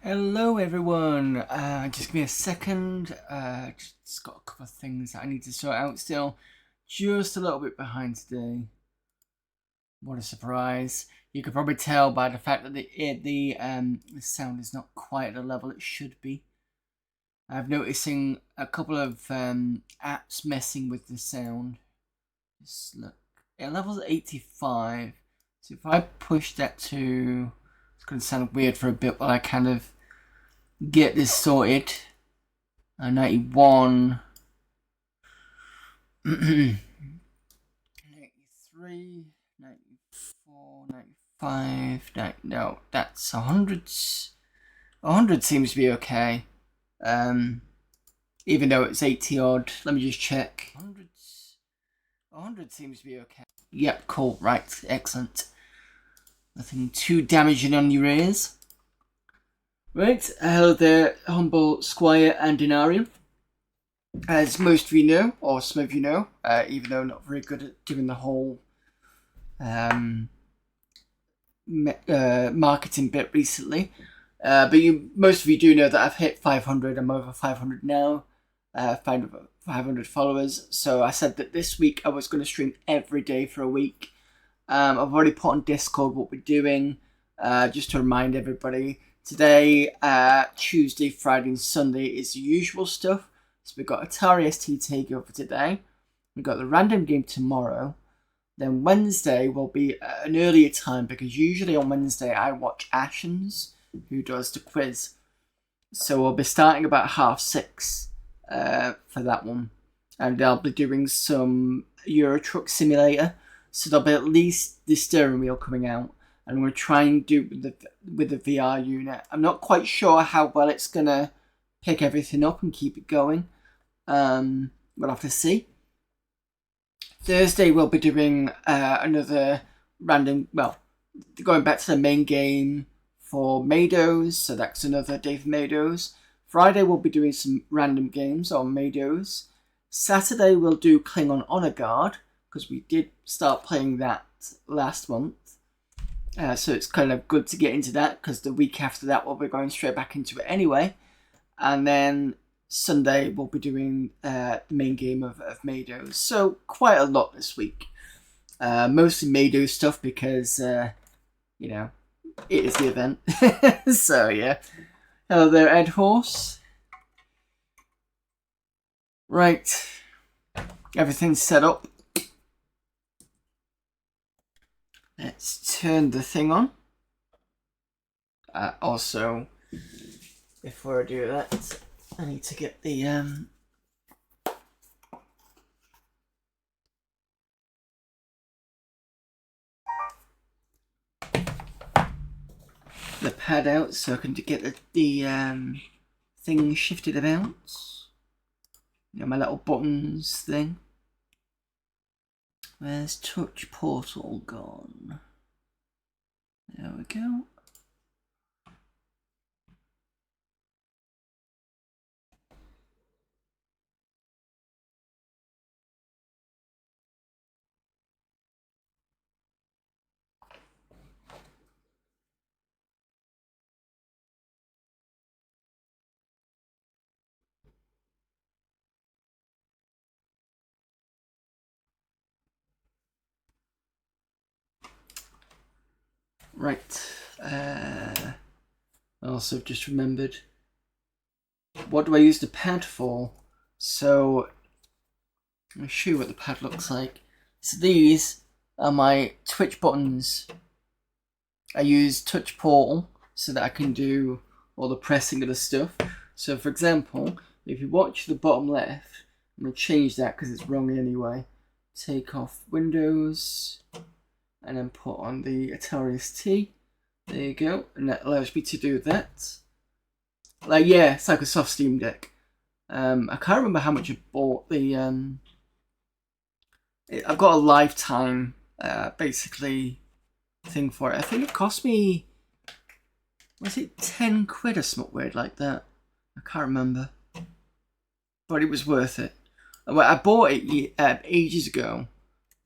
Hello everyone, just give me a second, just got a couple of things that I need to sort out still, just a little bit behind today. What a surprise. You could probably tell by the fact that the sound is not quite at the level it should be. I'm noticing a couple of apps messing with the sound. Just look, it level's 85, so if I push that to, it's going to sound weird for a bit while I kind of get this sorted. 91, 93, 94, 95, no, that's 100. 100 seems to be okay. Even though it's 80 odd. Let me just check. 100 seems to be okay. Yep, cool, right, excellent. Nothing too damaging on your ears. Right, hello there, humble squire and denarium. As most of you know, or some of you know, even though not very good at doing the whole marketing bit recently, but most of you do know that I've hit 500. I'm over 500 now, 500 followers. So I said that this week I was going to stream every day for a week. I've already put on Discord what we're doing, just to remind everybody. Today, Tuesday, Friday and Sunday is the usual stuff. So we've got Atari ST Takeover today. We've got the random game tomorrow. Then Wednesday will be an earlier time because usually on Wednesday I watch Ashens, who does the quiz. So we'll be starting about 6:30 for that one. And I'll be doing some Euro Truck Simulator. So there'll be at least the steering wheel coming out. And I'm going to try and do with the VR unit. I'm not quite sure how well it's going to pick everything up and keep it going. We'll have to see. Thursday we'll be doing another random, going back to the main game for Mados. So that's another day for Mados. Friday we'll be doing some random games on Mados. Saturday we'll do Klingon Honor Guard, because we did start playing that last month. So it's kind of good to get into that, because the week after that we'll be going straight back into it anyway. And then Sunday we'll be doing the main game of Mados. So quite a lot this week. Mostly Mados stuff because, it is the event. So yeah. Hello there, Ed Horse. Right. Everything's set up. Let's turn the thing on. Also, before I do that, I need to get the pad out so I can get the thing shifted about. My little buttons thing. Where's Touch Portal gone? There we go. Right. Also, I've just remembered. What do I use the pad for? So, let me show you what the pad looks like. So these are my Twitch buttons. I use Touch Portal so that I can do all the pressing of the stuff. So for example, if you watch the bottom left, I'm going to change that because it's wrong anyway. Take off Windows and then put on the Atari ST. There you go, and that allows me to do that. It's like a soft Steam Deck. I can't remember how much I bought the. I've got a lifetime, basically, thing for it. I think it cost me, was it 10 quid or something weird like that? I can't remember, but it was worth it. Well, I bought it ages ago,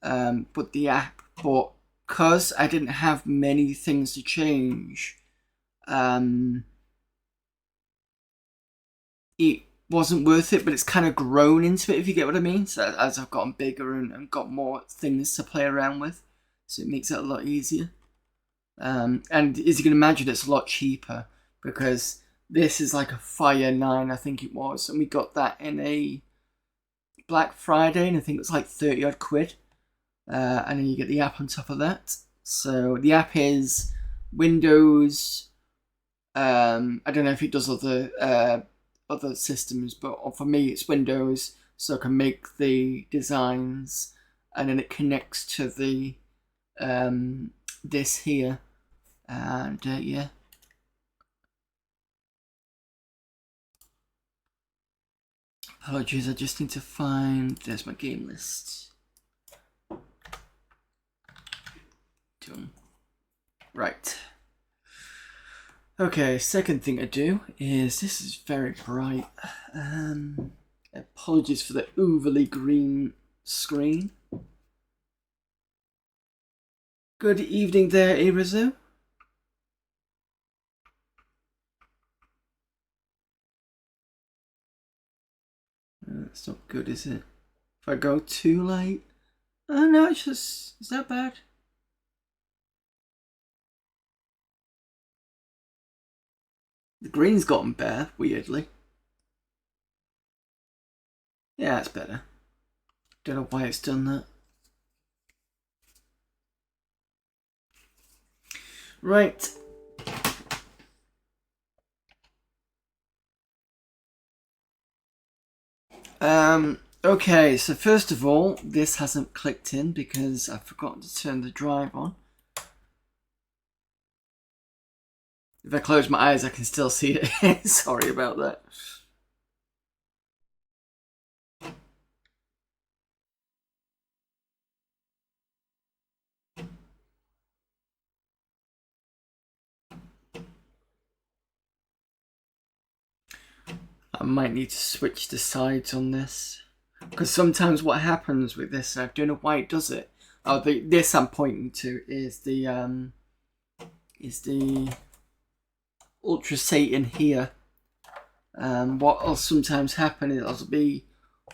but the app, but because I didn't have many things to change, it wasn't worth it, but it's kind of grown into it, if you get what I mean. So as I've gotten bigger and got more things to play around with, so it makes it a lot easier. And as you can imagine, it's a lot cheaper because this is like a Fire 9, I think it was, and we got that in a Black Friday, and I think it was like 30 odd quid. And then you get the app on top of that. So the app is Windows. I don't know if it does other systems, but for me it's Windows, so I can make the designs, and then it connects to the this here, and yeah. Apologies, I just need to find. There's my game list. Done. Right. Okay, second thing I do is, this is very bright. Apologies for the overly green screen. Good evening there, Irizu. That's not good, is it? If I go too late? Oh no, it's just, is that bad? The green's gotten better, weirdly. Yeah, it's better. Don't know why it's done that. Right. Okay, so first of all, this hasn't clicked in because I've forgotten to turn the drive on. If I close my eyes, I can still see it. Sorry about that. I might need to switch the sides on this, because sometimes what happens with this, and I don't know why it does it. Oh, this I'm pointing to is the Ultra Satan here. What will sometimes happen is it'll be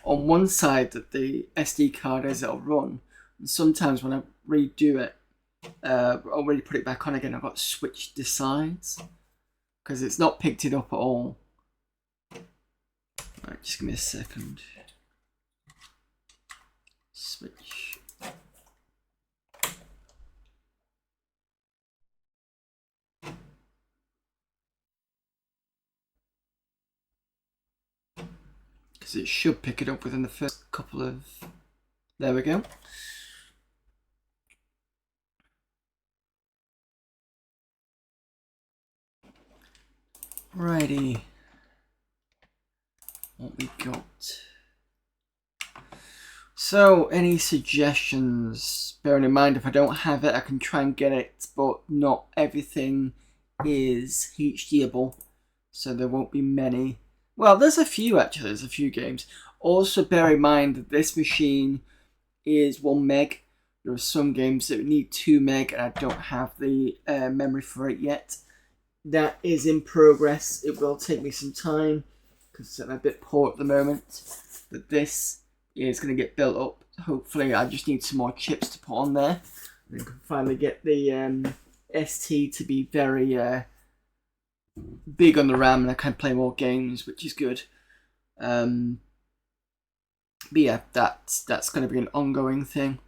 on one side that the SD card is, it'll run, and sometimes when I redo it, I'll really put it back on again, I've got to switch the sides because it's not picked it up at all. Right, just give me a second. Switch. Because it should pick it up within the first couple of... There we go. Righty. What we got? So, any suggestions? Bearing in mind, if I don't have it, I can try and get it, but not everything is HDable, so there won't be many. Well, there's a few actually, there's a few games. Also, bear in mind that this machine is 1 meg. There are some games that need 2 meg, and I don't have the memory for it yet. That is in progress. It will take me some time because I'm a bit poor at the moment, but this is going to get built up. Hopefully, I just need some more chips to put on there, and I can finally get the ST to be very big on the RAM, and I can play more games, which is good. But yeah, that's going to be an ongoing thing.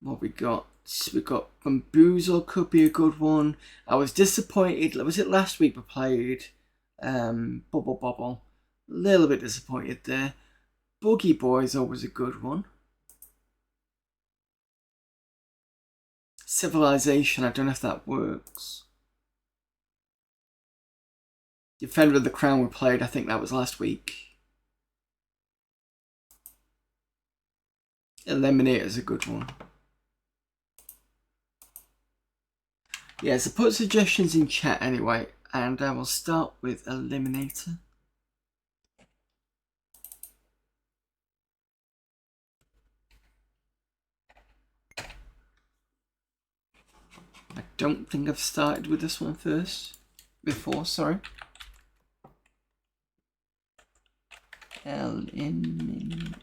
What we got? We got Bamboozle, could be a good one. I was disappointed. Was it last week we played Bubble Bobble? A little bit disappointed there. Boogie Boys always a good one. Civilization, I don't know if that works. Defender of the Crown we played, I think that was last week. Eliminator's a good one. Yeah, so put suggestions in chat anyway, and I will start with Eliminator. don't think I've started with this one before, sorry. Eliminator.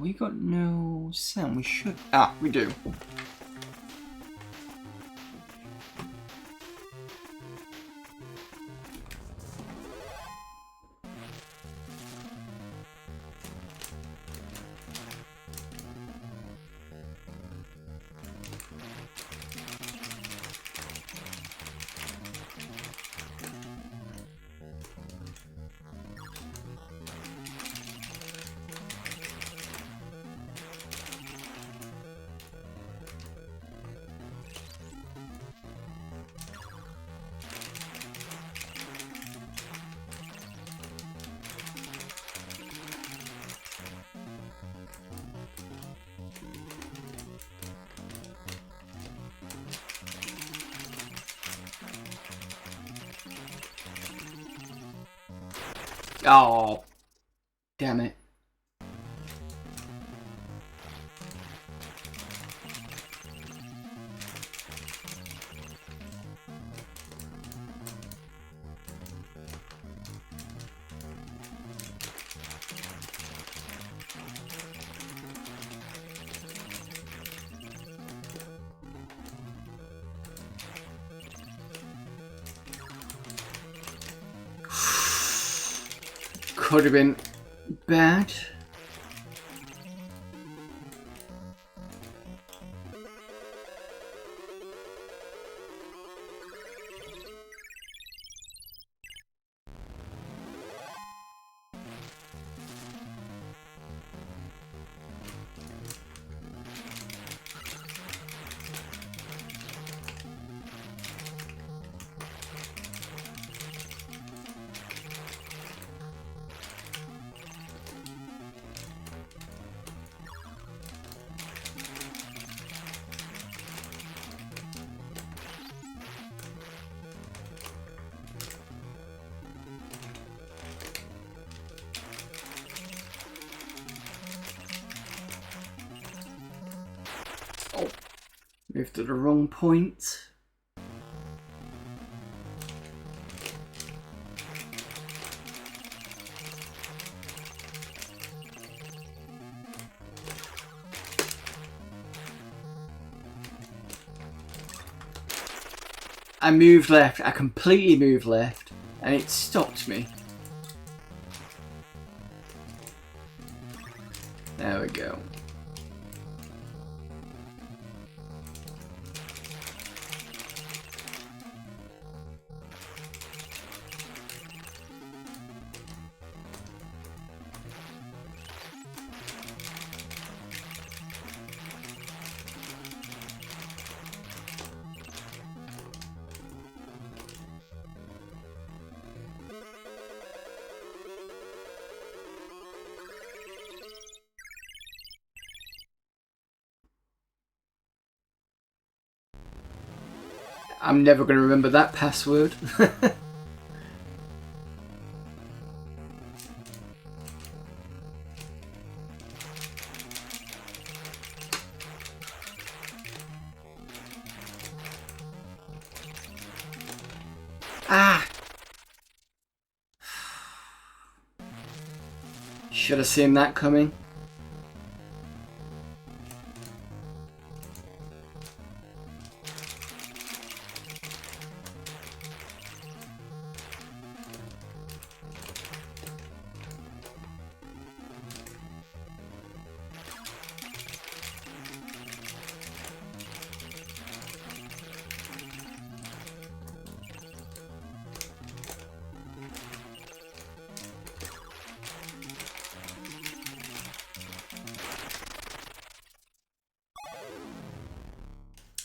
We got no sound. We should. Ah, we do. Oh, damn it. Could have been bad. Oh, moved to the wrong point. I moved left, I completely moved left, and it stopped me. There we go. I'm never going to remember that password. Ah! Should have seen that coming.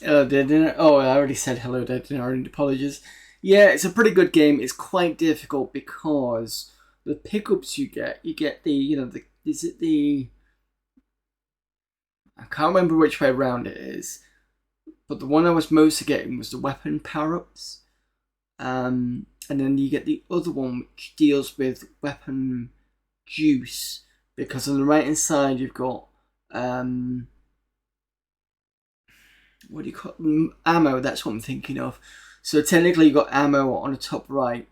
Hello, dear dinner. Oh, I already said hello, dear dinner. Apologies. Yeah, it's a pretty good game. It's quite difficult because the pickups you get the, is it the, I can't remember which way around it is, but the one I was mostly getting was the weapon power-ups. And then you get the other one which deals with weapon juice, because on the right hand side you've got what do you call it? Ammo, that's what I'm thinking of. So technically you've got ammo on the top right,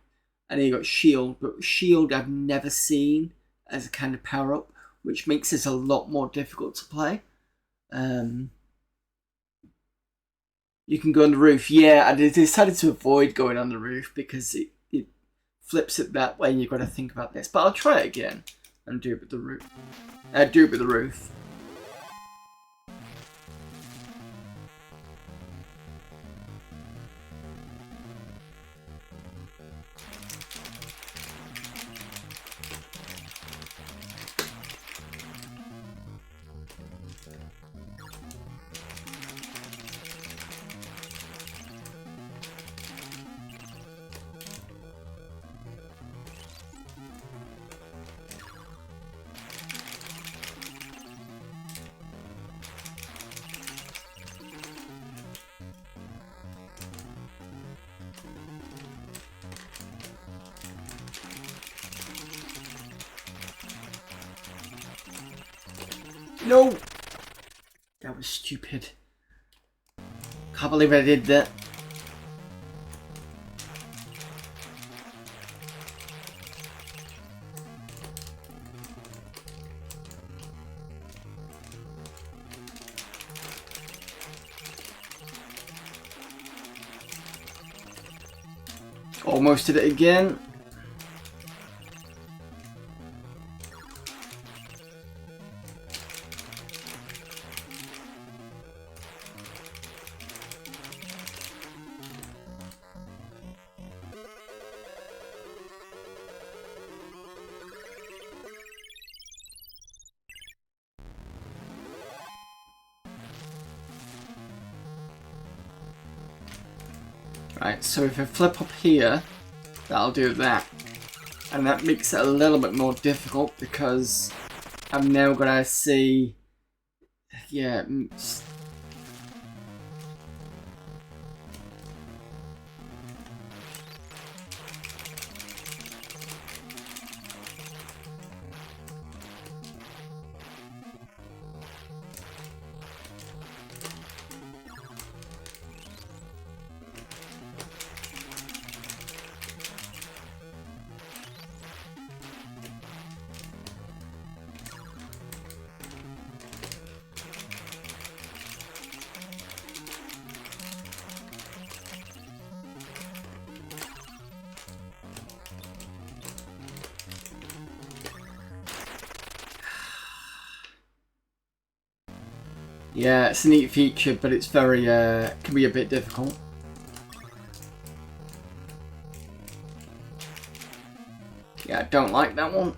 and then you've got shield, but shield I've never seen as a kind of power up, which makes this a lot more difficult to play. You can go on the roof. Yeah, I decided to avoid going on the roof because it flips it that way and you've got to think about this. But I'll try it again and do it with the roof. Do it with the roof. No! That was stupid. Can't believe I did that. Almost did it again. Right, so if I flip up here, that'll do that. And that makes it a little bit more difficult because I'm now gonna see, yeah, yeah, it's a neat feature, but it's very, can be a bit difficult. Yeah, I don't like that one.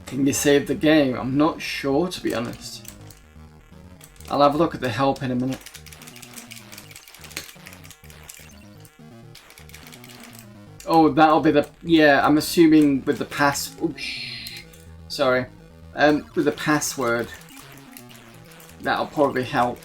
Can you save the game? I'm not sure, to be honest. I'll have a look at the help in a minute. Oh, that'll be the... Yeah, I'm assuming with the pass... Oops. Sorry. With the password. That'll probably help.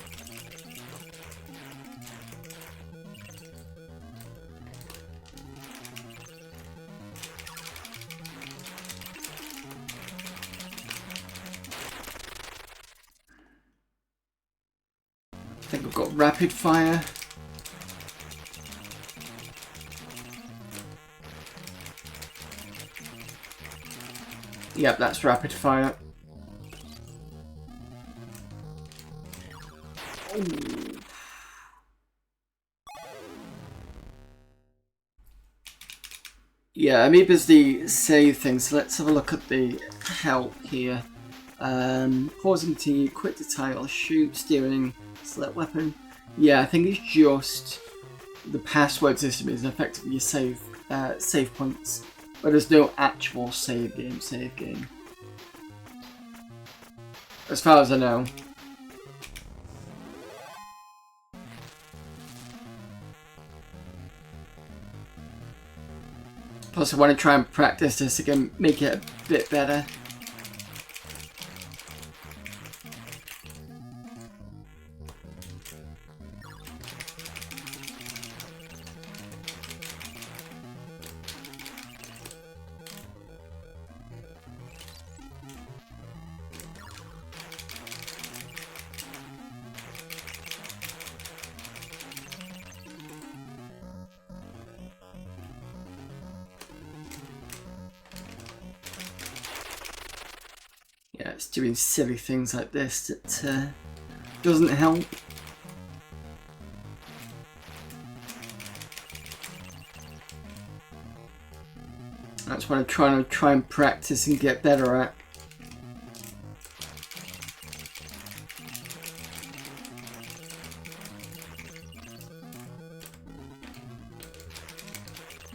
I think we've got rapid fire. Yep, that's rapid fire. Ooh. Yeah, Amoeba's the save thing, so let's have a look at the help here. Pause and continue, quit the title, shoot, steering, select weapon. Yeah, I think it's just the password system is effectively your save points, but there's no actual save game. As far as I know. Plus, I want to try and practice this again, make it a bit better. Yeah, it's doing silly things like this that doesn't help. That's what I'm trying to and practice and get better at.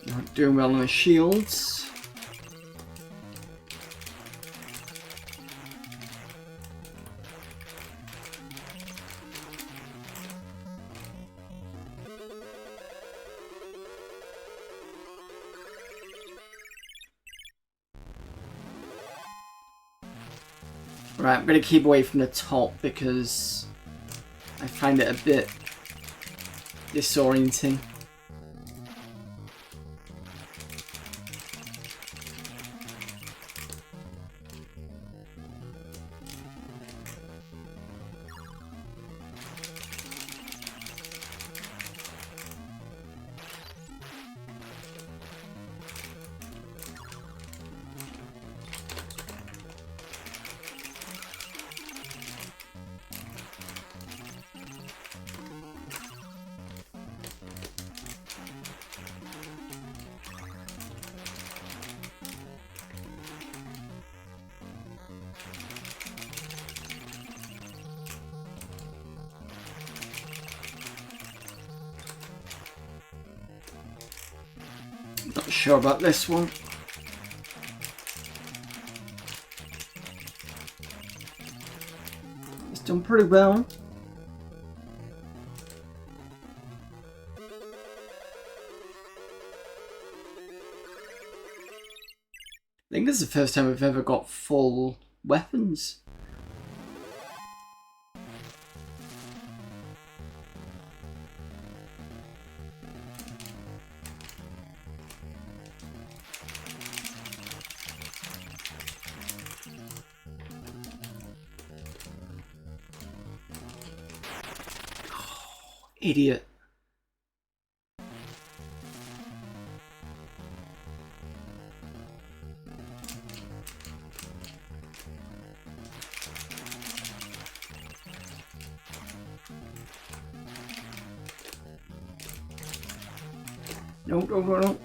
Not doing well on the shields. Right, I'm going to keep away from the top because I find it a bit disorienting. Not sure about this one. It's done pretty well. I think this is the first time I've ever got full weapons. Idiot. No. Oh.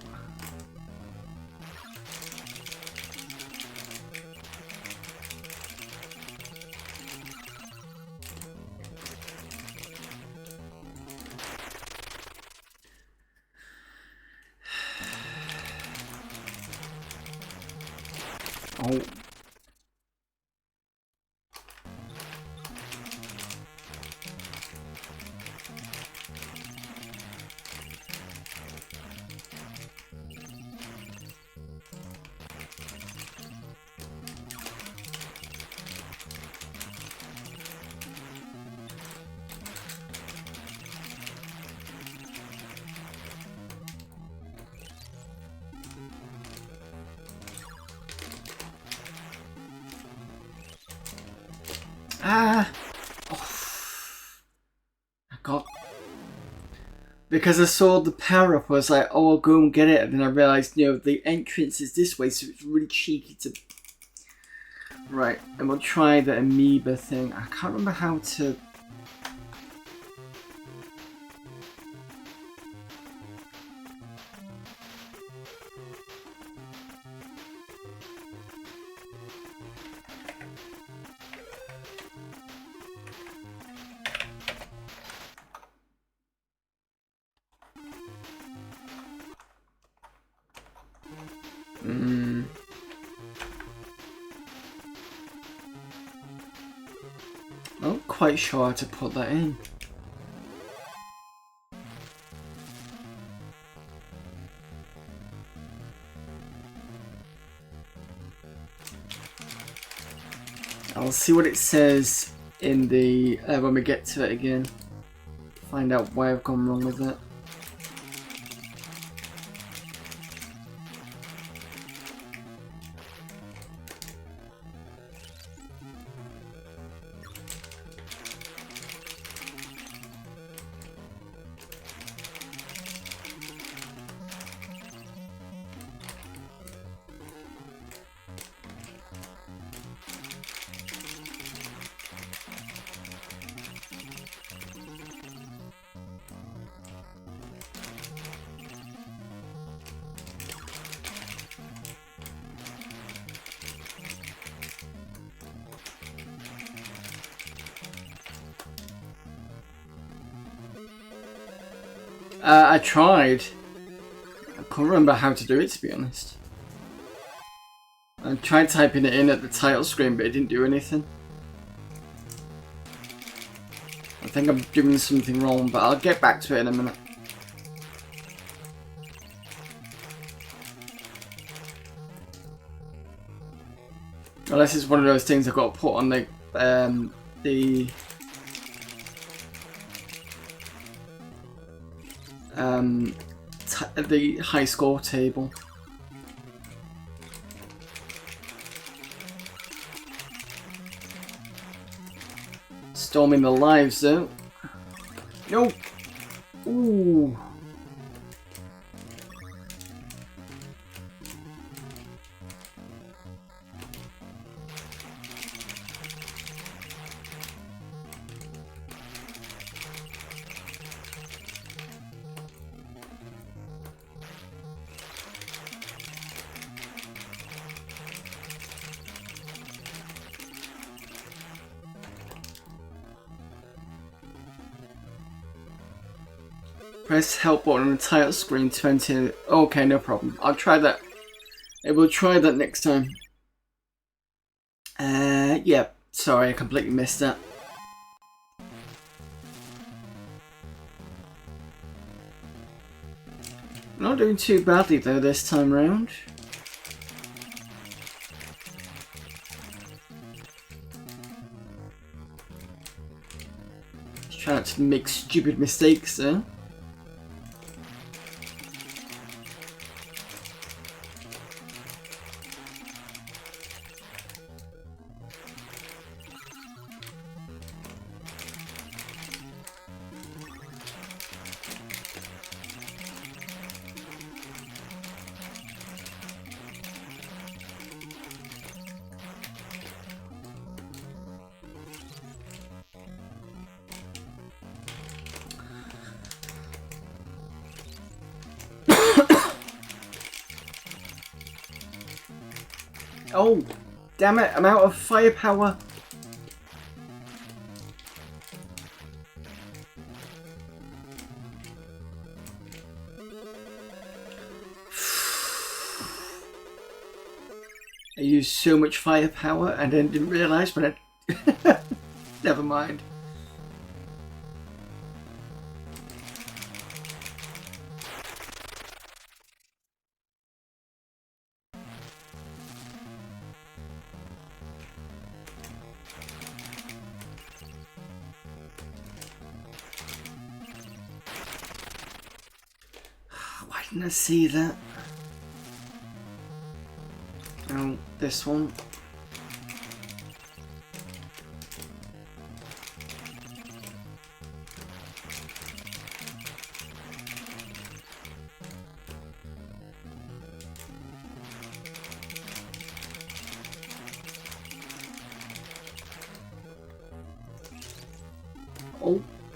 Ah! Oh. I got... Because I saw the power up, I was like, oh, I'll go and get it. And then I realised, you know, the entrance is this way, so it's really cheeky to... Right, and we'll try the amoeba thing. I can't remember how to... Not quite sure how to put that in. I'll see what it says in the when we get to it again. Find out why I've gone wrong with it. I tried. I can't remember how to do it, to be honest. I tried typing it in at the title screen, but it didn't do anything. I think I'm doing something wrong, but I'll get back to it in a minute. Unless it's one of those things I've got to put on the high score table. Storming the lives though. No. Ooh. Press help button on the title screen to enter. Okay, no problem. I'll try that. I will try that next time. Yeah. Sorry, I completely missed that. Not doing too badly though this time round. Just trying not to make stupid mistakes there. Oh, damn it, I'm out of firepower. I used so much firepower and then didn't realise when I... Never mind. Why didn't I see that? Oh, this one.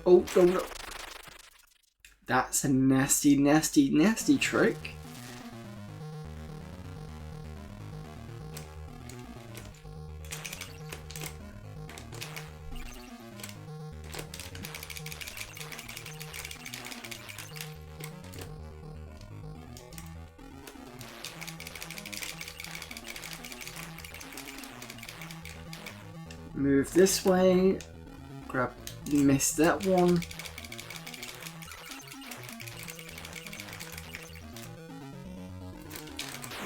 Oh, no. That's a nasty, nasty, nasty trick. Move this way. Grab, miss that one.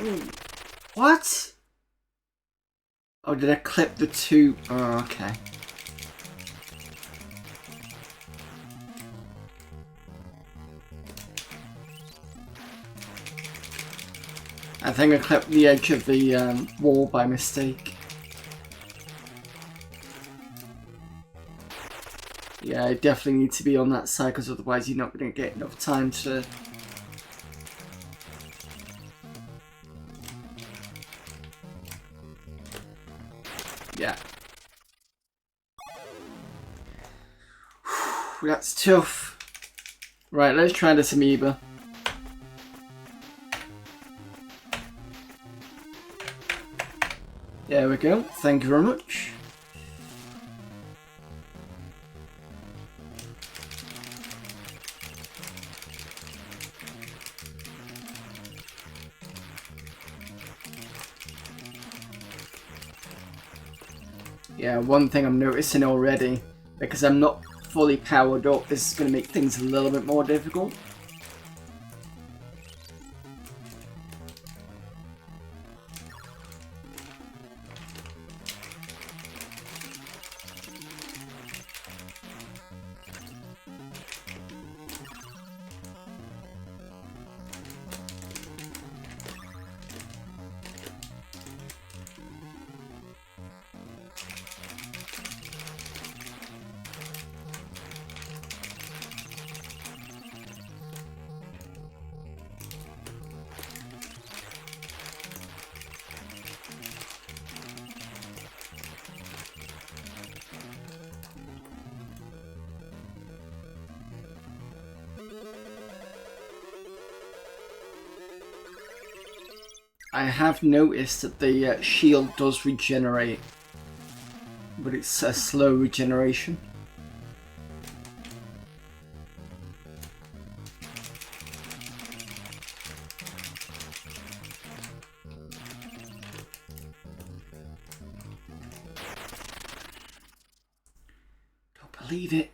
Ooh. What? Oh, did I clip the two? Oh, okay. I think I clipped the edge of the wall by mistake. Yeah, I definitely need to be on that side because otherwise you're not going to get enough time to... Yeah. That's tough. Right, let's try this amoeba. There we go. Thank you very much. Yeah, one thing I'm noticing already, because I'm not fully powered up, this is going to make things a little bit more difficult. I have noticed that the shield does regenerate, but it's a slow regeneration. Don't believe it.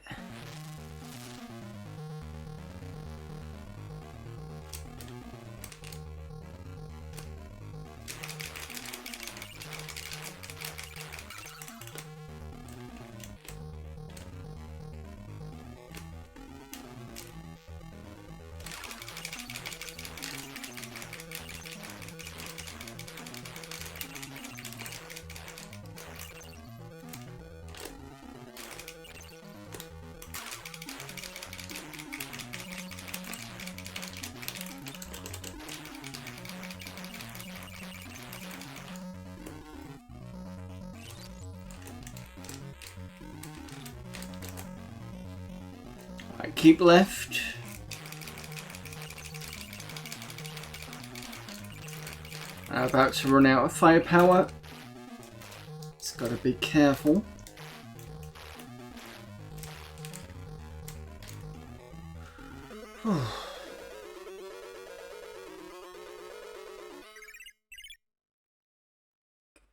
Right, keep left. I'm about to run out of firepower. Just gotta be careful.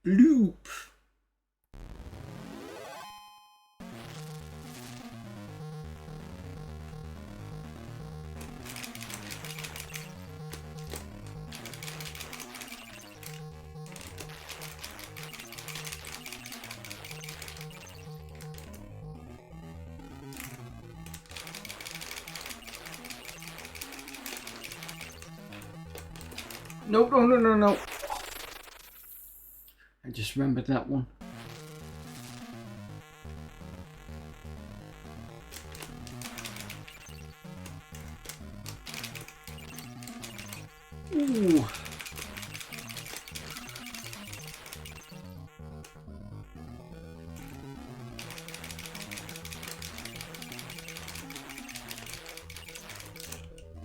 Loop. No, no, no, no, no. I just remembered that one. Ooh.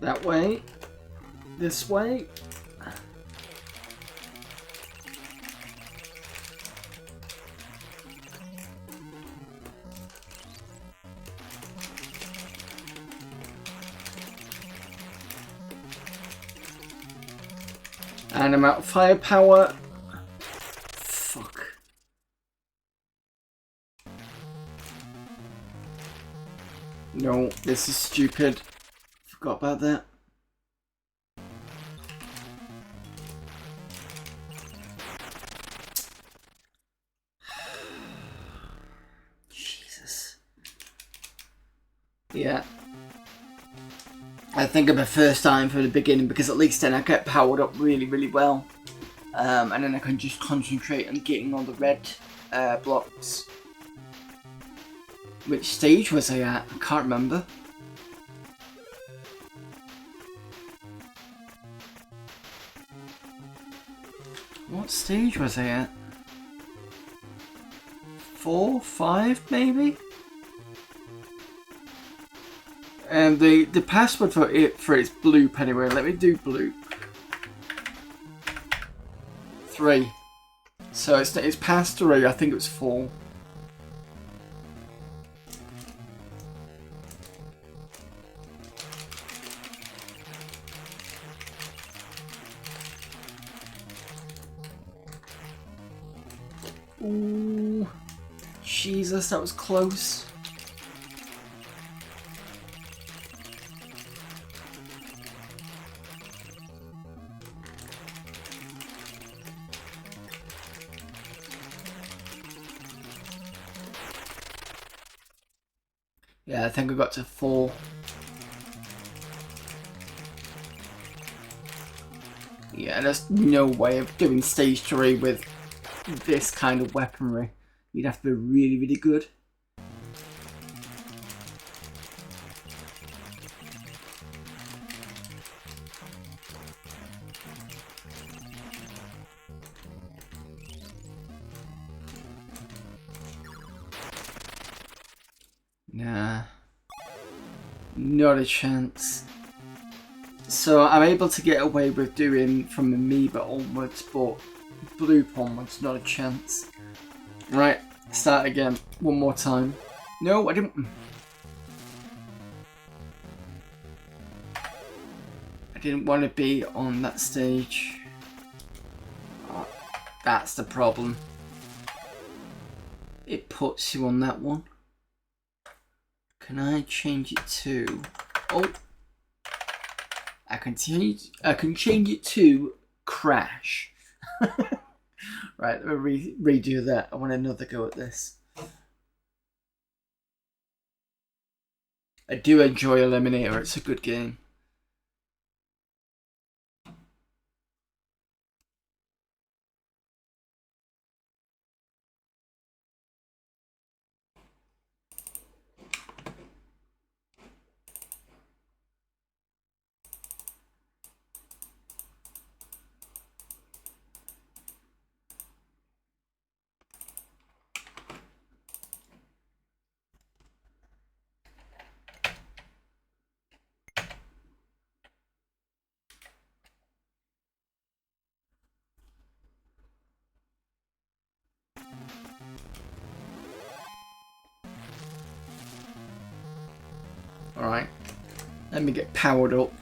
That way. This way. And I'm out of firepower. Fuck. This is stupid. Forgot about that. Jesus. Yeah. I think I prefer starting from the beginning because at least then I get powered up really, really well. And then I can just concentrate on getting all the red blocks. Which stage was I at? I can't remember. What stage was I at? 4, 5 maybe? And the password for it's bloop anyway. Let me do bloop. 3. So it's past 3. I think it was 4. Ooh, Jesus, that was close. Yeah, I think I got to 4. Yeah, there's no way of doing stage 3 with this kind of weaponry. You'd have to be really, really good. Nah. Not a chance. So I'm able to get away with doing from Amoeba onwards, but Bloop onwards, not a chance. Right, start again. One more time. No, I didn't. I didn't want to be on that stage. Oh, that's the problem. It puts you on that one. Can I change it to... Oh! I can change it to crash. Right, let me redo that. I want another go at this. I do enjoy Eliminator. It's a good game. Alright, let me get powered up.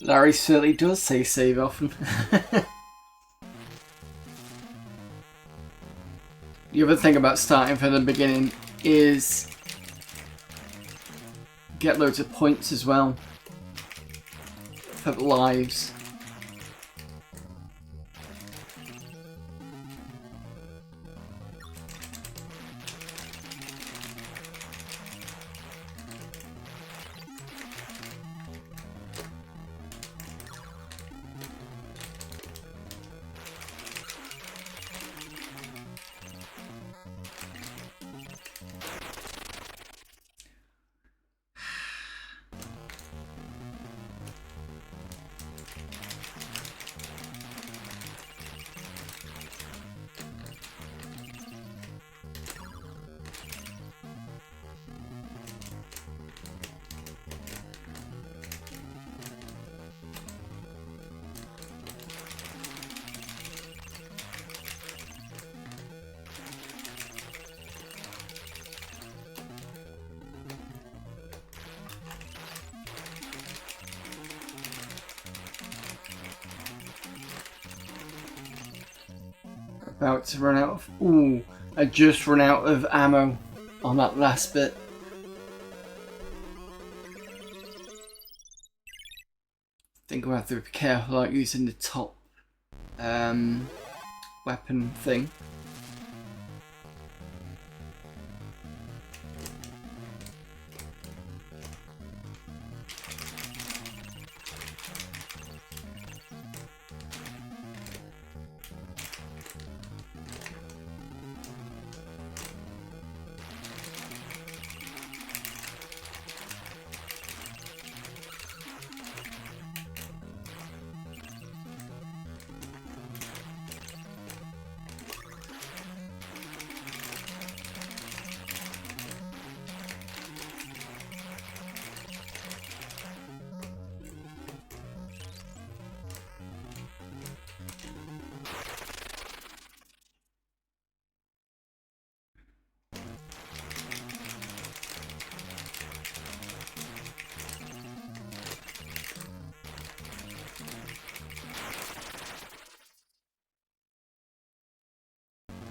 Larry certainly does say save often. The other thing about starting from the beginning is get loads of points as well for lives. About to run out of... Ooh, I just run out of ammo on that last bit. I think I'm going to have to be careful about using the top weapon thing.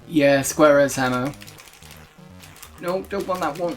Yeah, square as ammo. No, don't want that one.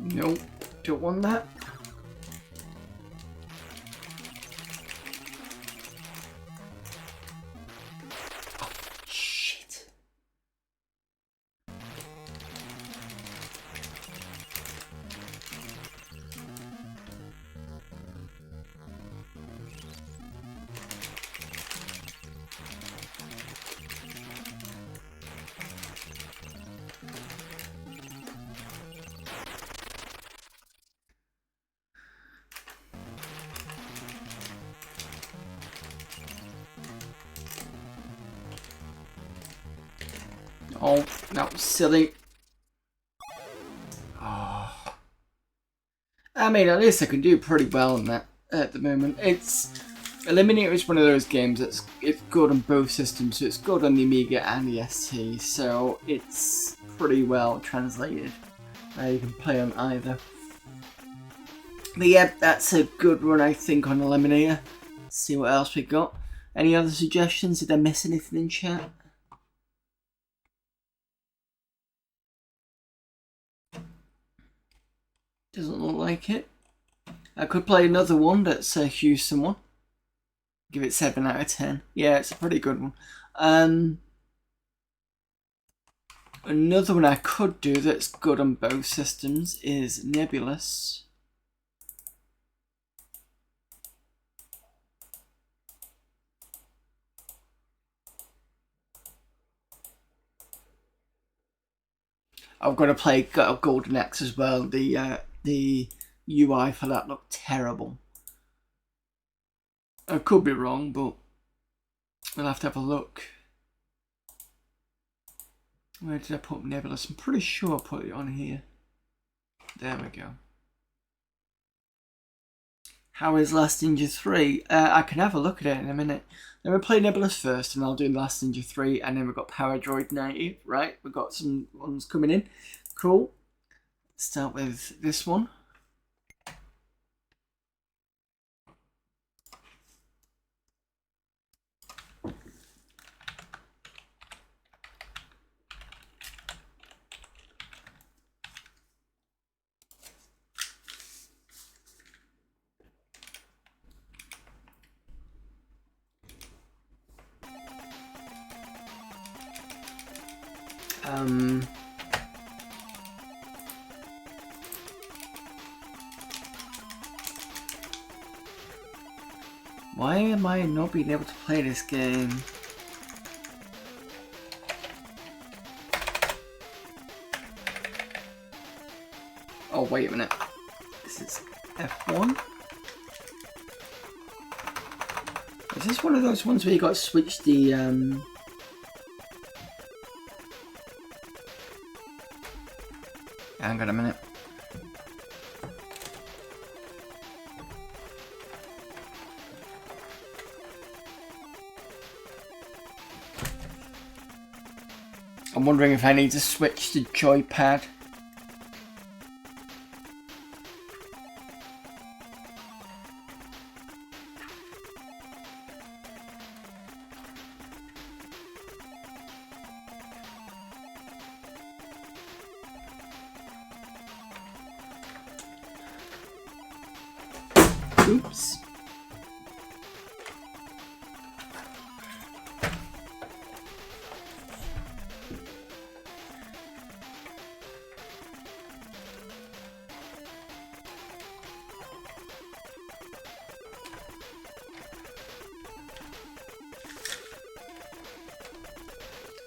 Nope, don't want that. Oh, shit. Oh, that was silly. Oh. I mean, at least I can do pretty well on that at the moment. Eliminator is one of those games it's good on both systems, so it's good on the Amiga and the ST, so it's pretty well translated. You can play on either. But yeah, that's a good run, I think, on Eliminator. Let's see what else we got. Any other suggestions? Did I miss anything in chat? Doesn't look like it. I could play another one that's a Houston one. Give it 7 out of 10. Yeah, it's a pretty good one. Another one I could do that's good on both systems is Nebulous. I've got to play Golden Axe as well. The UI for that looked terrible. I could be wrong, but we'll have to have a look. Where did I put Nebulous? I'm pretty sure I put it on here. There we go. How is Last Ninja 3? I can have a look at it in a minute. Then we'll play Nebulous first, and I'll do Last Ninja 3, and then we've got Power Droid 90, right? We've got some ones coming in. Cool. Start with this one. Why am I not being able to play this game? Oh, wait a minute. This is F1? Is this one of those ones where you got to switch the, Hang on a minute. I'm wondering if I need to switch the joypad. Oops.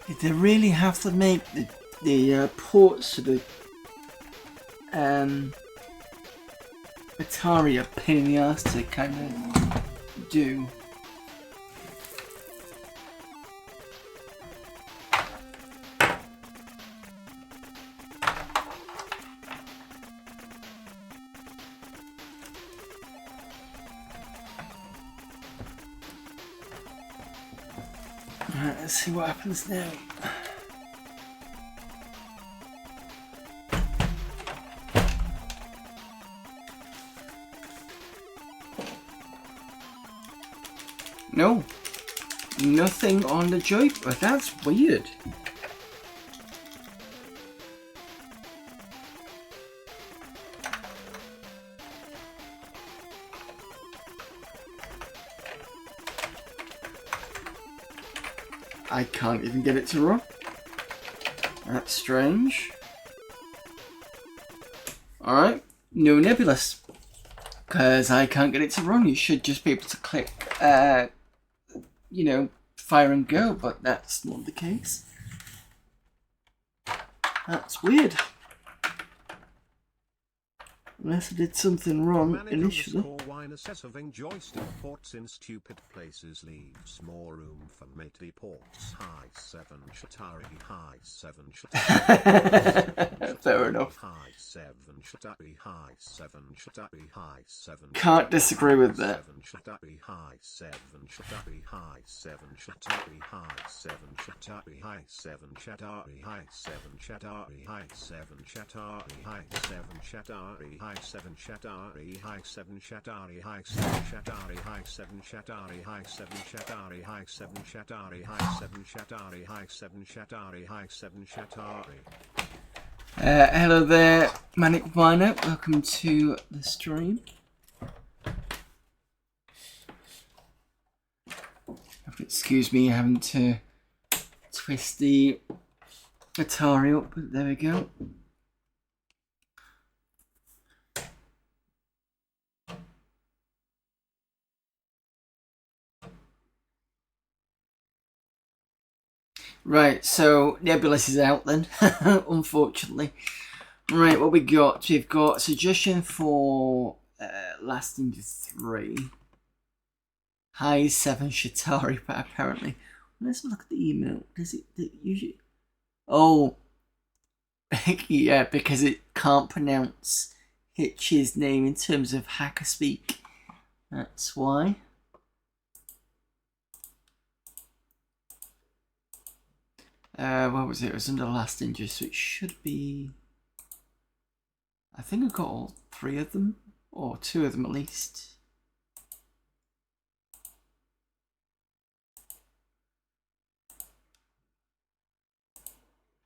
Did they really have to make the ports to the Atari a pain in the ass to kind of do? Alright, let's see what happens now. No, nothing on the joypad. That's weird. I can't even get it to run. That's strange. Alright, no Nebulous. Because I can't get it to run. You should just be able to click, you know, fire and go, but that's not the case. That's weird. Unless I did something wrong initially. Joystick ports in stupid places leaves more room for matey ports. High 7 Shatari, high 7 Shatari. Fair enough. High 7 Shatari, high 7 Shatari, high 7. Can't disagree with that. Shatari, high 7 Shatari, high 7 Shatari, high 7 Shatari, high 7 Shatari, high 7 Shatari, high 7 Shatari, high 7 Shatari, high 7 Shatari, high 7 Shatari, high 7 Shatari, high 7 Shatari, high 7 Shatari, high 7 Shatari, high 7 Shatari, high 7 Shatari, high 7 Shatari. Hello there, Manic Wino. Welcome to the stream. Excuse me having to twist the Atari up, but there we go. Right, so Nebulous is out then, unfortunately. Right, what we got? We've got a suggestion for Last Ninja 3. High 7 Shatari, but apparently. Let's look at the email. Does it usually? Oh, yeah, because it can't pronounce Hitch's name in terms of hacker speak. That's why. What was it? It was under Last Ninja, so it should be. I think I've got all 3 of them, or 2 of them at least.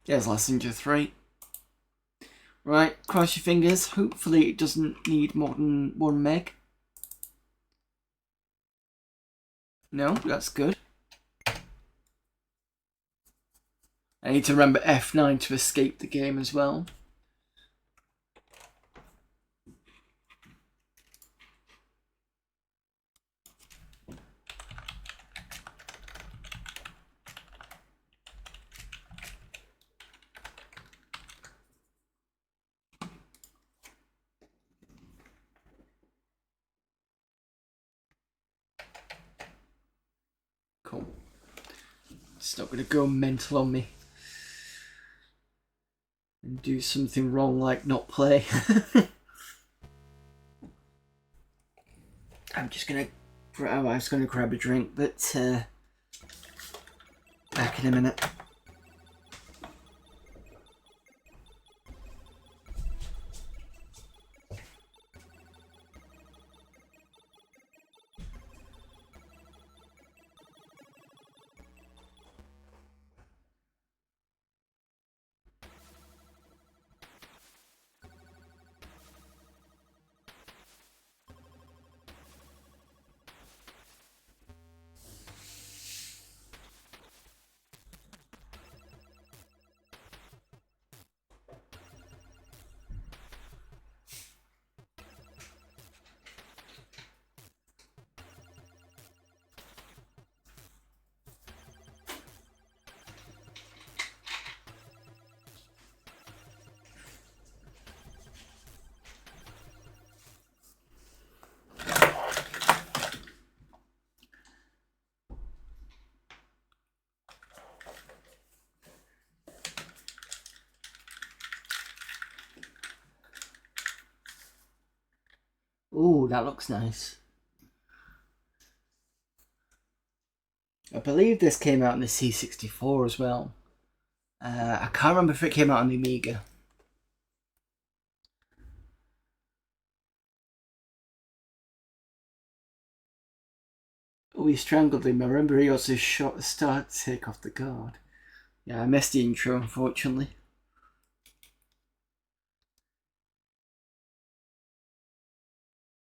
There's Last Ninja 3. Right, cross your fingers. Hopefully it doesn't need more than 1 meg. No, that's good. I need to remember F9 to escape the game as well. Cool. It's not going to go mental on me and do something wrong like not play. I'm just going to... I was going to grab a drink, but back in a minute. Ooh, that looks nice. I believe this came out on the C64 as well. I can't remember if it came out on the Amiga. Oh, he strangled him. I remember he also shot the star to take off the guard. Yeah, I missed the intro, unfortunately.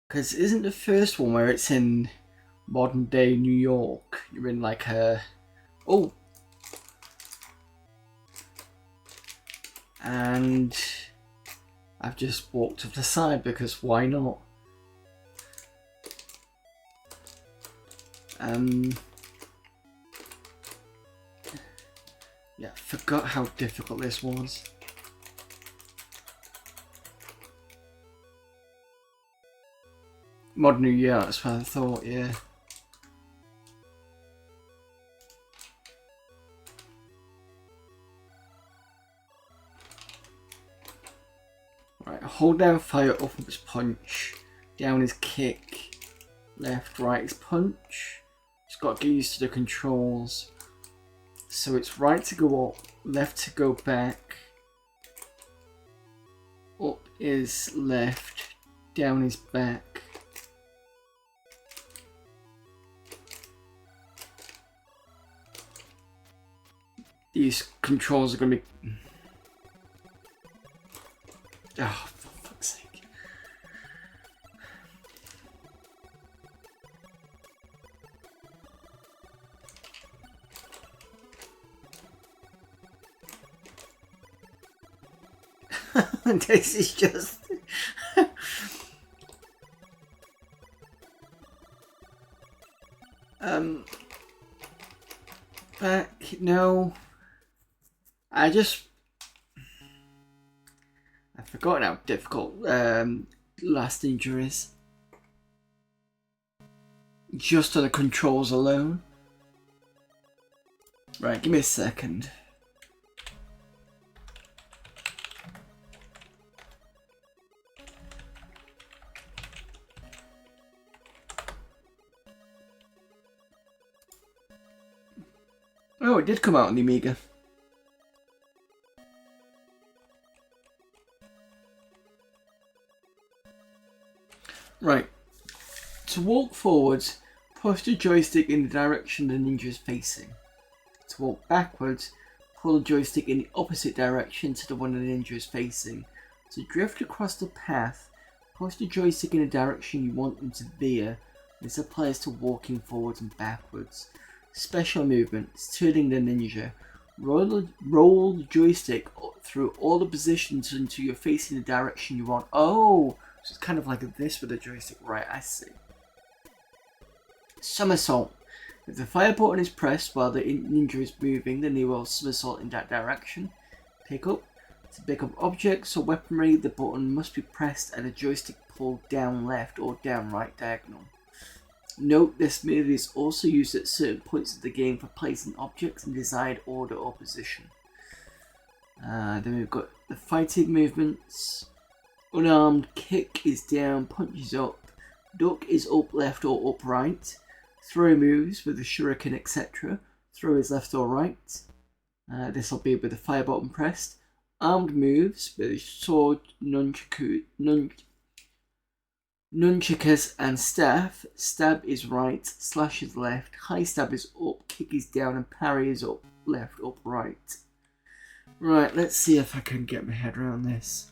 Because isn't the first one where it's in modern day New York? You're in like a... Oh! And I've just walked off the side because why not? Yeah, I forgot how difficult this was. Modern New Year, that's what I thought, yeah. Right, hold down fire, up is punch, down is kick, left, right is punch. Just got to get used to the controls. So it's right to go up, left to go back, up is left, down is back. These controls are going to be... Oh, for fuck's sake. This is just... Back, no. I've forgotten how difficult last injury is. Just on the controls alone. Right, give me a second. Oh, it did come out on the Amiga. Right. To walk forwards, push the joystick in the direction the ninja is facing. To walk backwards, pull the joystick in the opposite direction to the one the ninja is facing. To drift across the path, push the joystick in the direction you want them to veer. This applies to walking forwards and backwards. Special movements, turning the ninja. Roll the joystick through all the positions until you're facing the direction you want. Oh, so it's kind of like this with the joystick. Right, I see. Somersault. If the fire button is pressed while the ninja is moving, then he will somersault in that direction. Pick up. To pick up objects or weaponry, the button must be pressed and the joystick pulled down left or down right diagonal. Note this move is also used at certain points of the game for placing objects in desired order or position. Then we've got the fighting movements. Unarmed kick is down, punch is up, duck is up left or up right. Throw moves with the shuriken etc. Throw is left or right. This will be with the fire button pressed. Armed moves with the sword, nunchakas and staff. Stab is right, slash is left, high stab is up, kick is down, and parry is up, left, up, right. Right, let's see if I can get my head around this.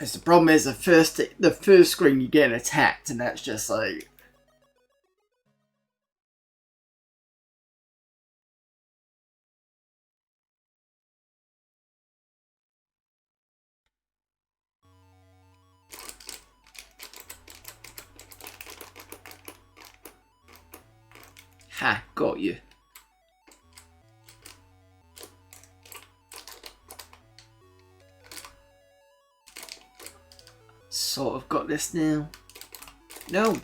As the problem is, the first screen you're getting attacked, and that's just like... Ha, got you. Sort of got this now. No.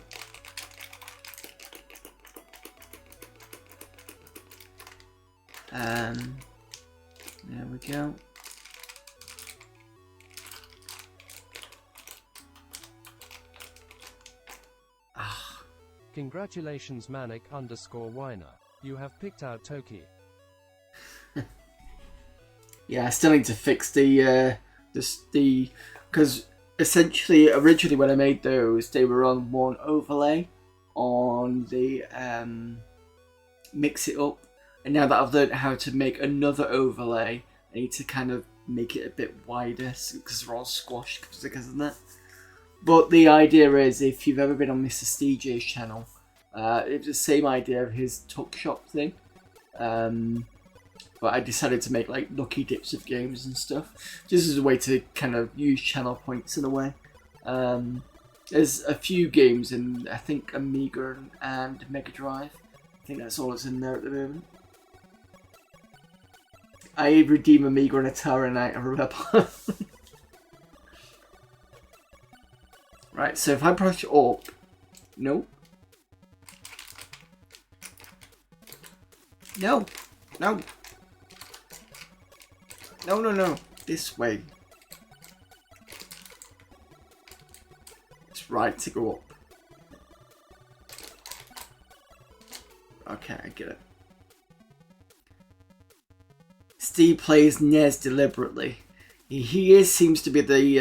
There we go. Congratulations Manic_Whiner. You have picked out Toki. Yeah, I still need to fix the because essentially originally when I made those, they were on one overlay on the mix it up, and now that I've learned how to make another overlay, I need to kind of make it a bit wider because they're all squashed because of that. But the idea is, if you've ever been on Mr. DJ's channel, it's the same idea of his tuck shop thing. But I decided to make like lucky dips of games and stuff, just as a way to kind of use channel points in a way. There's a few games in, I think, Amiga and Mega Drive. I think that's all that's in there at the moment. I redeem Amiga and Atari and I remember. Right, so if I push up, nope. No, no. No, no, no. This way. It's right to go up. Okay, I get it. Steve plays NES deliberately. He seems to be the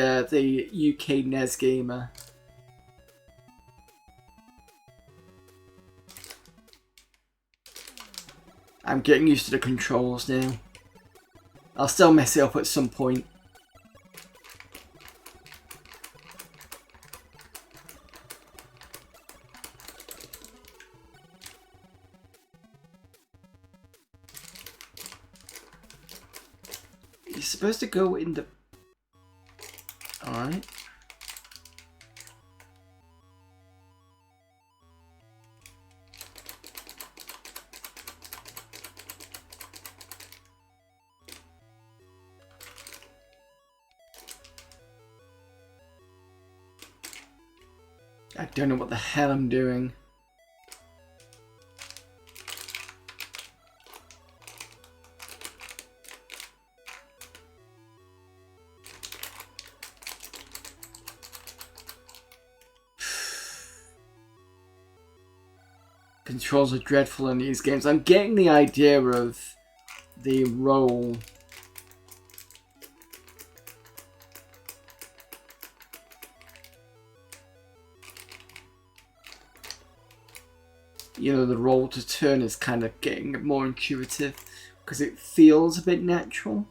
UK NES gamer. I'm getting used to the controls now. I'll still mess it up at some point. You're supposed to go in the... Alright. I don't know what the hell I'm doing. Controls are dreadful in these games. I'm getting the idea of the roll. You know, the roll to turn is kind of getting more intuitive because it feels a bit natural.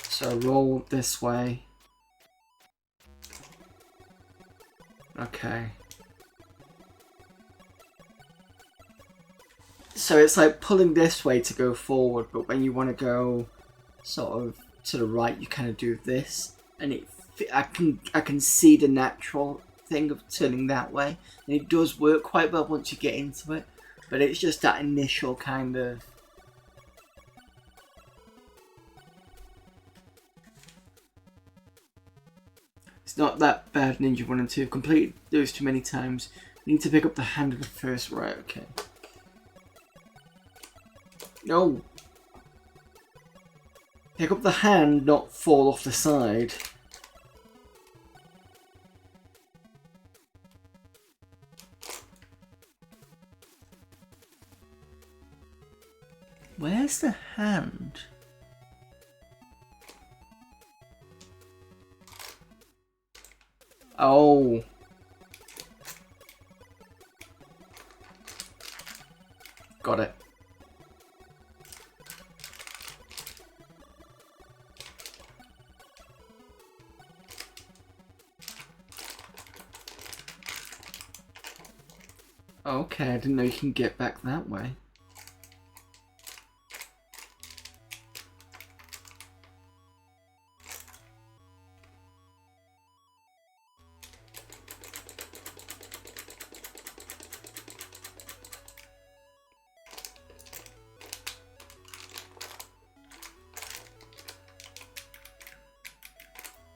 So roll this way. Okay. So it's like pulling this way to go forward, but when you want to go sort of to the right, you kind of do this, and I can see the natural thing of turning that way, and it does work quite well once you get into it, but it's just that initial kind of. It's not that bad, Ninja 1 and 2. I've completed those too many times. You need to pick up the hand of the first. Right, okay. No! Pick up the hand, not fall off the side. Where's the hand? Oh. Got it. Okay, I didn't know you can get back that way.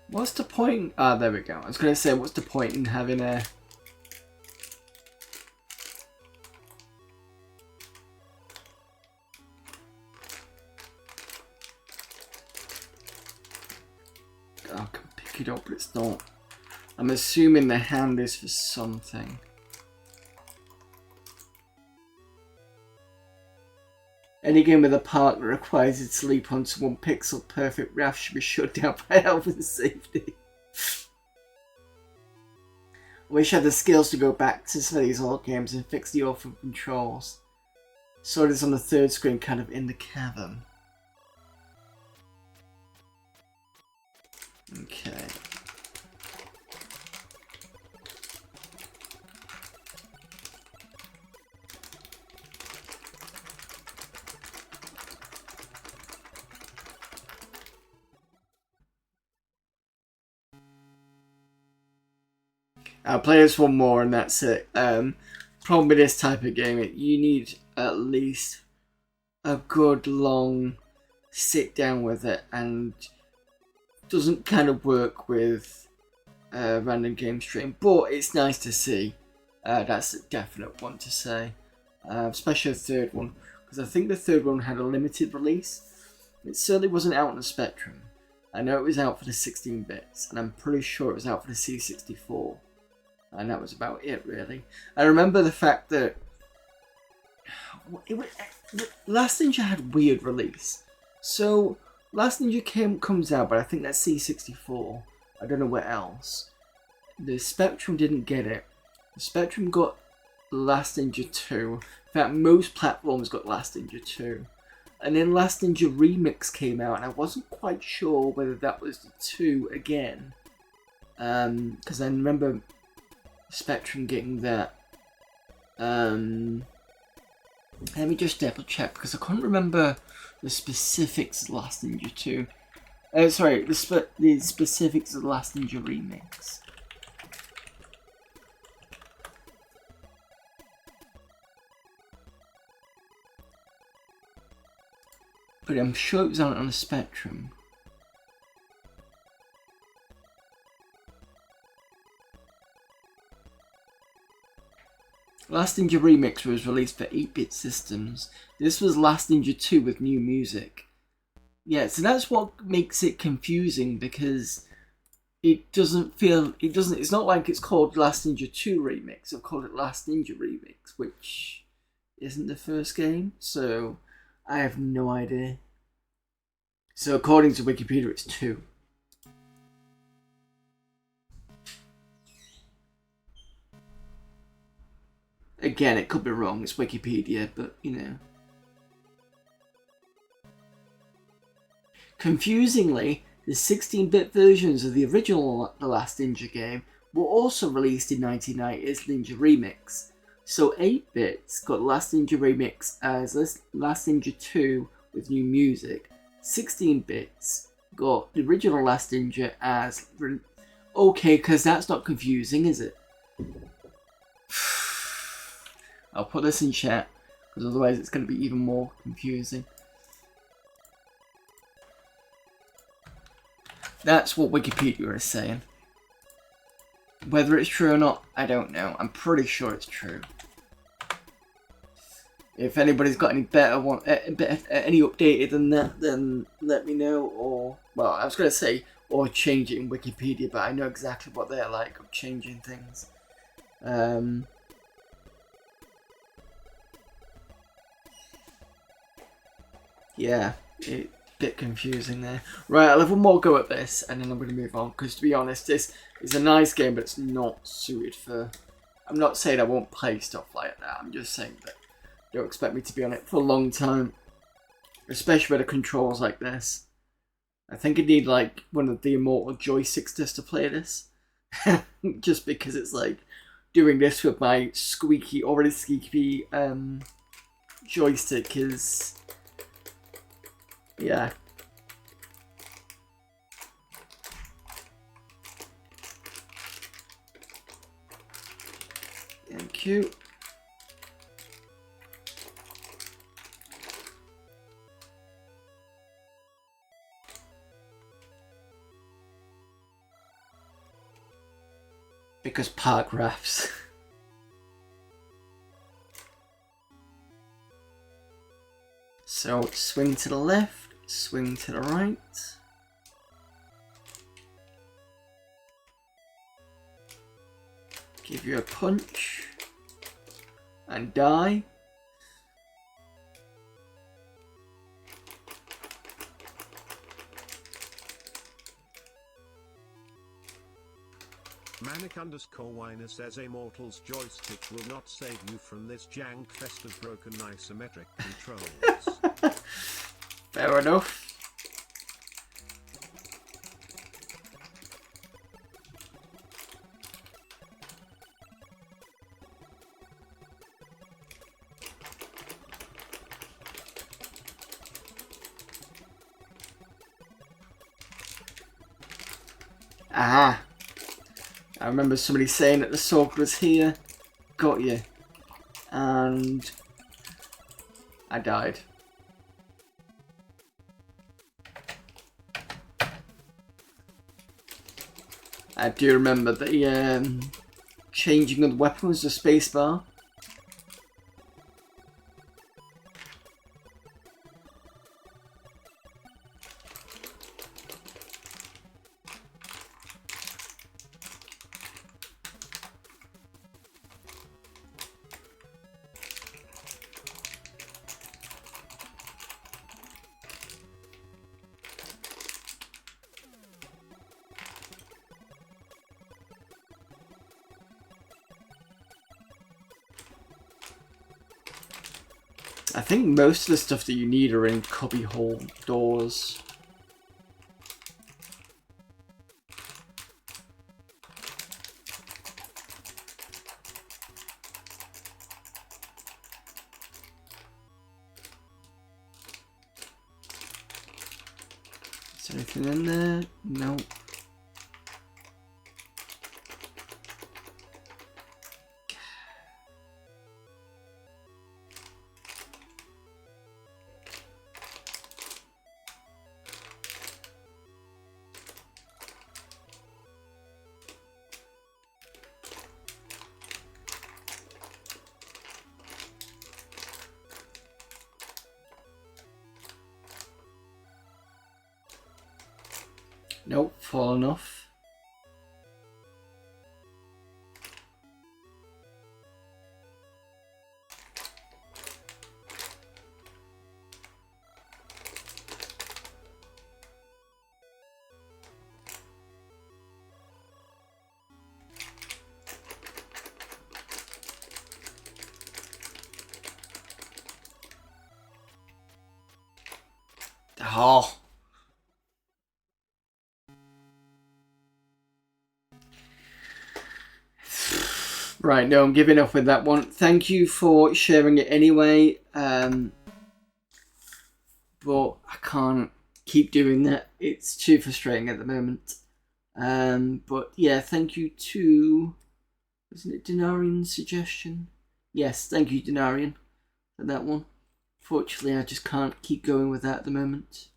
What's the point? Ah, there we go. I was going to say, what's the point in having a... I can pick it up, but it's not. I'm assuming the hand is for something. Any game with a partner requires you to sleep onto one pixel perfect raft should be shut down by health and safety. I wish I had the skills to go back to some of these old games and fix the awful controls. Saw this on the third screen, kind of in the cavern. Okay. I'll play this one more and that's it. Problem with this type of game, you need at least a good long sit down with it, and doesn't kind of work with random game stream, but it's nice to see. That's a definite one to say, especially the third one, because I think the third one had a limited release. It certainly wasn't out on the Spectrum. I know it was out for the 16 bits, and I'm pretty sure it was out for the C64. And that was about it, really. I remember the fact that Last Ninja had weird release. So Last Ninja comes out, but I think that's C64. I don't know where else. The Spectrum didn't get it. The Spectrum got Last Ninja 2. In fact, most platforms got Last Ninja 2. And then Last Ninja Remix came out, and I wasn't quite sure whether that was the 2 again. Because I remember Spectrum getting that. Let me just double check, because I couldn't remember the specifics of Last Ninja 2. Sorry, the specifics of the Last Ninja Remix. But I'm sure it was out on the Spectrum. Last Ninja Remix was released for 8-bit systems. This was Last Ninja 2 with new music. Yeah, so that's what makes it confusing, because it's not like it's called Last Ninja 2 Remix. I've called it Last Ninja Remix, which isn't the first game, so I have no idea. So according to Wikipedia, it's 2. Again, it could be wrong, it's Wikipedia, but you know. Confusingly, the 16-bit versions of the original The Last Ninja game were also released in 1990's Ninja Remix. So 8-Bits got Last Ninja Remix as Last Ninja 2 with new music. 16-Bits got the original Last Ninja as... Okay, because that's not confusing, is it? I'll put this in chat, because otherwise it's going to be even more confusing. That's what Wikipedia is saying. Whether it's true or not, I don't know. I'm pretty sure it's true. If anybody's got any better one, any updated than that, then let me know. Or, well, I was going to say, or change it in Wikipedia, but I know exactly what they're like of changing things. Yeah, a bit confusing there. Right, I'll have one more go at this, and then I'm going to move on. Because to be honest, this is a nice game, but it's not suited for... I'm not saying I won't play stuff like that. I'm just saying that don't expect me to be on it for a long time. Especially with the controls like this. I think I need like one of the immortal joysticks just to play this. Just because it's like doing this with my already squeaky joystick is... Yeah. Thank you. Because paragraphs. So swing to the left, swing to the right. Give you a punch. And die. Manic_Winer says a mortal's joystick will not save you from this jank fest of broken isometric controls. Fair enough. Ah. I remember somebody saying that the sword was here. Got you. And I died. I do remember the changing of the weapon was the spacebar. I think most of the stuff that you need are in cubbyhole doors. Is there anything in there? Nope. Nope, fallen off. Oh. Right, no, I'm giving up with that one. Thank you for sharing it anyway. But I can't keep doing that. It's too frustrating at the moment. But yeah, thank you to... Wasn't it Denarian's suggestion? Yes, thank you, Denarian, for that one. Fortunately, I just can't keep going with that at the moment.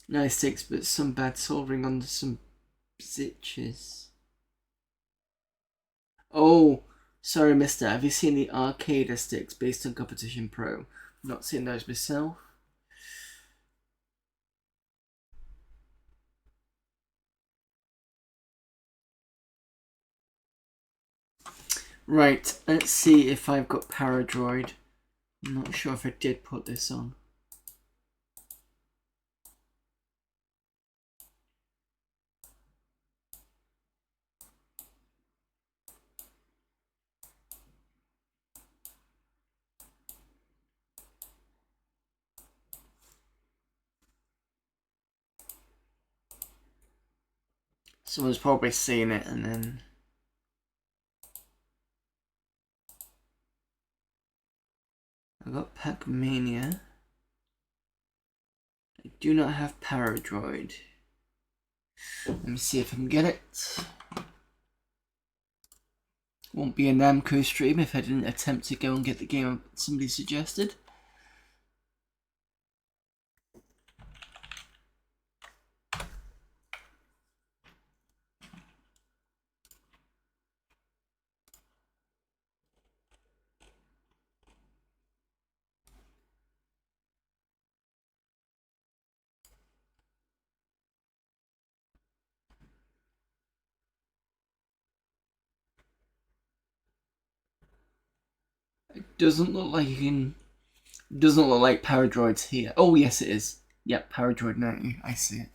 Nice sticks, but some bad soldering on some stitches. Oh, sorry, mister. Have you seen the arcade sticks based on Competition Pro? Not seen those myself. Right, let's see if I've got Paradroid. I'm not sure if I did put this on. Someone's probably seen it and then... I've got Pac-Mania. I do not have Paradroid. Let me see if I can get it. Won't be a Namco stream if I didn't attempt to go and get the game somebody suggested. It doesn't look like you can... Doesn't look like Paradroid's here. Oh yes it is. Yep, Paradroid 90. I see it.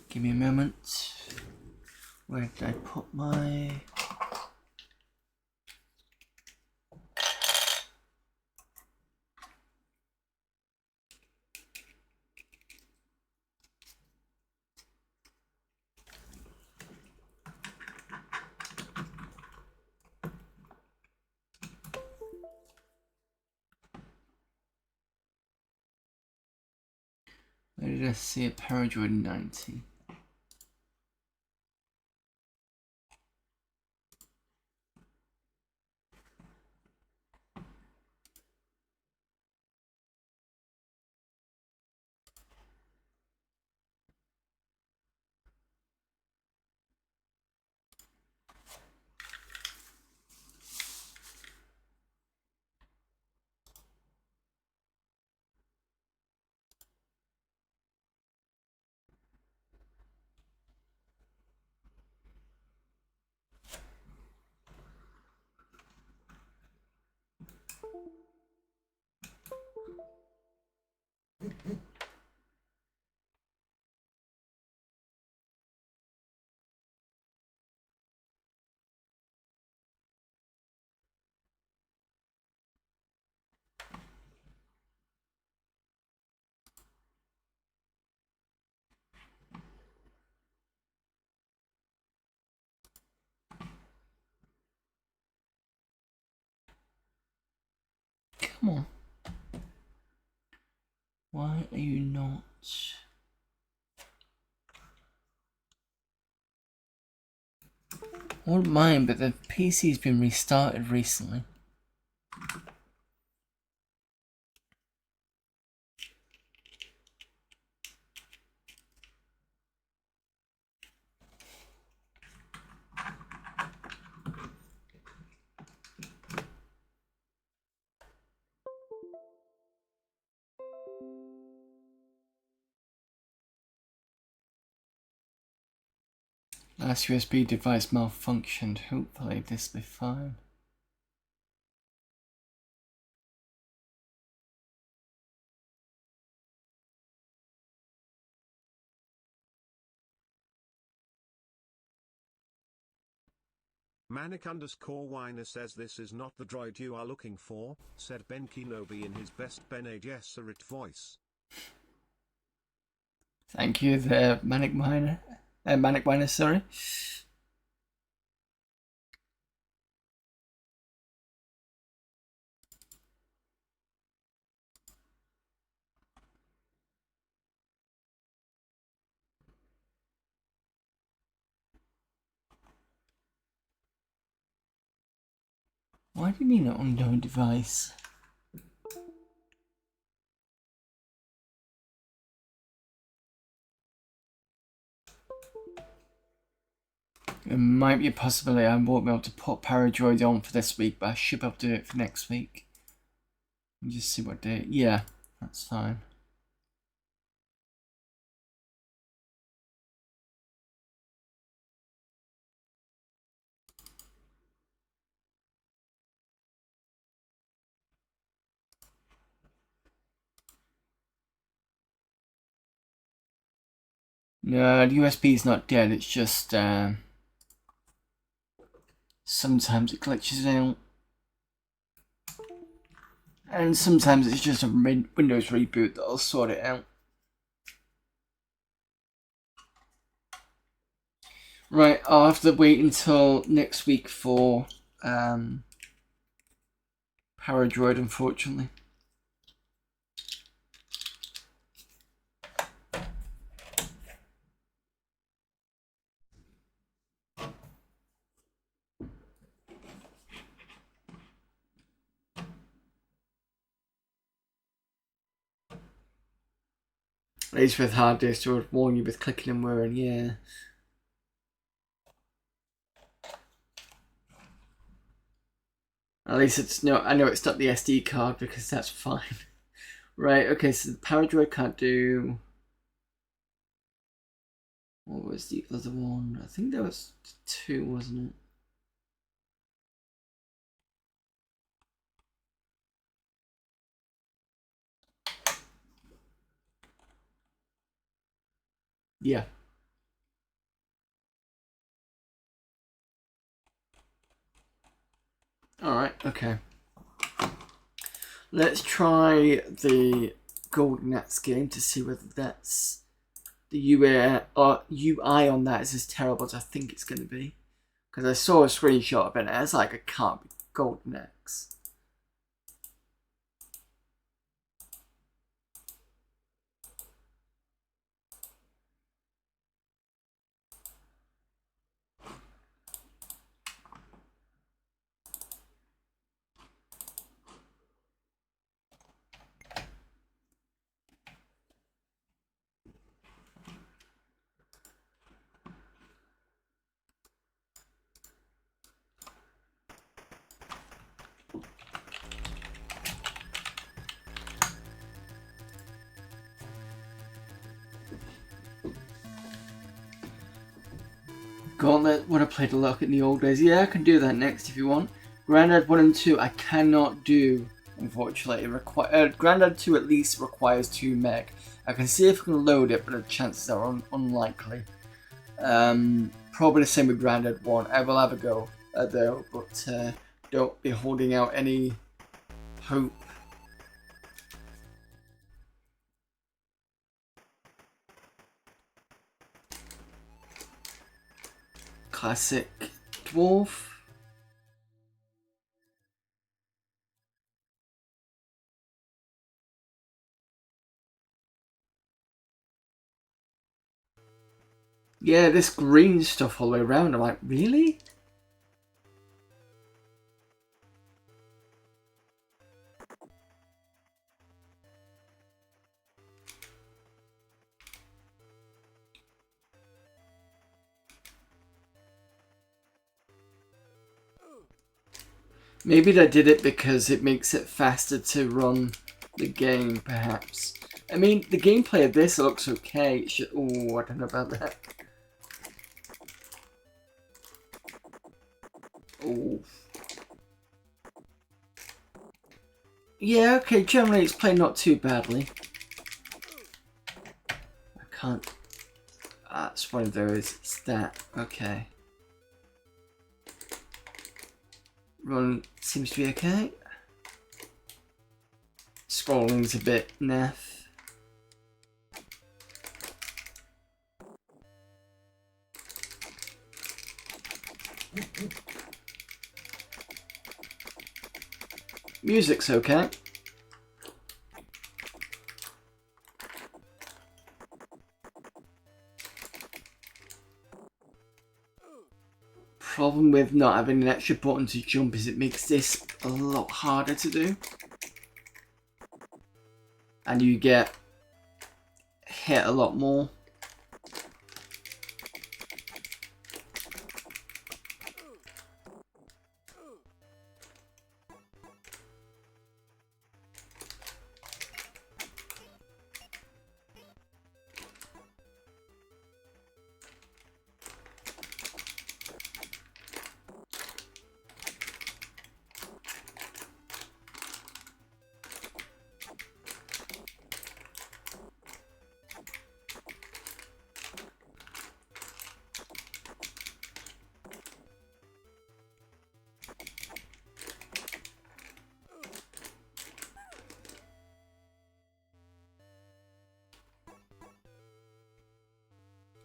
Give me a moment. Where did I put my... Where did I see a Paradroid 90? Come on. Why are you not... I wouldn't mind, but the PC's been restarted recently. Last USB device malfunctioned. Hopefully this will be fine. Manic_Whiner says this is not the droid you are looking for, said Ben Kenobi in his best Bene Gesserit voice. Thank you, the Manic Miner, sorry. Why do you mean an unknown device? It might be a possibility I won't be able to put Paradroid on for this week, but I should be able to do it for next week. Let me just see what day. Yeah, that's fine. No, the USB is not dead, it's just sometimes it glitches out. And sometimes it's just a Windows reboot that'll sort it out. Right, I'll have to wait until next week for Paradroid, unfortunately. At least with hard disks, it would warn you with clicking and whirring, yeah. At least it's no, I know it's not the SD card because that's fine. Right, okay, so the Paradroid can't do. What was the other one? I think there was 2, wasn't it? Yeah. Alright, okay. Let's try the Golden Axe game to see whether that's the UI on that is as terrible as I think it's going to be. Because I saw a screenshot of it and it's like, it can't be Golden Axe. Gauntlet would have played a lot in the old days. Yeah, I can do that next if you want. Grandad 1 and 2 I cannot do, unfortunately. Grandad 2 at least requires 2 meg. I can see if I can load it, but the chances are unlikely. Probably the same with Grandad 1. I will have a go though, but don't be holding out any hope. Classic Dwarf. Yeah, this green stuff all the way around. I'm like, really? Maybe they did it because it makes it faster to run the game, perhaps. I mean, the gameplay of this looks okay. Oh, I don't know about that. Oh. Yeah, okay, generally it's played not too badly. I can't... It's one of those. It's that. Okay. Run seems to be okay. Scrolling's a bit naff. Music's okay. Problem with not having an extra button to jump is it makes this a lot harder to do. And you get hit a lot more.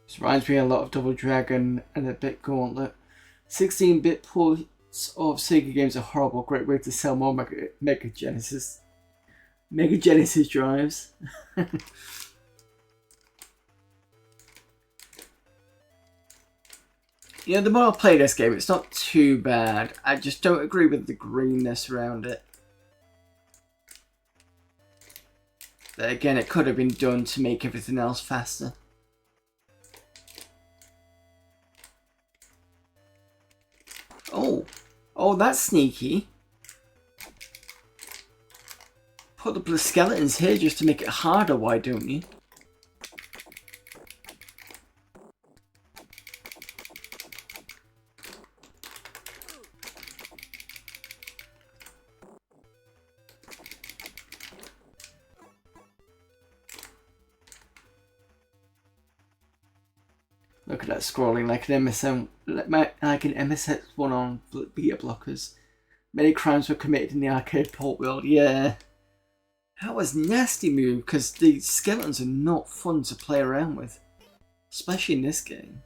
This reminds me a lot of Double Dragon and a bit Gauntlet. 16-bit ports of Sega games are horrible. Great way to sell more Mega Genesis drives. You know, the more I play this game, it's not too bad. I just don't agree with the greenness around it. But again, it could have been done to make everything else faster. Oh, that's sneaky. Put the skeletons here just to make it harder, why don't you? Look at that scrolling like an MSN, like an MSX1 on beta blockers. Many crimes were committed in the arcade port world. Yeah, that was a nasty move because the skeletons are not fun to play around with, especially in this game.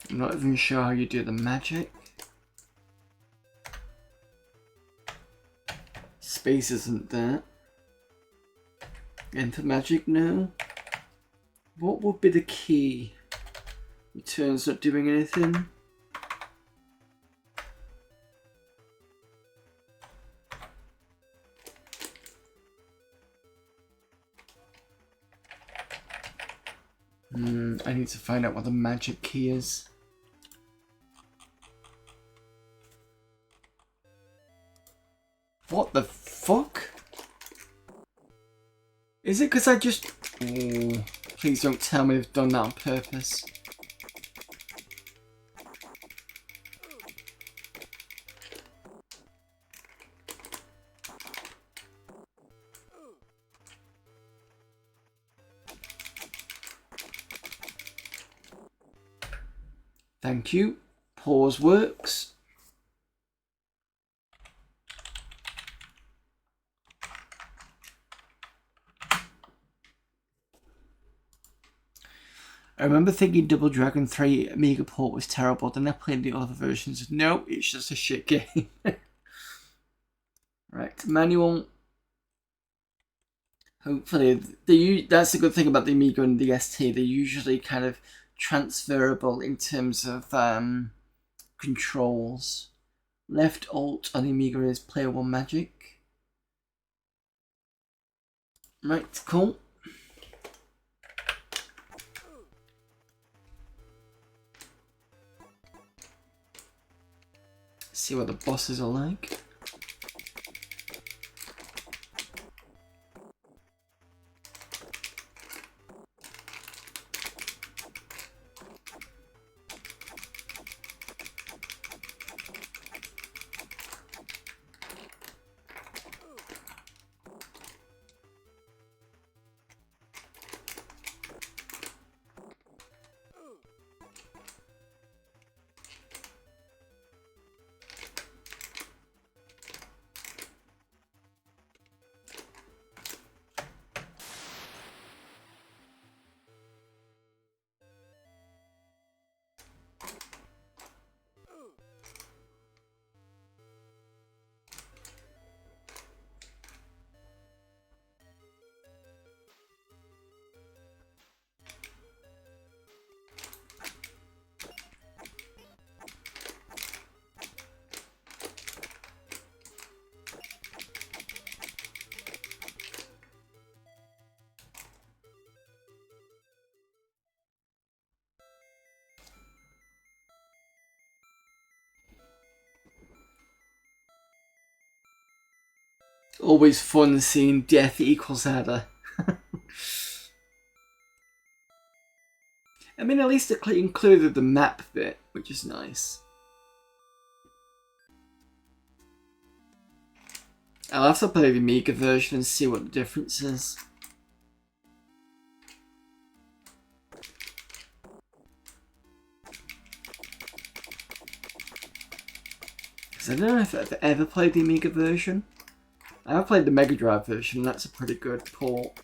I'm not even sure how you do the magic. Space isn't there. Enter magic now. What would be the key? Return's not doing anything. I need to find out what the magic key is. What the fuck? Is it because I just... Oh, please don't tell me they've done that on purpose. Thank you. Pause works. I remember thinking Double Dragon 3 Amiga port was terrible, then I played the other versions. No, it's just a shit game. Right, manual. Hopefully, that's the good thing about the Amiga and the ST. They're usually kind of transferable in terms of controls. Left Alt on the Amiga is Player 1 Magic. Right, cool. See what the bosses are like. Always fun seeing death equals adder. I mean, at least it included the map bit, which is nice. I'll have to play the Amiga version and see what the difference is. Because I don't know if I've ever played the Amiga version. I have played the Mega Drive version, and that's a pretty good port.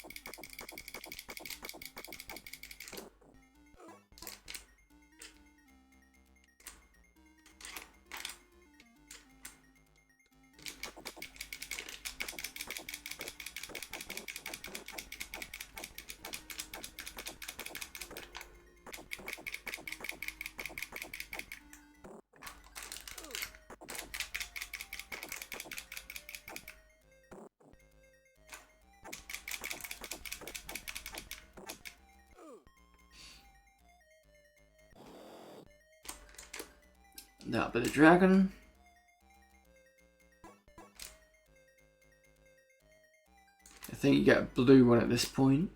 That'll be the dragon. I think you get a blue one at this point.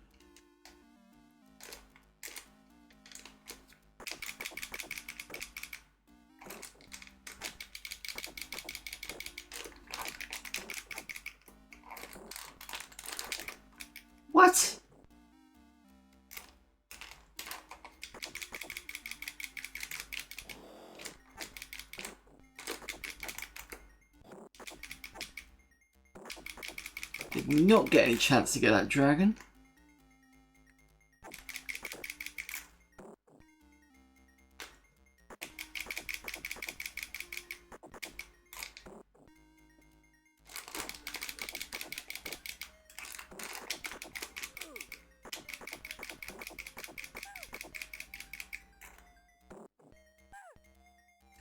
What? Did not get any chance to get that dragon.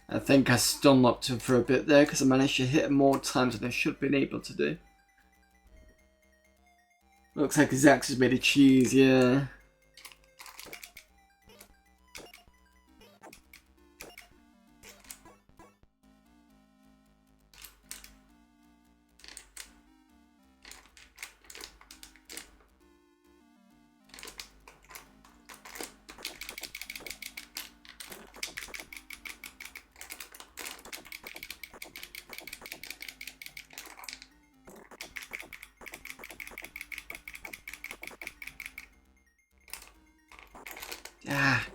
I think I stun locked him for a bit there because I managed to hit him more times than I should have been able to do. Looks like his axe is made of cheese, yeah. Ah.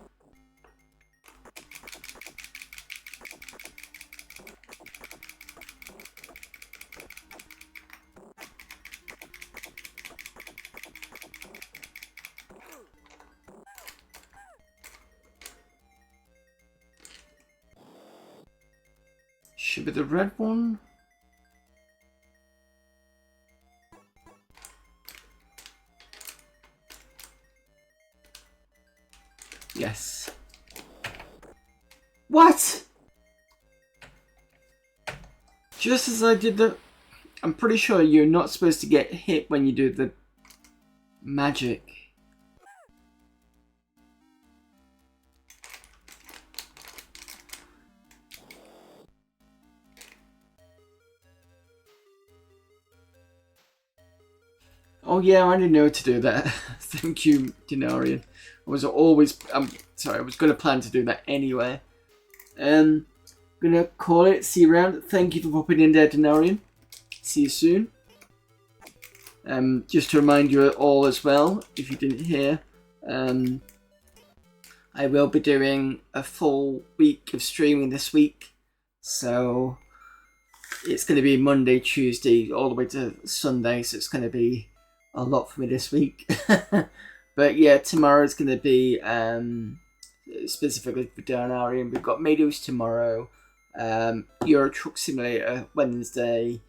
Should be the red one. Yes. What? Just as I did the... I'm pretty sure you're not supposed to get hit when you do the magic. Oh yeah, I didn't know to do that. Thank you, Denarian. I was always... sorry, I was going to plan to do that anyway. Gonna call it. See you around. Thank you for popping in there, Denarian. See you soon. Just to remind you all as well, if you didn't hear, I will be doing a full week of streaming this week. So it's going to be Monday, Tuesday, all the way to Sunday. So it's going to be a lot for me this week. But yeah, tomorrow's going to be specifically for Denarian. We've got Meadows tomorrow. Euro Truck Simulator Wednesday,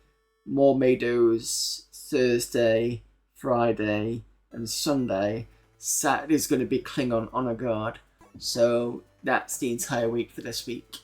more Meadows Thursday, Friday, and Sunday. Saturday's going to be Klingon Honor Guard. So that's the entire week for this week.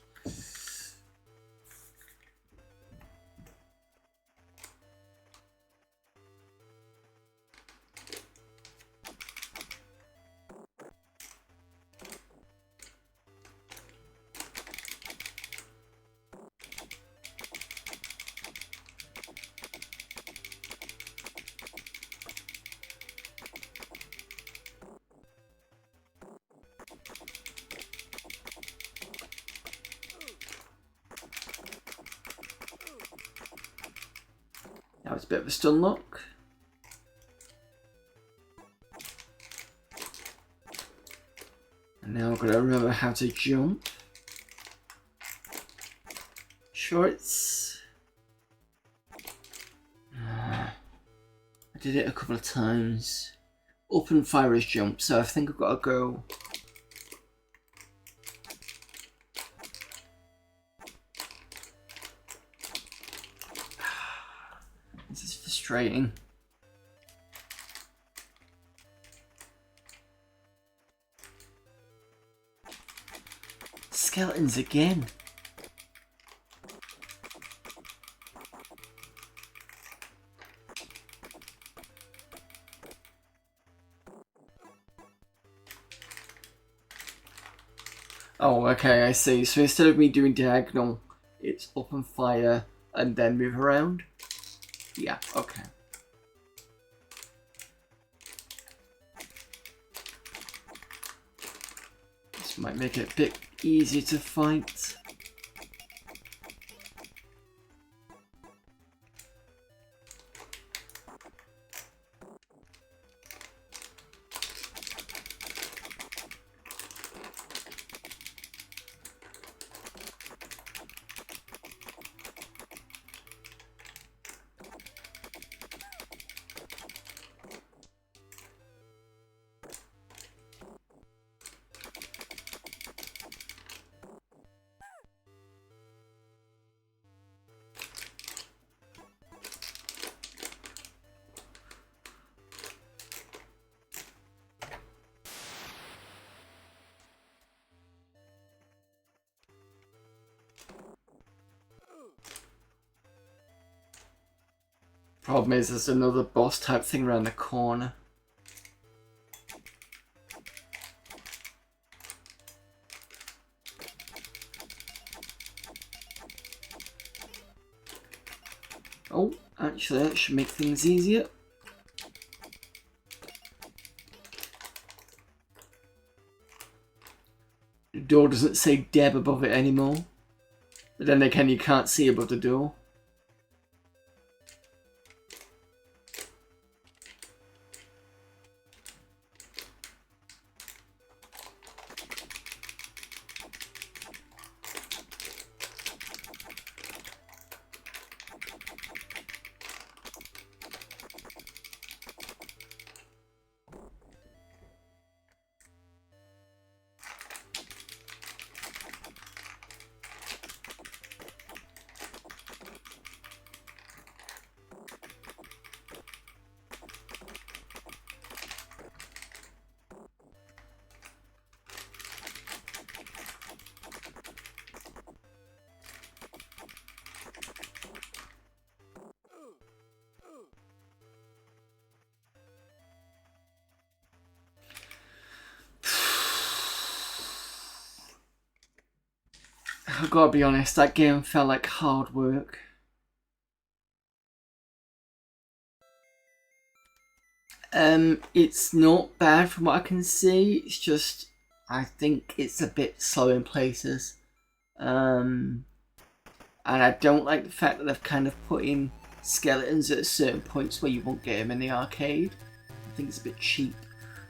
That was a bit of a stun lock. And now I've got to remember how to jump. Shorts. I did it a couple of times. Up and fire is jump, so I think I've got to go. This is frustrating. Skeletons again. Oh, okay, I see. So instead of me doing diagonal, it's up and fire and then move around? Yeah, okay. This might make it a bit easier to fight. Problem is, there's another boss type thing around the corner. Oh, actually, that should make things easier. The door doesn't say Deb above it anymore. But then again, you can't see above the door. I've got to be honest, that game felt like hard work. It's not bad from what I can see, it's just, I think it's a bit slow in places. And I don't like the fact that they've kind of put in skeletons at certain points where you won't get them in the arcade. I think it's a bit cheap,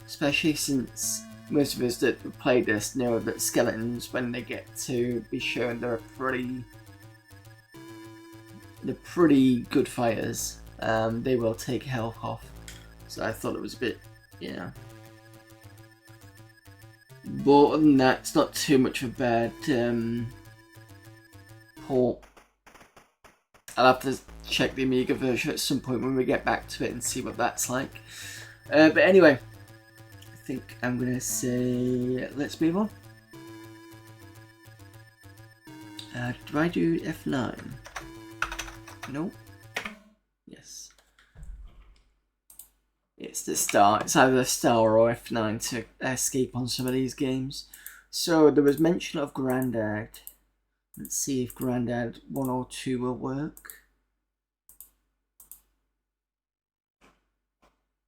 especially since most of us that have played this know that skeletons, when they get to be shown, they're pretty good fighters. They will take health off. So I thought it was a bit, yeah. But other than that, it's not too much of a bad port. I'll have to check the Amiga version at some point when we get back to it and see what that's like. But anyway, I think I'm going to say let's move on. Do I do F9? No. Yes. It's the star. It's either star or F9 to escape on some of these games. So there was mention of Grandad. Let's see if Grandad 1 or 2 will work.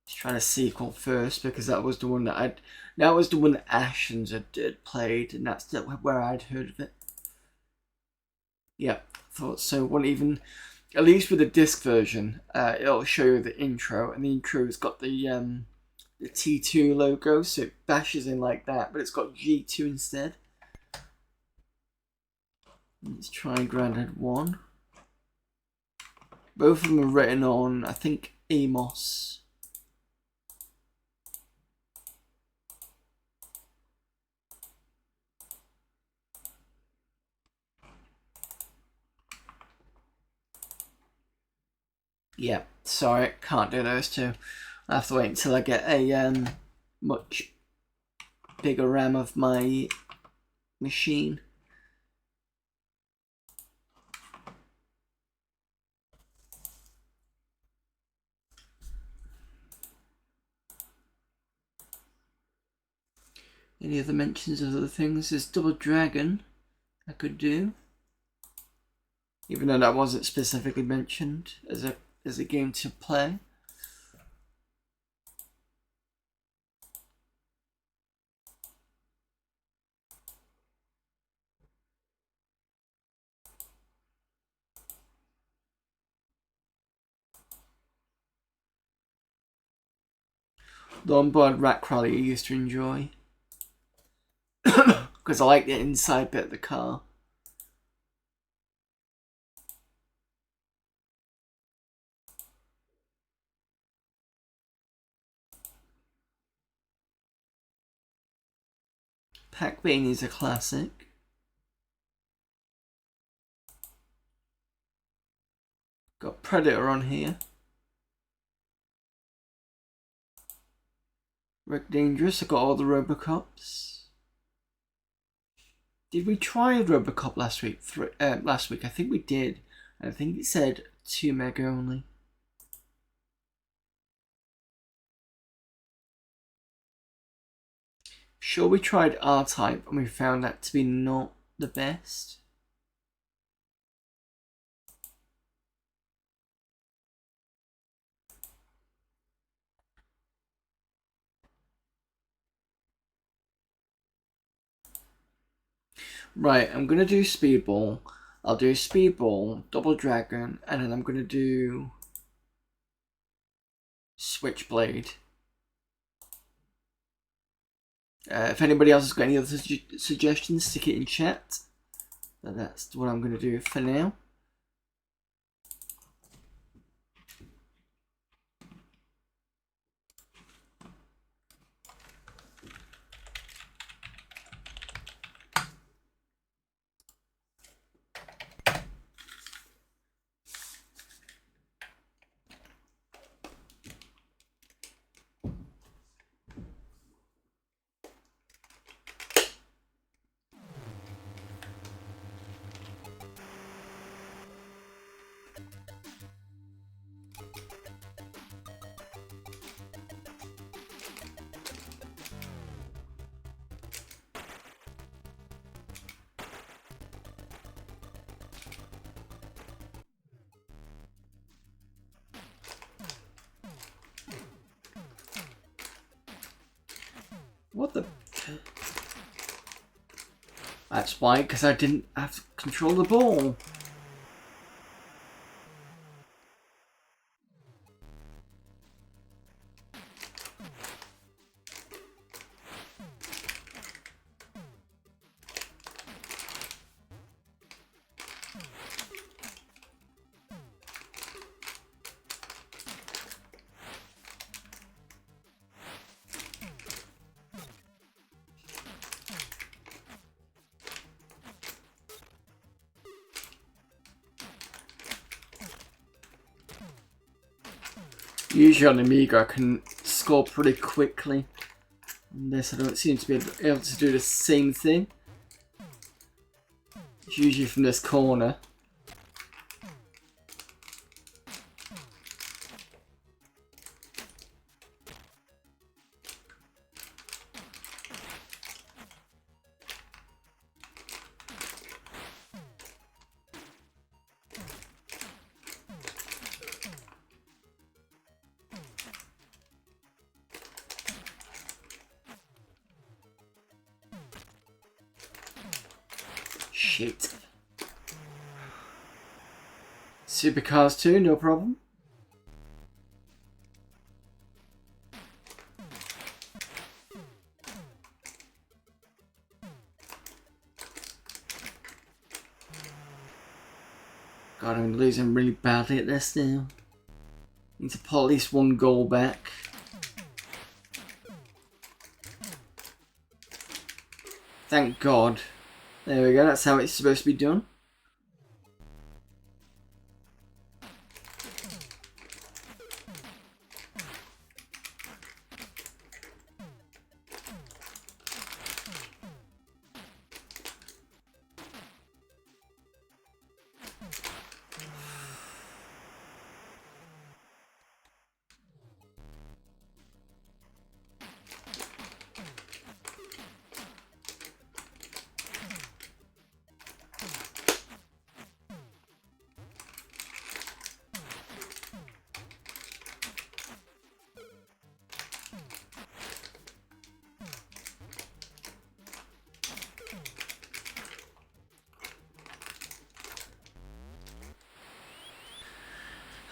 Let's try the sequel first because that was the one that Ashens had played, and that's where I'd heard of it. Yep, thought so. Wouldn't even at least with the disc version, it'll show you the intro, and the intro's got the T2 logo, so it bashes in like that, but it's got G2 instead. Let's try Grandad 1. Both of them are written on, I think, Amos. Yeah, sorry, can't do those two. I have to wait until I get a much bigger RAM of my machine. Any other mentions of other things? There's Double Dragon I could do, even though that wasn't specifically mentioned as a game to play. The onboard rat crawler I used to enjoy because I like the inside bit of the car. Pac-Man is a classic. Got Predator on here. Rick Dangerous, I got all the Robocops. Did we try Robocop last week? Last week, I think we did. I think it said 2 meg only. Sure, we tried R-Type and we found that to be not the best. Right, I'm gonna do Speedball. I'll do Speedball, Double Dragon, and then I'm gonna do Switchblade. If anybody else has got any other suggestions, stick it in chat. But that's what I'm gonna do for now. What the? That's why, because I didn't have to control the ball. Usually on Amiga I can score pretty quickly. On this I don't seem to be able to do the same thing. It's usually from this corner. Supercars too, no problem. God, I'm losing really badly at this now. Need to pull at least one goal back. Thank God. There we go, that's how it's supposed to be done.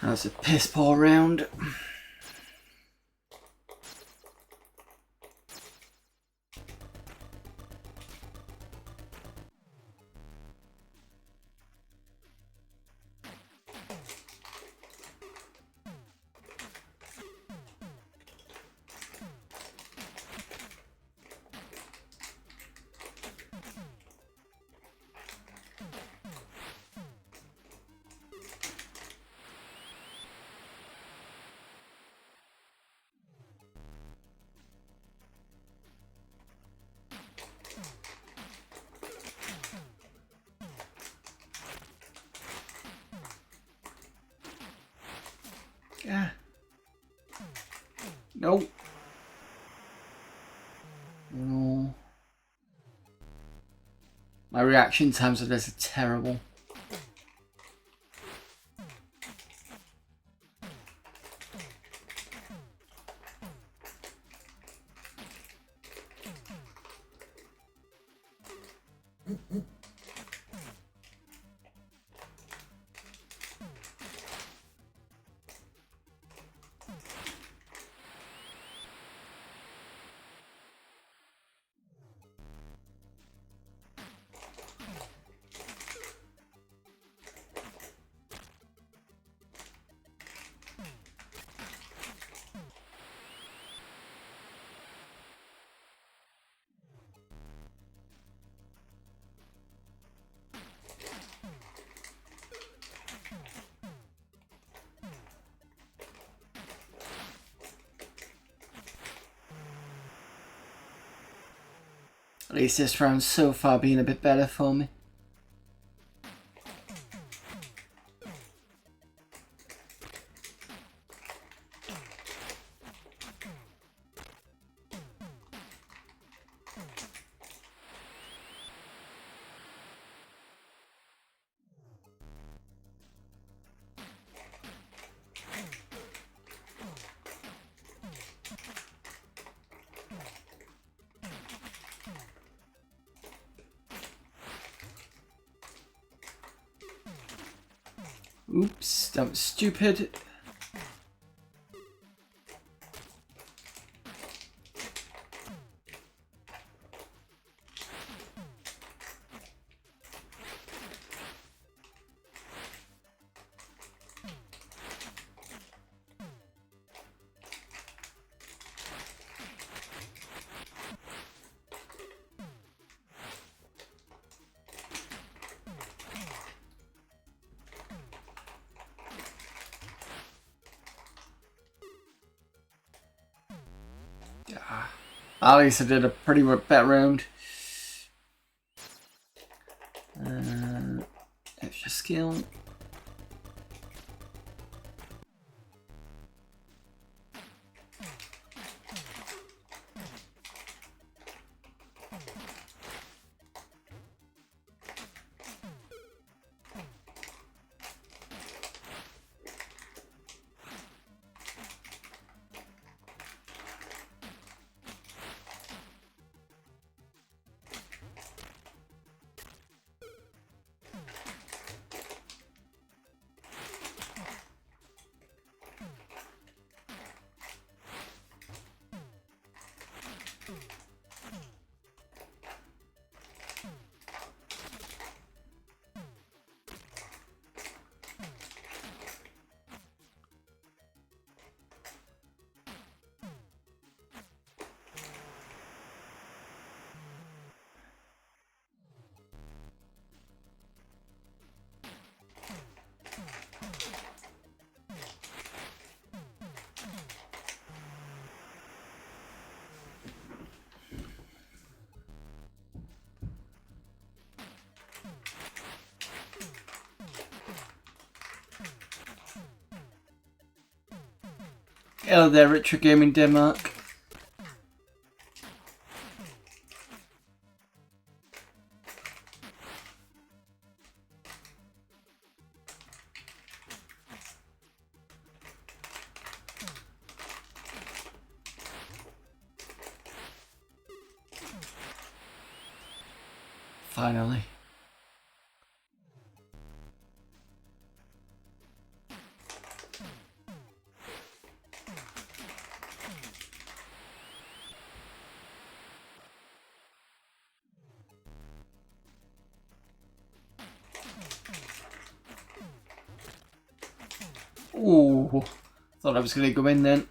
That's a piss poor round. Yeah. No. No. My reaction times of this are terrible. At least this round's so far been a bit better for me. Oops, that was stupid. At least I did a pretty better round. Extra skill. Hello there, Richard Gaming Denmark. Finally. Ooh, thought I was going to go in then.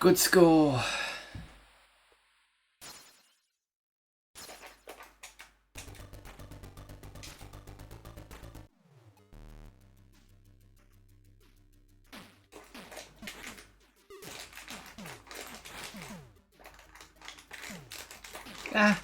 Good score. Ah.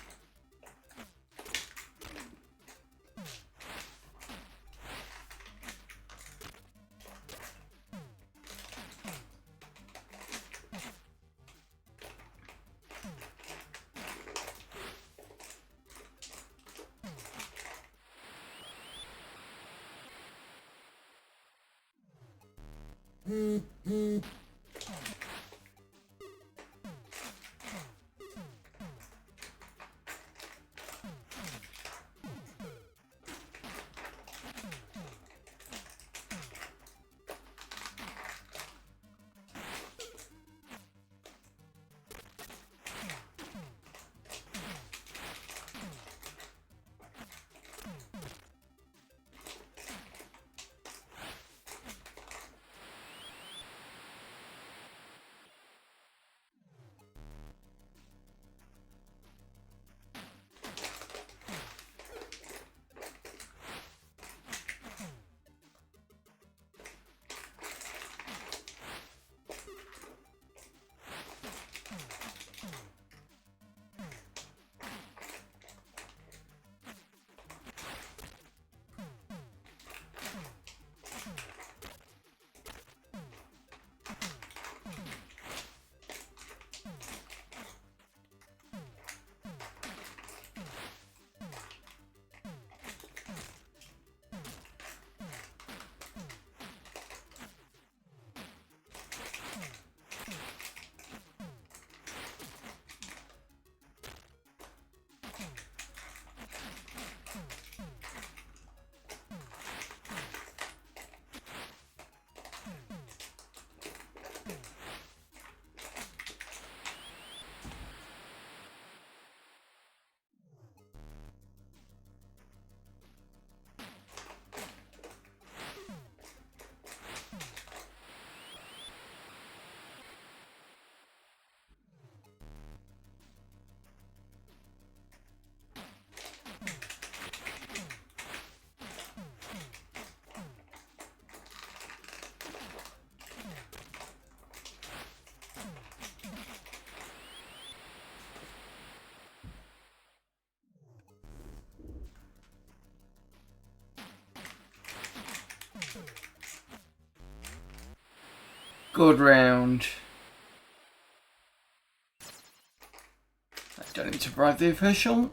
Good round. I don't need to bribe the official.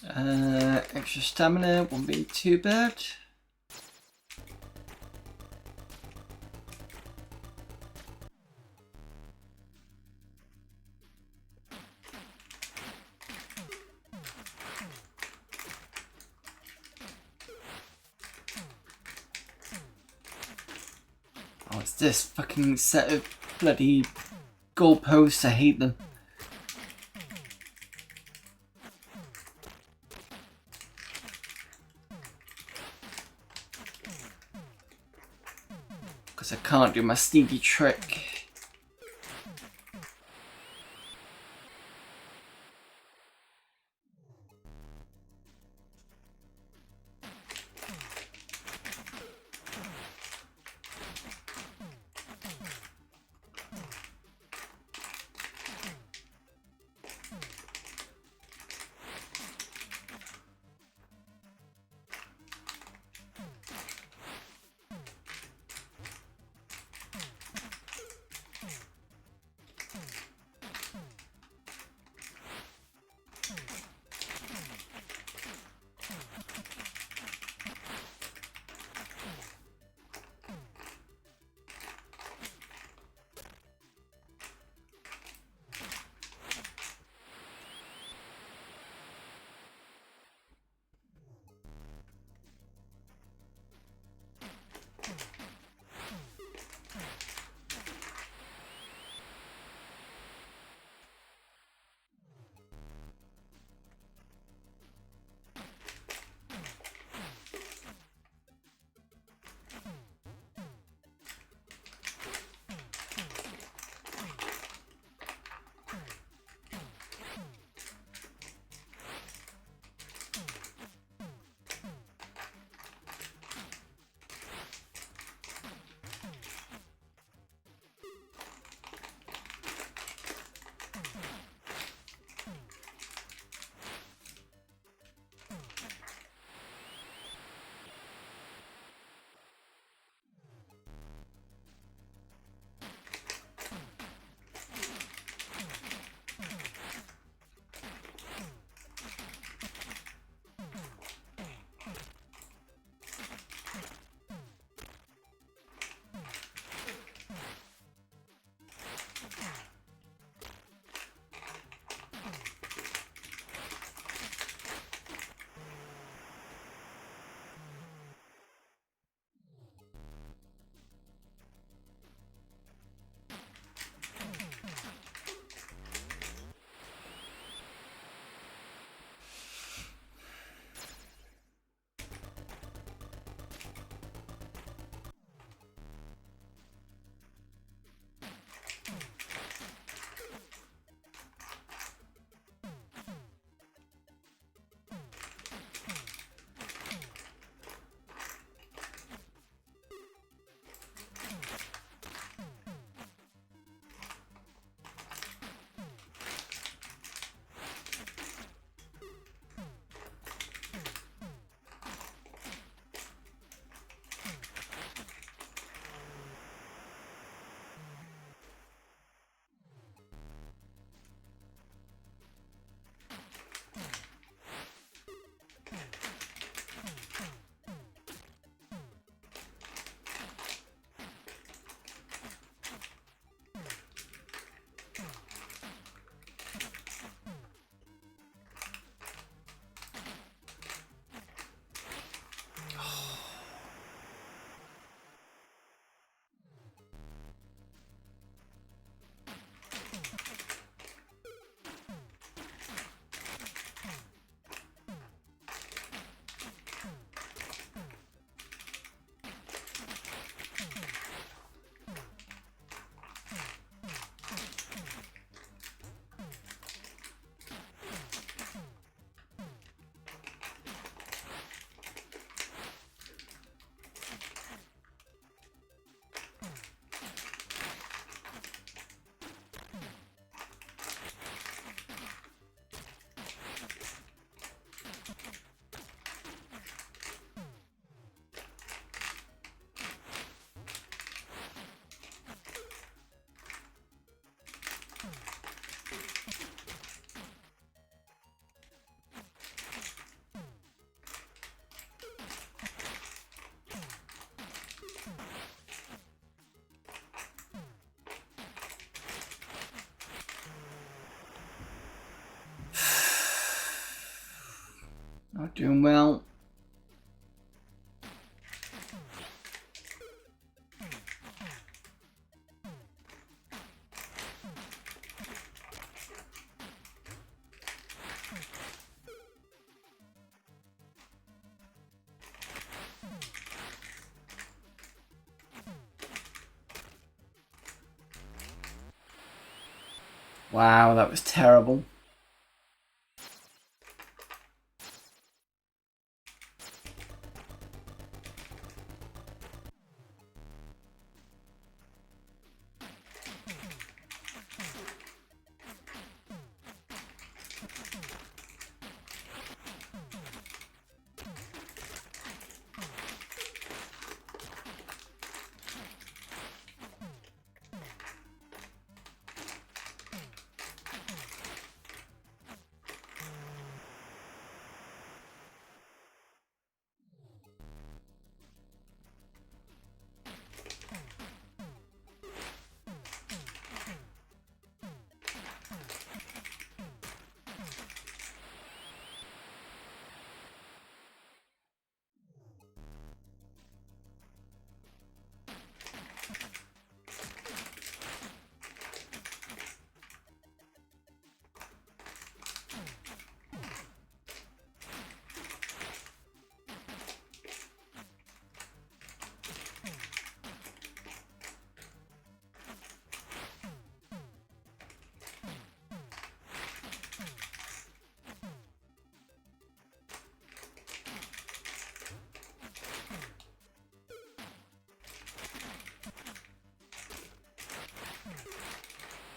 Extra stamina won't be too bad. Oh, it's this fucking set of bloody goalposts. I hate them. Because I can't do my sneaky trick. Not doing well. Wow, that was terrible.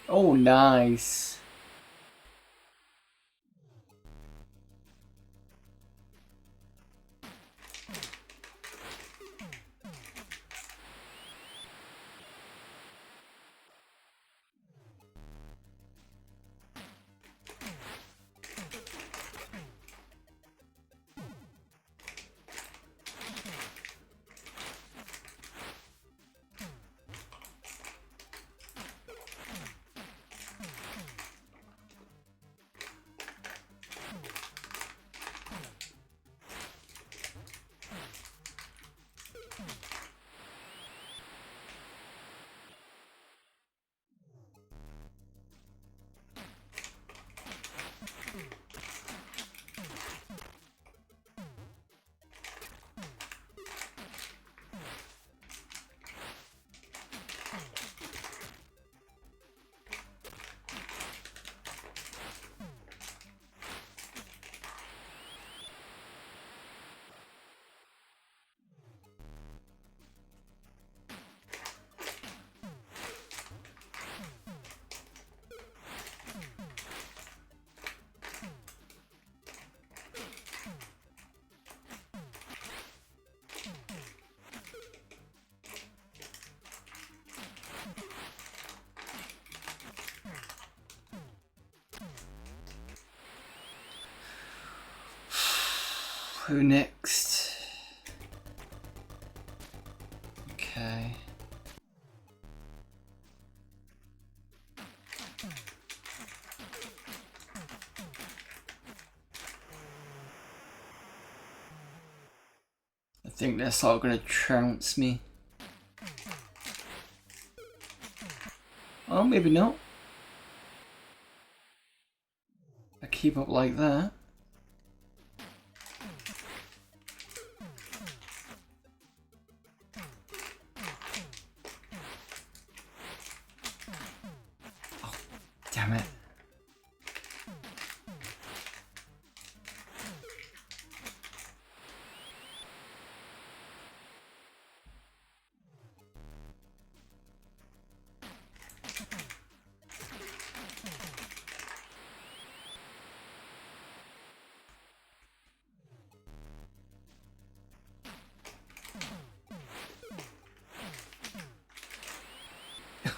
Oh, nice. Who next? Okay. I think they're sort of gonna trounce me. Oh, maybe not. I keep up like that. Oh, damn it.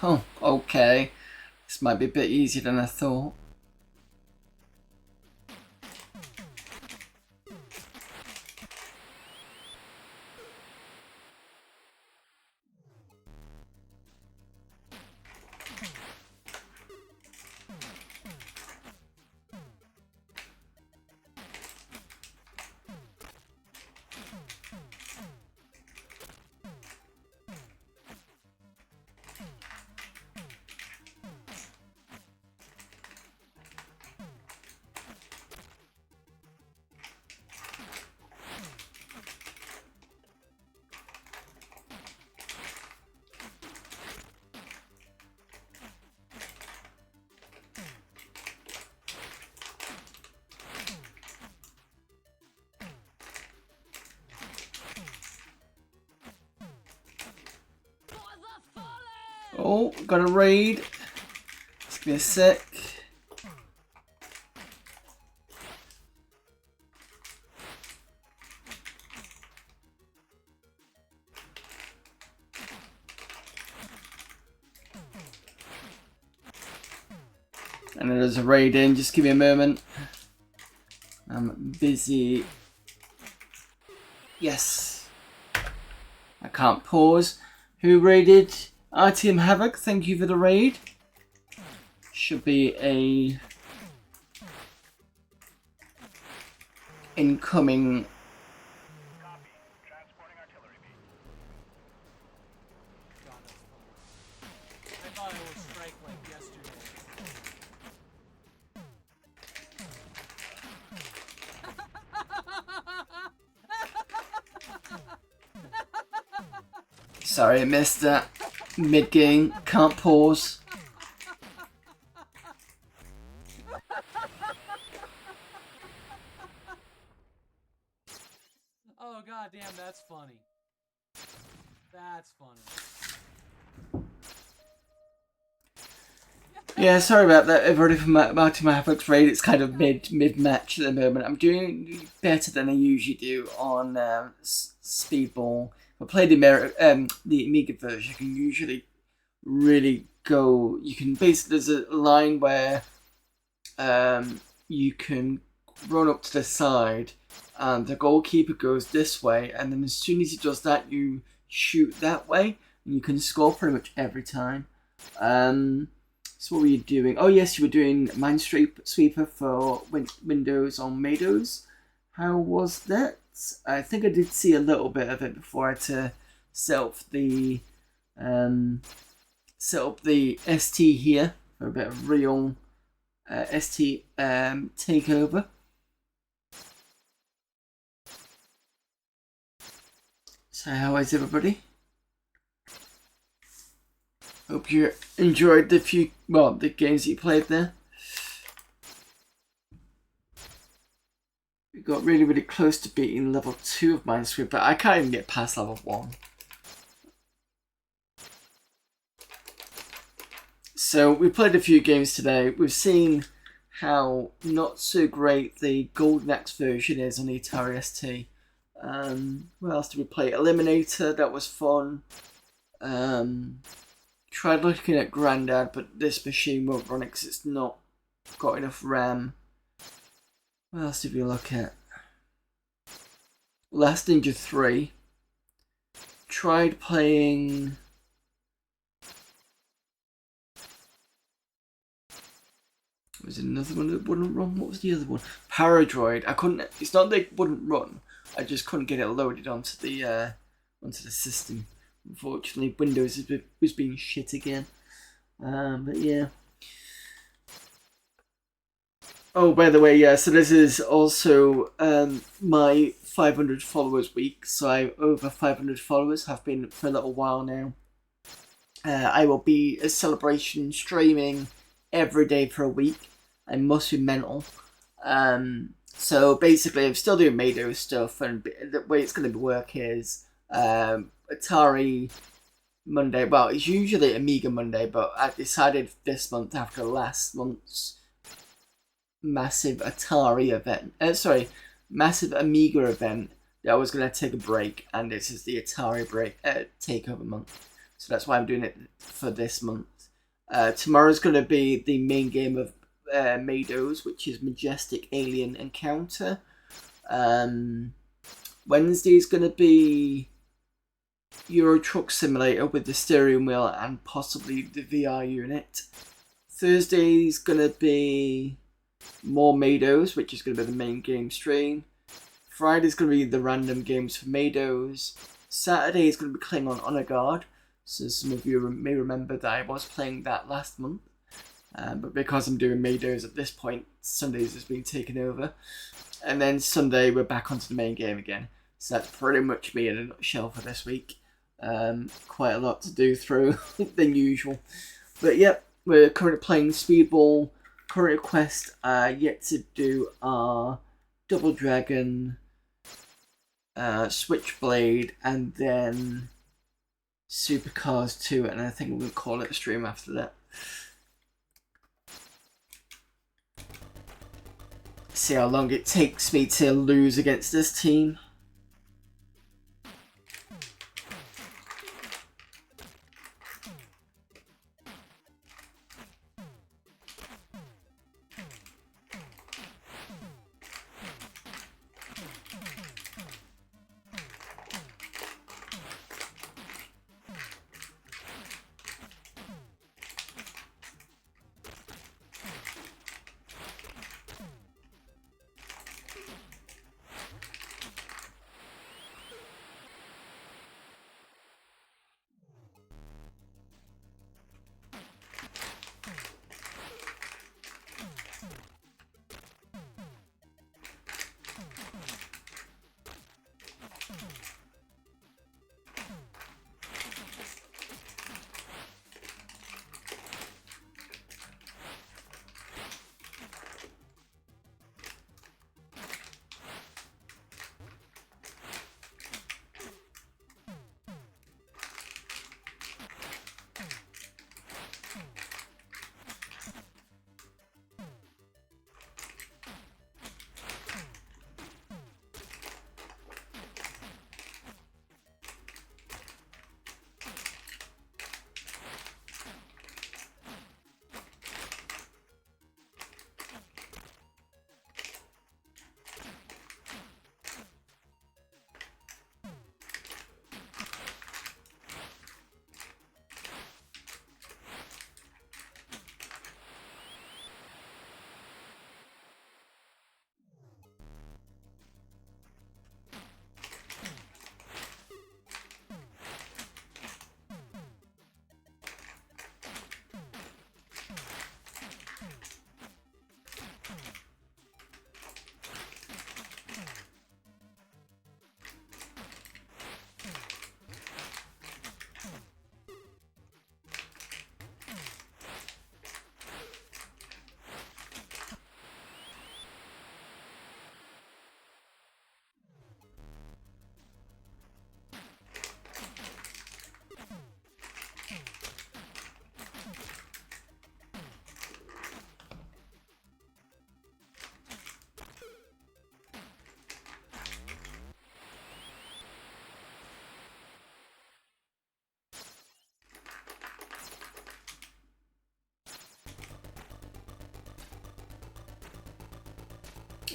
Oh, okay. This might be a bit easier than I thought. Oh, got a raid. Just give me a sec. And there's a raid in, just give me a moment. I'm busy. Yes. I can't pause. Who raided? RTM Havoc, thank you for the raid. Should be a incoming. Sorry, I missed that. Mid game, can't pause. Oh god damn, that's funny. That's funny. Yeah, sorry about that. Everybody from Martin Havoc's raid. It's kind of mid match at the moment. I'm doing better than I usually do on Speedball. If I play the Amiga version, you can usually really go. You can basically, there's a line where you can run up to the side, and the goalkeeper goes this way, and then as soon as he does that, you shoot that way, and you can score pretty much every time. So what were you doing? Oh yes, you were doing Minesweeper for Windows on Mados. How was that? I think I did see a little bit of it before I had to set up the ST here for a bit of real ST takeover. So how is everybody? Hope you enjoyed the games that you played there. We got really close to beating level 2 of Minesweeper, but I can't even get past level 1. So we played a few games today. We've seen how not so great the Golden Axe version is on the Atari ST. What else did we play? Eliminator, that was fun. Tried looking at Grandad, but this machine won't run it because it's not got enough RAM. What else did we look at? Last Ninja 3. Tried playing... Was it another one that wouldn't run? What was the other one? Paradroid. I couldn't... It's not that it wouldn't run. I just couldn't get it loaded onto the system. Unfortunately, Windows was being shit again. But yeah. Oh, by the way, yeah, so this is also my 500 followers week. So I'm over 500 followers, have been for a little while now. I will be a celebration streaming every day for a week. I must be mental. So basically, I'm still doing Mado stuff, and the way it's going to work is Atari Monday. Well, it's usually Amiga Monday, but I decided this month after last month's massive Atari event, massive Amiga event, that I was going to take a break, and this is the Atari break takeover month. So that's why I'm doing it for this month. Tomorrow's going to be the main game of Mados, which is Majestic Alien Encounter. Wednesday's going to be Euro Truck Simulator with the steering wheel and possibly the VR unit. Thursday's going to be more Mados, which is going to be the main game stream. Friday's going to be the random games for Mados. Saturday is going to be Klingon Honor Guard. So some of you may remember that I was playing that last month. But because I'm doing Mados at this point, Sundays has been taken over. And then Sunday we're back onto the main game again. So that's pretty much me in a nutshell for this week. Quite a lot to do through than usual. But yep, we're currently playing Speedball. Current request yet to do our Double Dragon, Switchblade, and then Supercars 2, and I think we're going to call it a stream after that. See how long it takes me to lose against this team.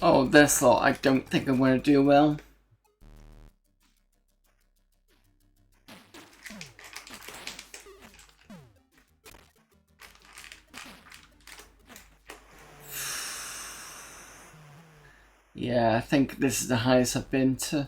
Oh, this lot, I don't think I'm going to do well. Yeah, I think this is the highest I've been to.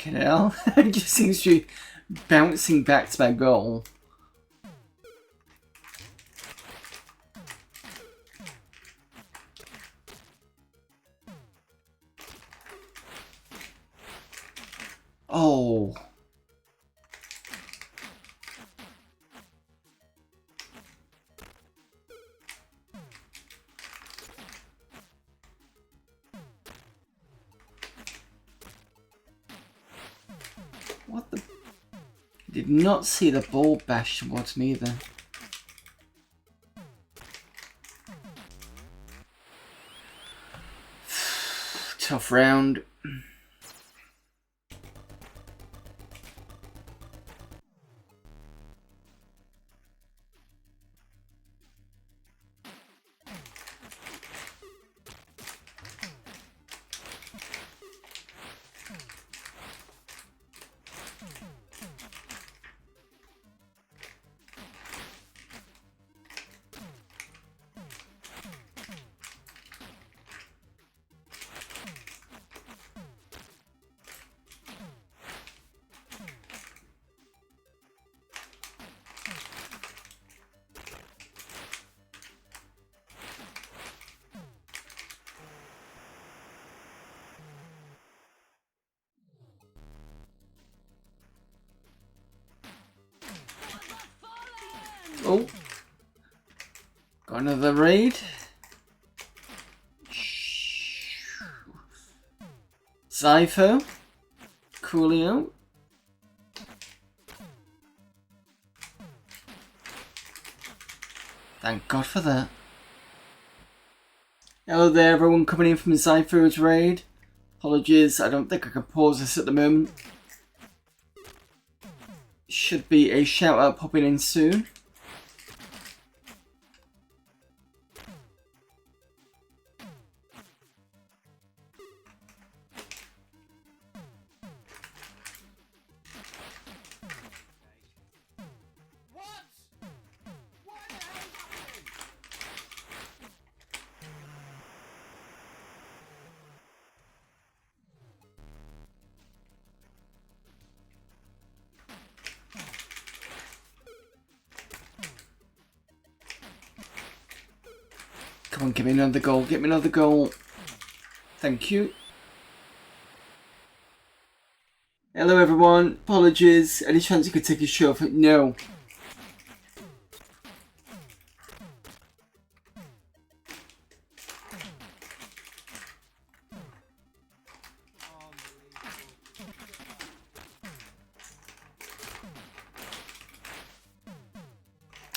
Fucking hell. It just seems to be bouncing back to my goal. Oh. What the? Did not see the ball bash towards me either. Tough round. Oh, got another raid. Cypher, Coolio. Thank God for that. Hello there, everyone coming in from Cypher's raid. Apologies, I don't think I can pause this at the moment. Should be a shout out popping in soon. Come on, give me another goal, get me another goal. Thank you. Hello everyone, apologies. Any chance you could take a shove? No.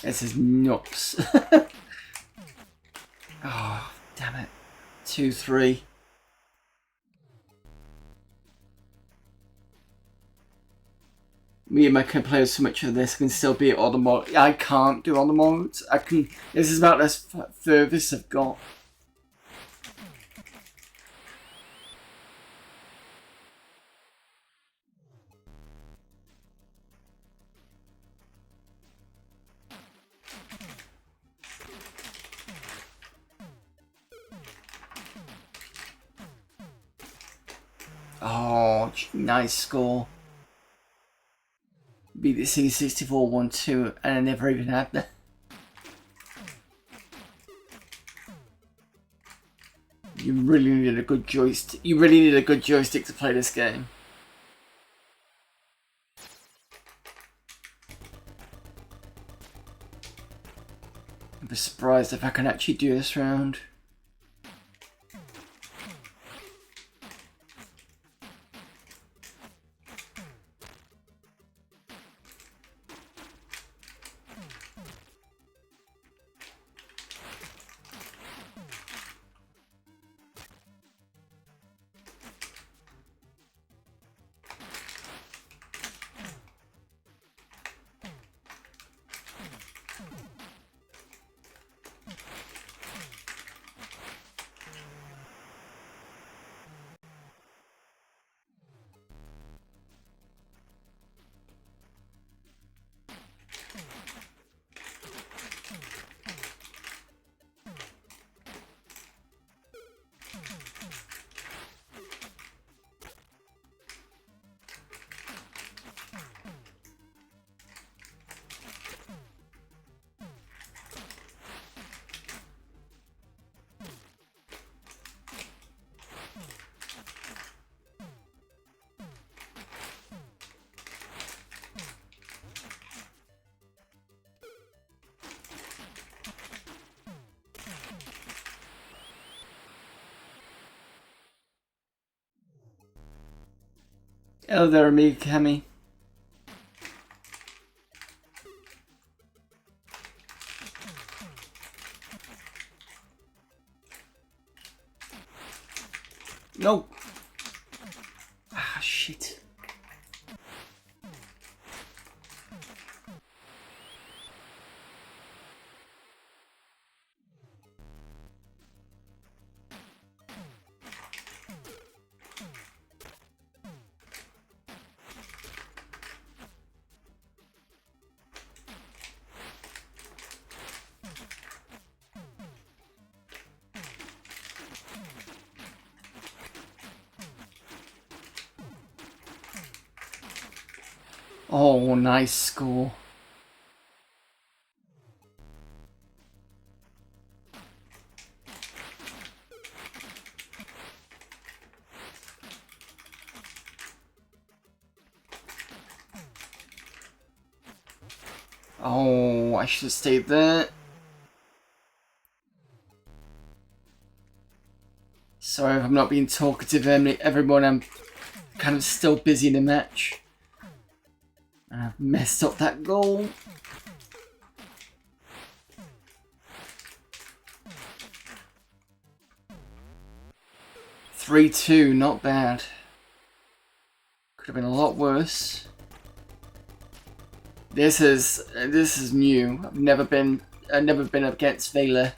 This is nuts. Oh, damn it. 2-3. Me and my co-players so much of this can still be all the modes. I can't do all the modes. I can. This is about as furthest I've got. Oh, nice score. Beat the C64 1-2 and I never even had that. You really needed a good joystick. You really need a good joystick to play this game. I'd be surprised if I can actually do this round. Hello there, amiga Kami. No. Ah, shit. Oh, nice score. Oh, I should have stayed there. Sorry if I'm not being talkative, everyone. I'm kind of still busy in the match. I've messed up that goal. (3-2), not bad. Could have been a lot worse. This is new. I've never been up against Vela.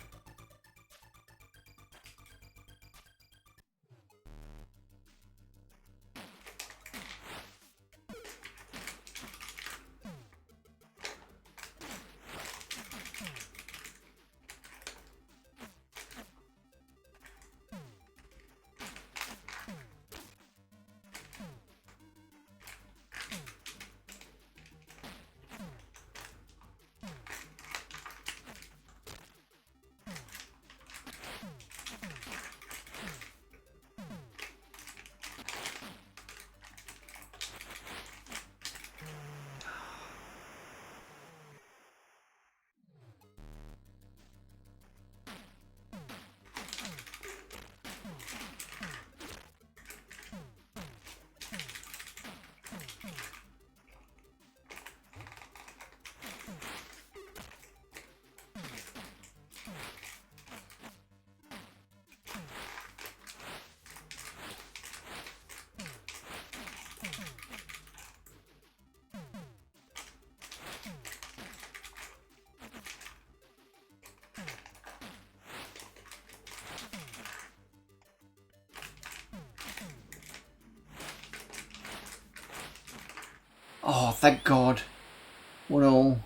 Oh, thank God. 1-1.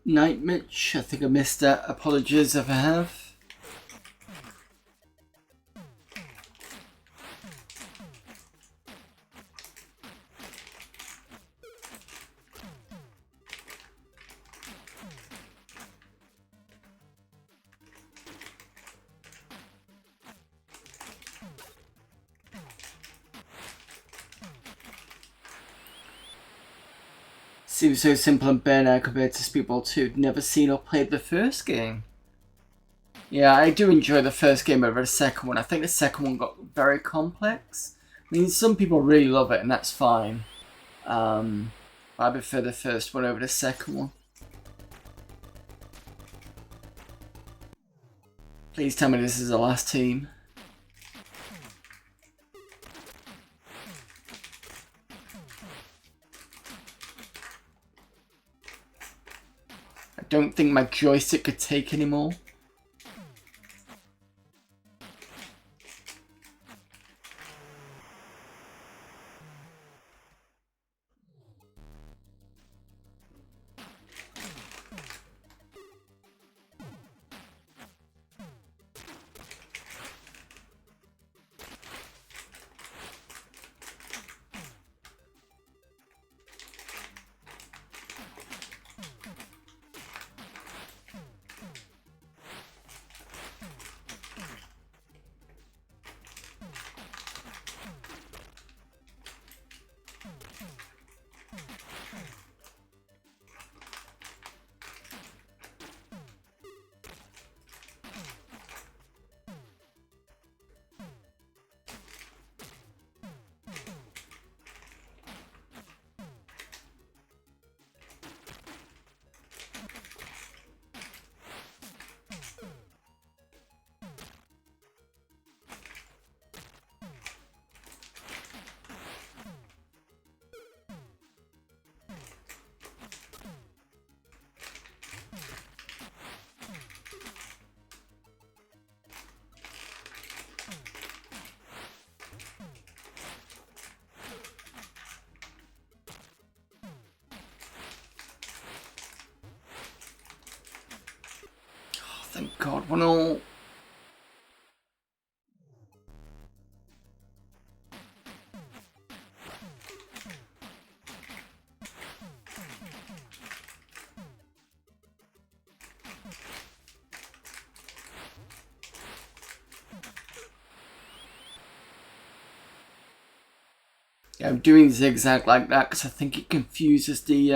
Night Mitch, I think I missed that. Apologies if I have. Seems so simple and bare now compared to Speedball 2. Never seen or played the first game. Yeah, I do enjoy the first game over the second one. I think the second one got very complex. I mean, some people really love it, and that's fine. I prefer the first one over the second one. Please tell me this is the last team. I don't think my joystick could take anymore. Thank God, 1-1. Yeah, I'm doing zigzag like that because I think it confuses the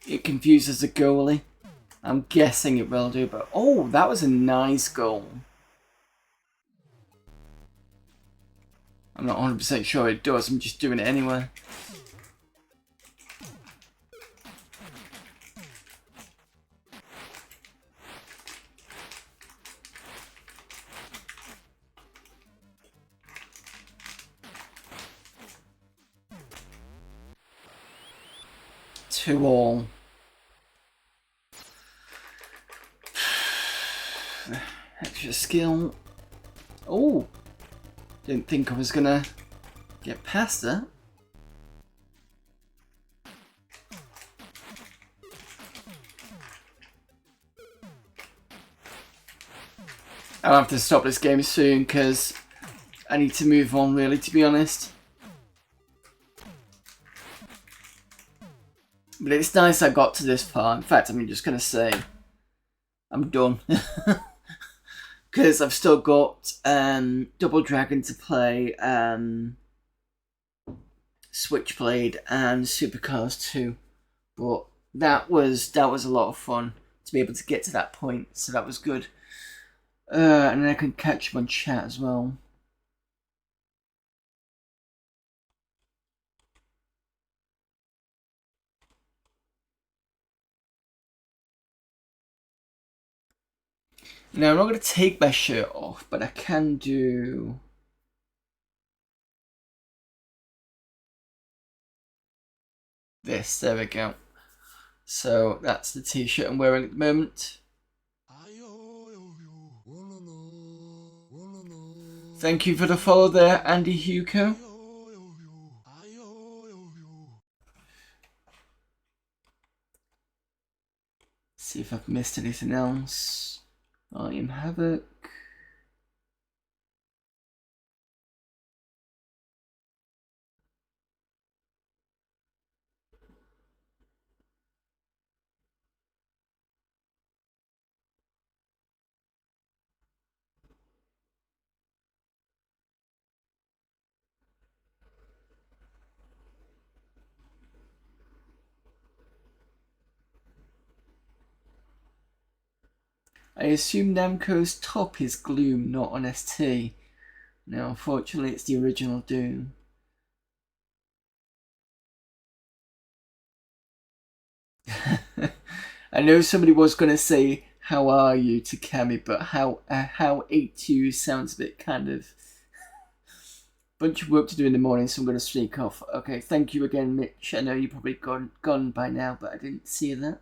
goalie. I'm guessing it will do, but oh, that was a nice goal. I'm not 100% sure it does. I'm just doing it anyway. Two all. Extra skill. Oh, didn't think I was gonna get past that. I'll have to stop this game soon because I need to move on, really, to be honest. But it's nice I got to this far. In fact, I'm just going to say I'm done. Because I've still got Double Dragon to play, Switchblade, and Supercars 2. But that was a lot of fun to be able to get to that point, so that was good. And then I can catch them on chat as well. Now I'm not going to take my shirt off, but I can do this. There we go. So that's the t-shirt I'm wearing at the moment. Thank you for the follow there, Andy Hugo. See if I've missed anything else. I am Havoc. I assume Namco's top is Gloom, not on ST. No, unfortunately it's the original Doom. I know somebody was going to say, how are you, to Kami, but how 82 sounds a bit kind of... bunch of work to do in the morning, so I'm going to sneak off. Okay, thank you again, Mitch. I know you're probably gone by now, but I didn't see that.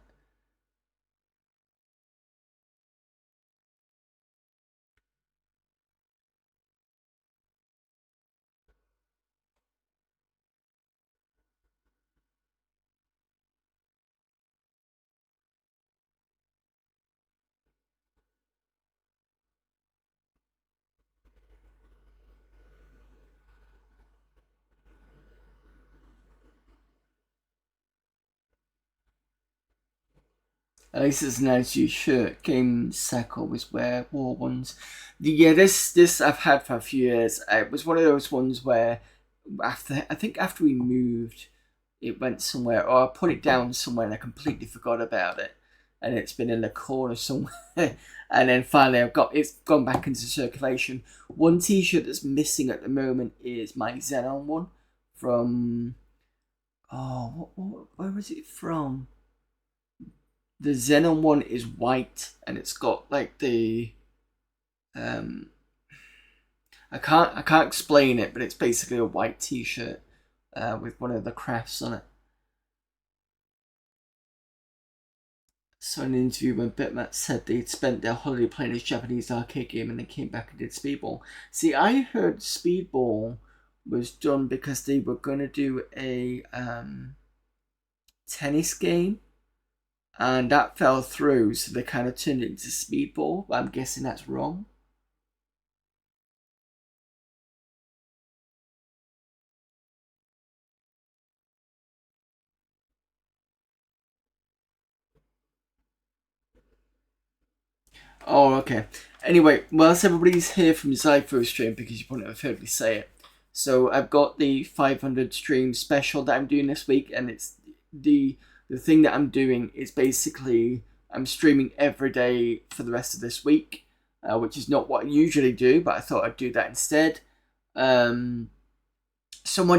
At least it's a nice new shirt. Game Sack always wear war ones. Yeah, this I've had for a few years. It was one of those ones where after we moved, it went somewhere, or I put it down somewhere and I completely forgot about it, and it's been in the corner somewhere. And then finally, it's gone back into circulation. One T-shirt that's missing at the moment is my Xenon one from. Oh, where was it from? The Xenon one is white and it's got like the I can't explain it, but it's basically a white t-shirt with one of the crafts on it. So in an interview when Bitmap said they'd spent their holiday playing this Japanese arcade game and they came back and did Speedball. See, I heard Speedball was done because they were going to do a tennis game. and that fell through, so they kind of turned it into Speedball, but I'm guessing that's wrong. Oh, okay. Anyway, whilst everybody's here from Zypho stream, because you probably never heard me say it, so I've got the 500 stream special that I'm doing this week, and it's the thing that I'm doing is basically I'm streaming every day for the rest of this week, which is not what I usually do, but I thought I'd do that instead. Someone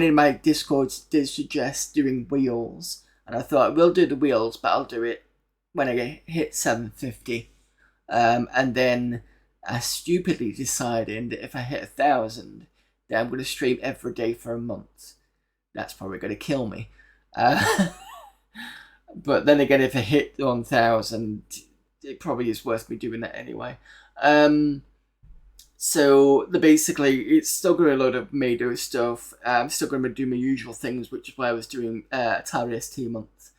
in my Discord did suggest doing wheels, and I thought I will do the wheels, but I'll do it when I hit 750. And then I stupidly decided that if I hit 1,000, then I'm going to stream every day for a month. That's probably going to kill me. But then again, if I hit 1,000, it probably is worth me doing that anyway. So basically, it's still going to be a lot of Mado stuff. I'm still going to do my usual things, which is why I was doing Atari ST month.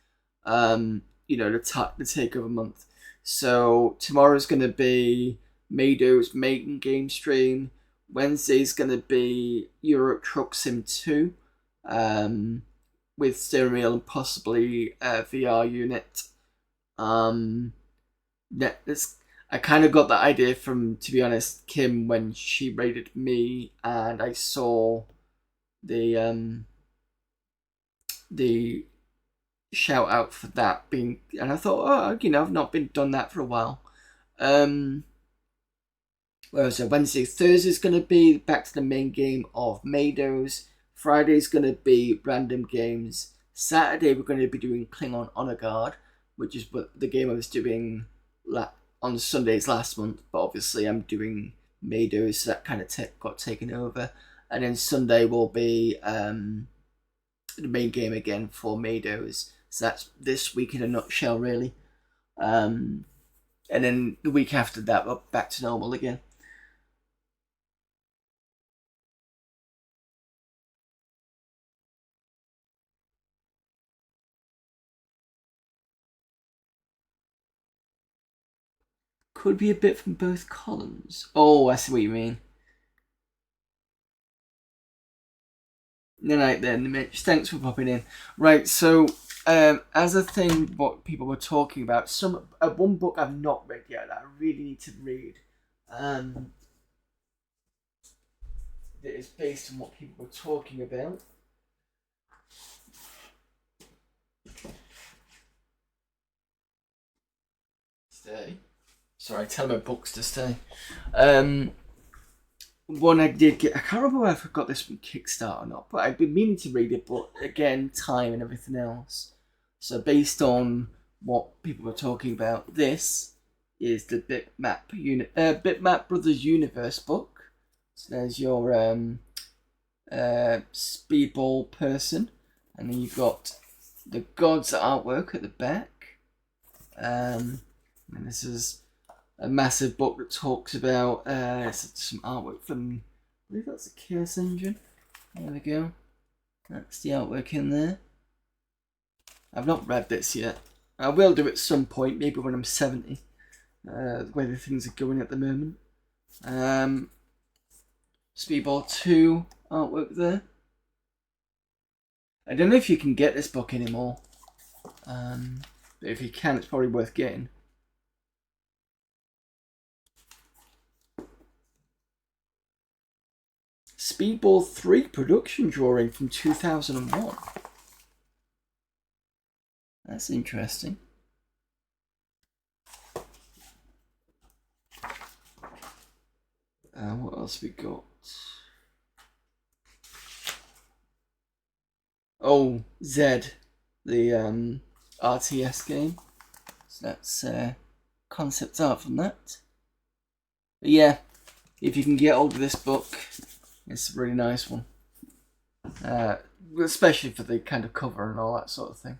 The Takeover month. So tomorrow's going to be Mado's maiden game stream. Wednesday's going to be Euro Truck Sim 2 with steering wheel and possibly a VR unit. I kind of got that idea from, to be honest, Kim when she rated me, and I saw the shout out for that being, and I thought, I've not been done that for a while. Where was it? Wednesday, Thursday's gonna be back to the main game of Mado's. Friday's gonna be random games. Saturday we're gonna be doing Klingon Honor Guard, which is the game I was doing on Sundays last month. But obviously I'm doing Mado's, so that kind of got taken over. And then Sunday will be the main game again for Mado's. So that's this week in a nutshell, really. And then the week after that, we're back to normal again. Could be a bit from both columns. Oh, I see what you mean. Night then, Mitch. Thanks for popping in. Right, so as a thing, what people were talking about, one book I've not read yet that I really need to read. That is based on what people were talking about. Stay. Sorry, tell my books to stay. One I did get, I can't remember if I got this from Kickstarter or not, but I've been meaning to read it, but again, time and everything else. So based on what people were talking about, this is the Bitmap Brothers Universe book. So there's your Speedball person, and then you've got the Gods artwork at the back. And this is a massive book that talks about some artwork from, I believe that's a Chaos Engine. There we go. That's the artwork in there. I've not read this yet. I will do at some point, maybe when I'm 70. The way the things are going at the moment. Speedball 2 artwork there. I don't know if you can get this book anymore. But if you can, it's probably worth getting. Speedball 3 production drawing from 2001. That's interesting. What else we got? Oh, Zed, the RTS game. So that's concept art from that. But yeah, if you can get hold of this book, it's a really nice one. Especially for the kind of cover and all that sort of thing.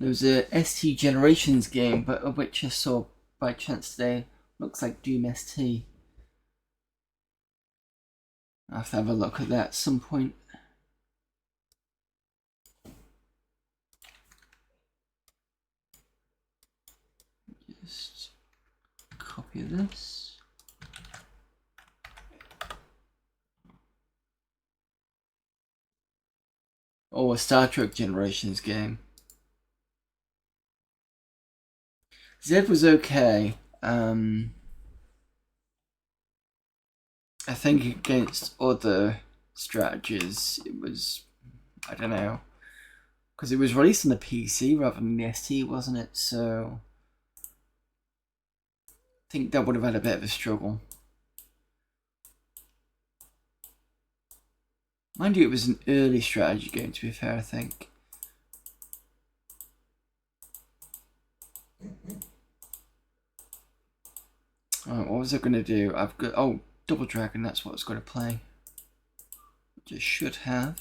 There was a ST Generations game, but of which I saw by chance today. Looks like Doom ST. I'll have to have a look at that at some point. Just copy this. Oh, a Star Trek Generations game. Zed was okay. I think against other strategies, it was, I don't know, because it was released on the PC rather than the ST, wasn't it? So I think that would have had a bit of a struggle. Mind you, it was an early strategy game, to be fair, I think. Alright, what was I going to do? I've got, oh, Double Dragon, that's what I was going to play. Which I should have.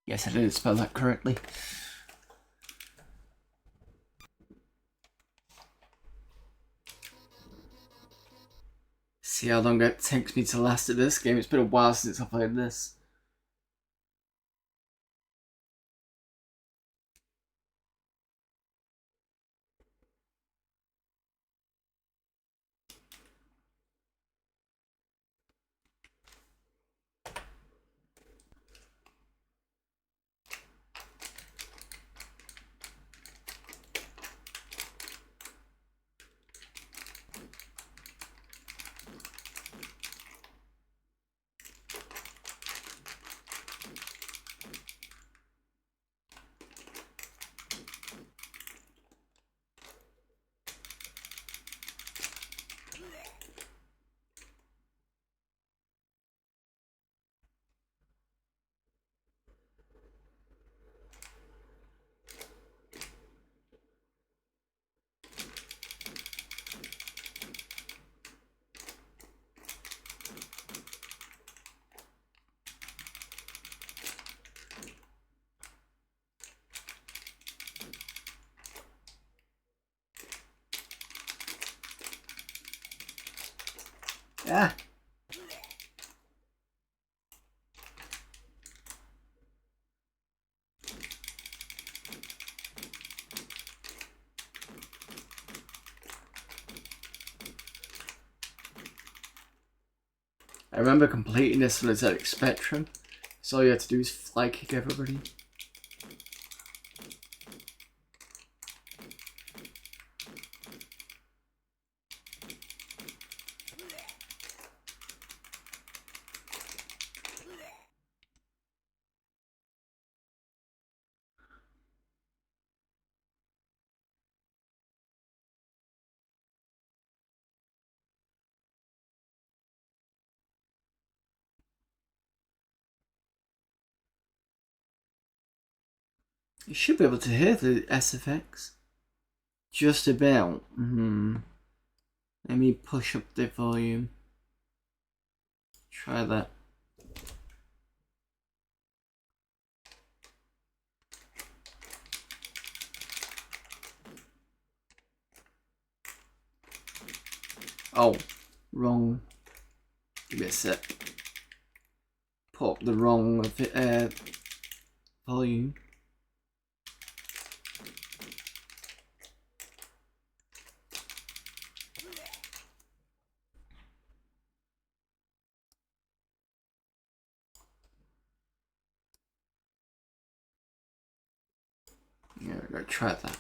Yes, I did spell that correctly. See how long it takes me to last at this game. It's been a while since I played this. Ah! I remember completing this on the ZX Spectrum, so all you had to do is fly kick everybody. You should be able to hear the SFX. Just about. Let me push up the volume. Try that. Oh, wrong. Give me a sec. Put up the wrong volume. Yeah, we're gonna try that.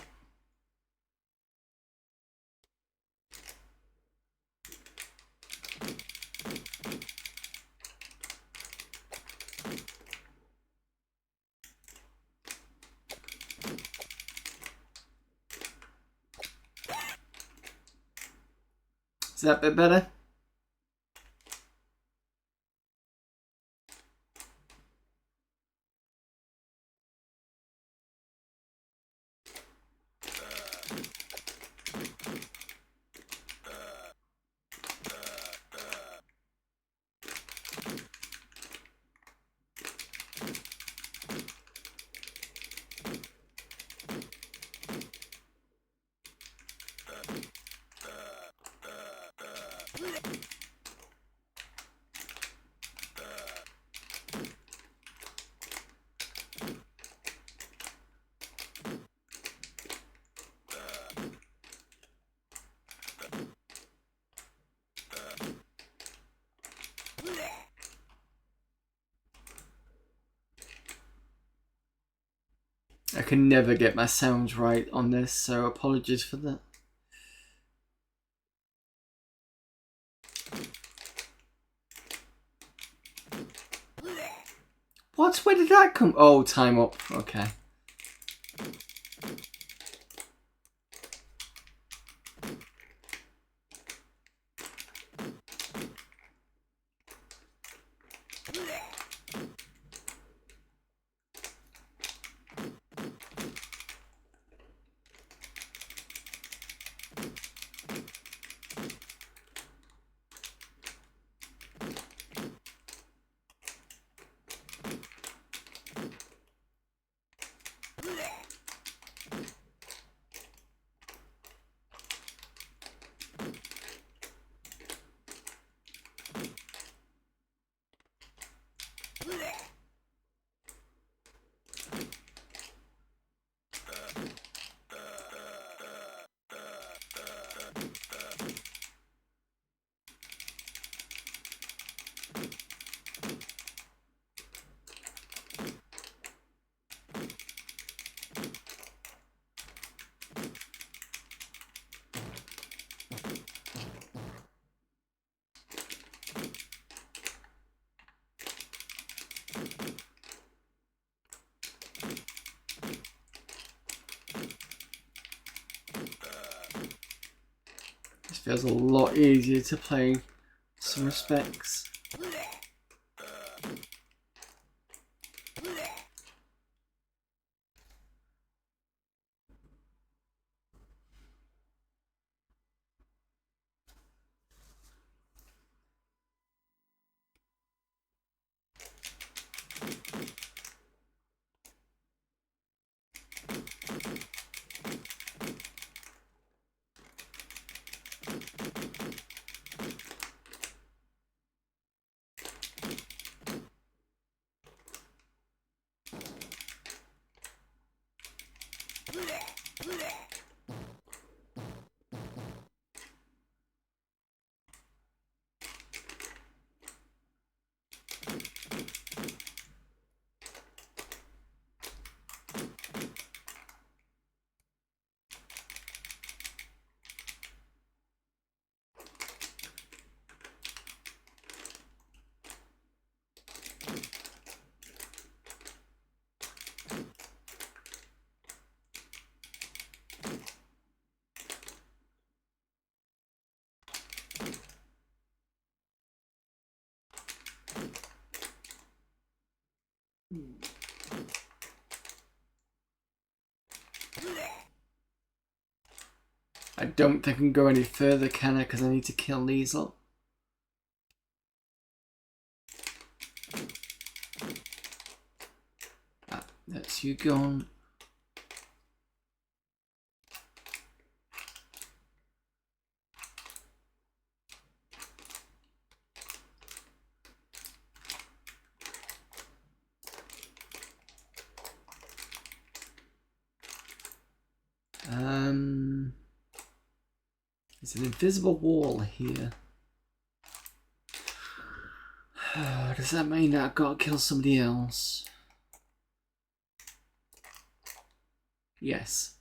Is that a bit better? I can never get my sounds right on this, so apologies for that. What? Where did that come? Oh, time up. Okay. This feels a lot easier to play in some respects. I don't think I can go any further, can I? Because I need to kill these up. Ah, that's you gone. There's an invisible wall here. Does that mean that I've got to kill somebody else? Yes.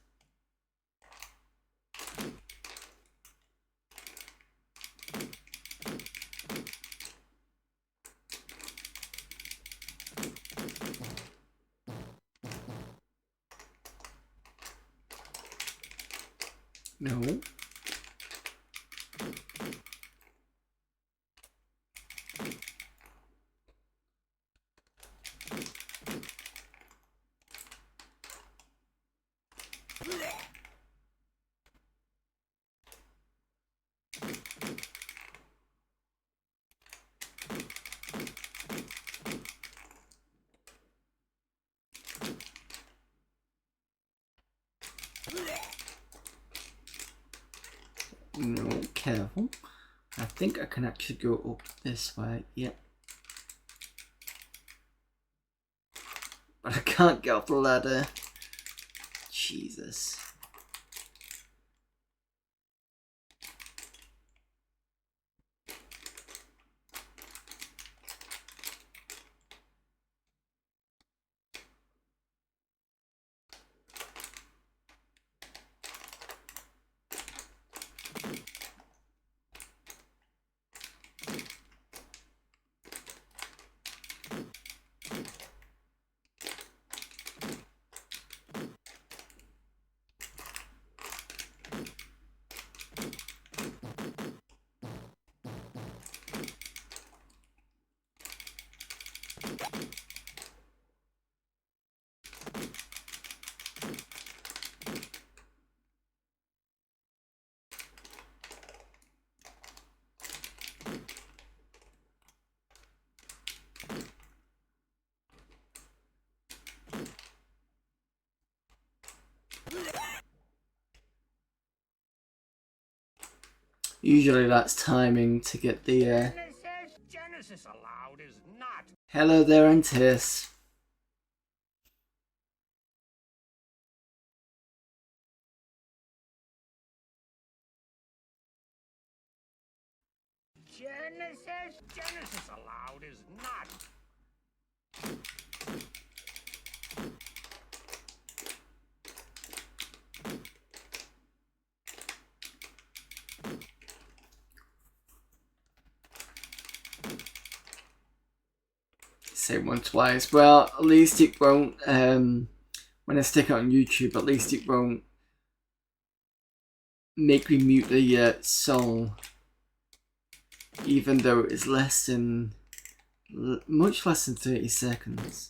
No. No, careful. I think I can actually go up this way. Yep. But I can't get up the ladder. Jesus. Usually that's timing to get the Genesis allowed is not. hello there, Antis. Genesis allowed is not. Say one twice. Well, at least it won't. When I stick it on YouTube, at least it won't make me mute the song, even though it's less than, much less than 30 seconds.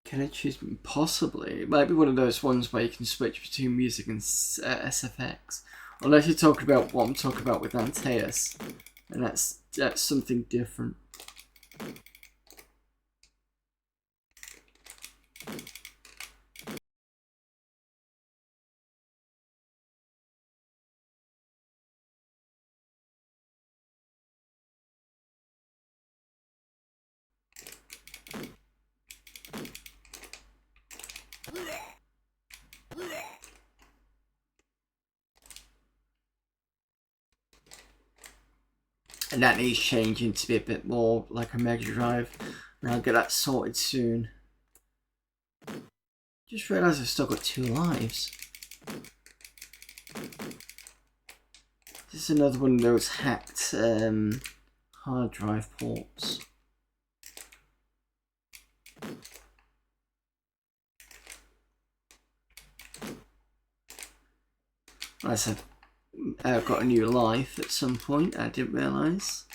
Can I choose? Possibly. It might be one of those ones where you can switch between music and SFX. Unless you're talking about what I'm talking about with Antaeus. And that's something different. And that needs changing to be a bit more like a Mega Drive. And I'll get that sorted soon. Just realised I've still got 2 lives. This is another one of those hacked hard drive ports. Unless I've got a new life at some point, I didn't realise.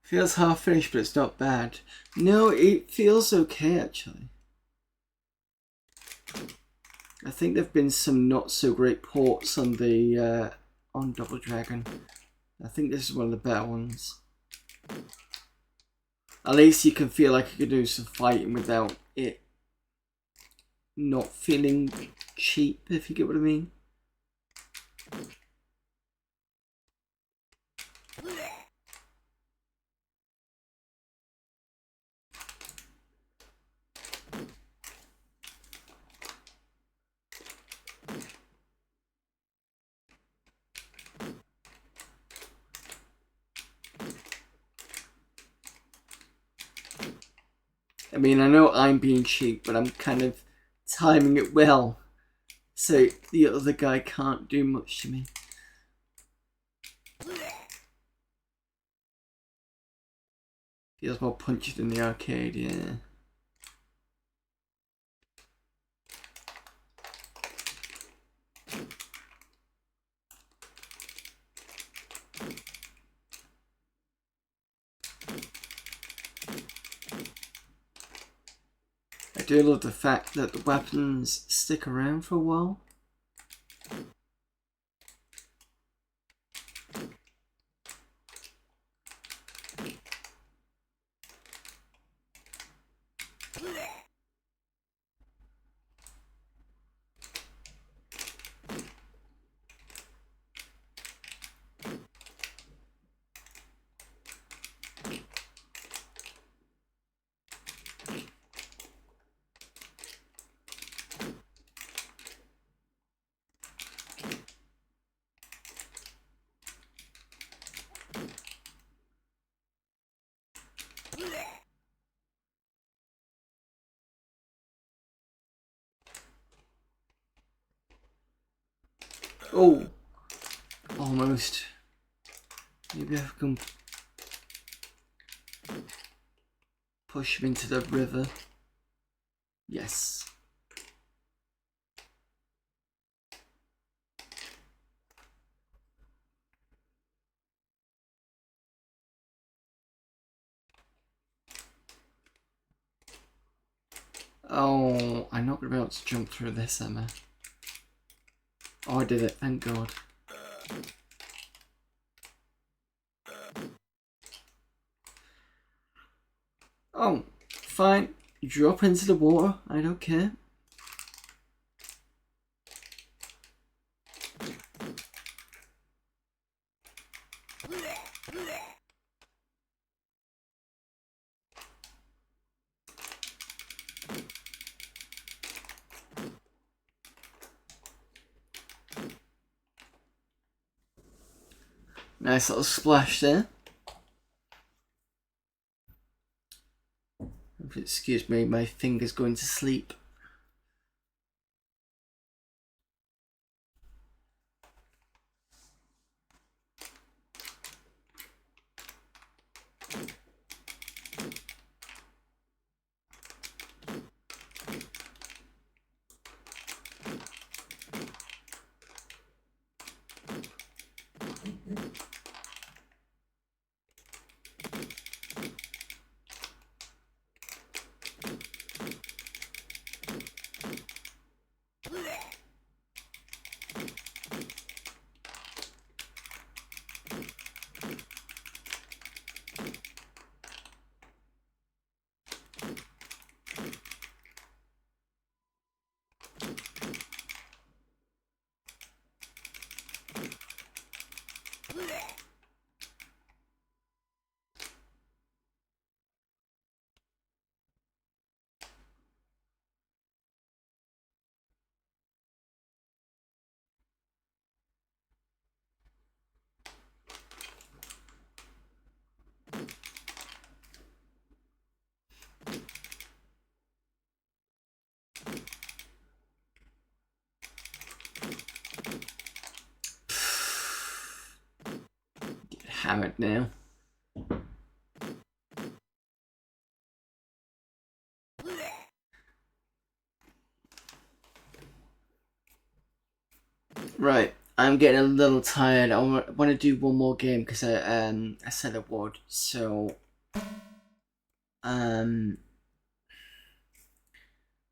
Feels half finished, but it's not bad. No, it feels okay actually. I think there've been some not so great ports on the on Double Dragon. I think this is one of the better ones. At least you can feel like you can do some fighting without it not feeling cheap, if you get what I mean. I mean, I know I'm being cheap, but I'm kind of timing it well, so the other guy can't do much to me. Feels more punchy than the arcade, yeah. I do love the fact that the weapons stick around for a while. Oh, almost. Maybe I can push him into the river. Yes. Oh, I'm not going to be able to jump through this, am I? Oh, I did it, thank God. Oh, fine. Drop into the water, I don't care. Nice little splash there. Excuse me, my finger's going to sleep. Get hammered now. Right, I'm getting a little tired. I want to do one more game because I said I would. So I'm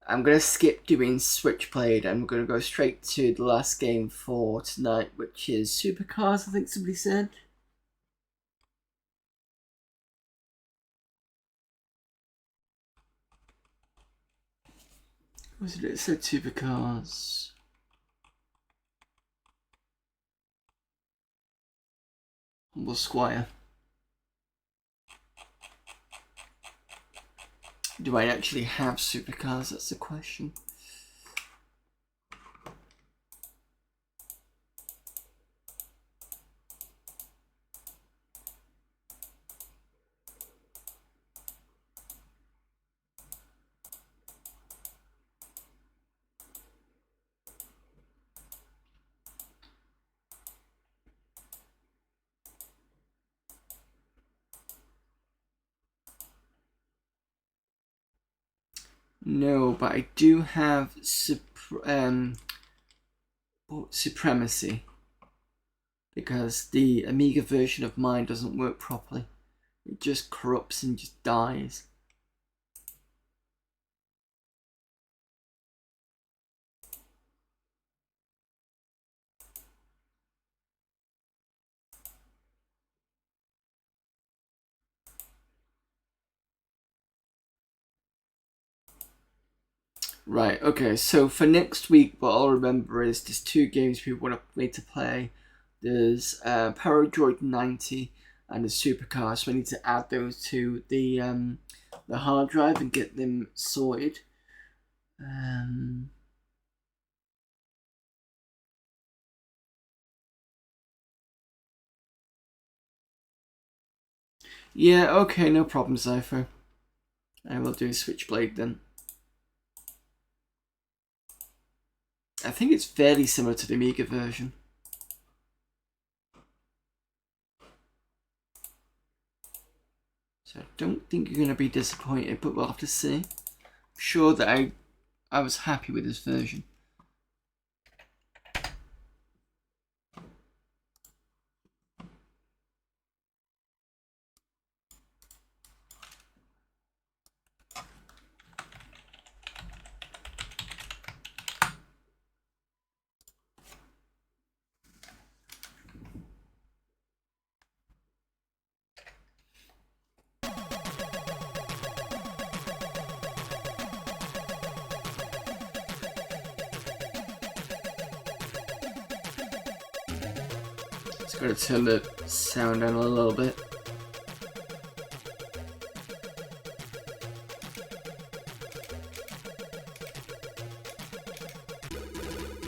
gonna skip doing Switchblade. I'm gonna go straight to the last game for tonight, which is Supercars. I think somebody said. Was it? It said supercars. Humble Squire. Do I actually have supercars? That's the question. No, but I do have Supremacy, because the Amiga version of mine doesn't work properly. It just corrupts and just dies. Right, okay, so for next week, what I'll remember is there's 2 games people want me to play. There's Paradroid 90 and the Supercar, so I need to add those to the hard drive and get them sorted. Yeah, okay, no problem, Zypher. I will do Switchblade then. I think it's fairly similar to the Amiga version. So I don't think you're going to be disappointed, but we'll have to see. I'm sure that I was happy with this version. Just got to turn the sound down a little bit.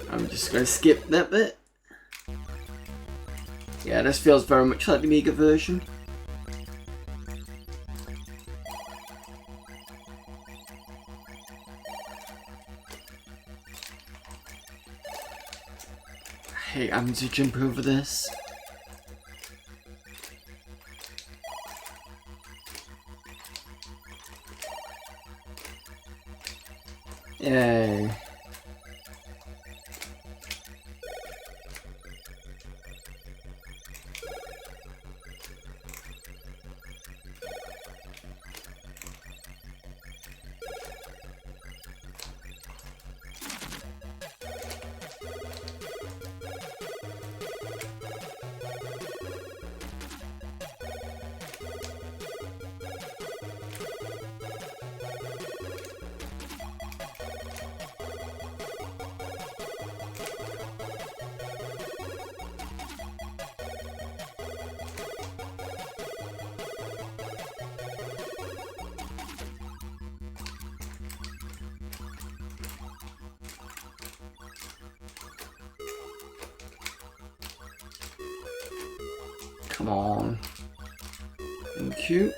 I'm just going to skip that bit. Yeah, this feels very much like the Amiga version. Hey, I'm going to jump over this. Yay. Come on. Thank you.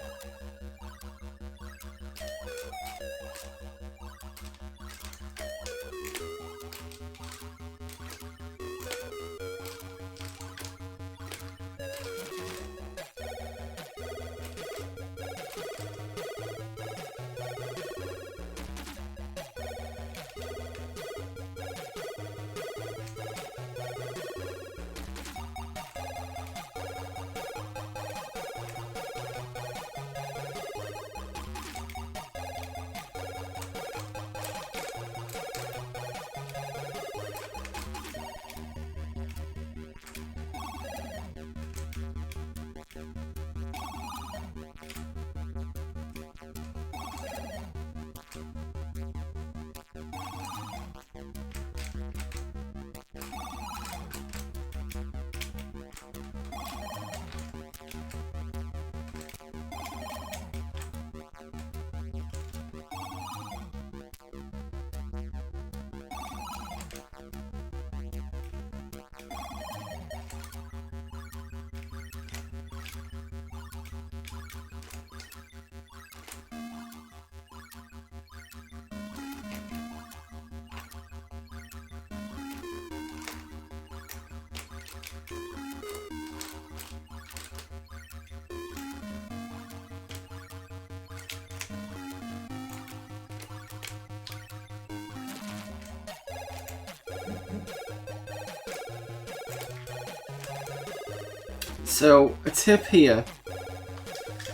So a tip here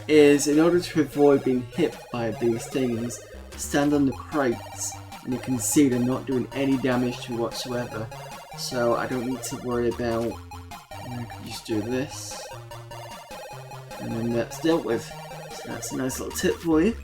is, in order to avoid being hit by these things, stand on the crates and you can see they're not doing any damage to whatsoever. So I don't need to worry about, I can just do this and then that's dealt with. So that's a nice little tip for you.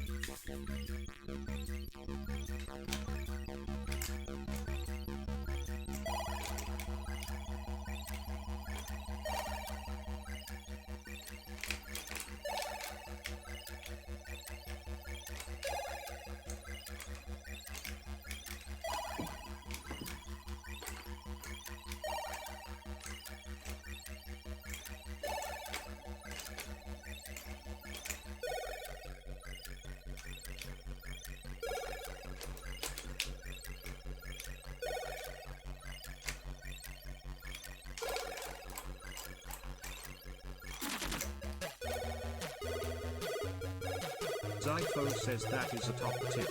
Zypho says that is a top tip.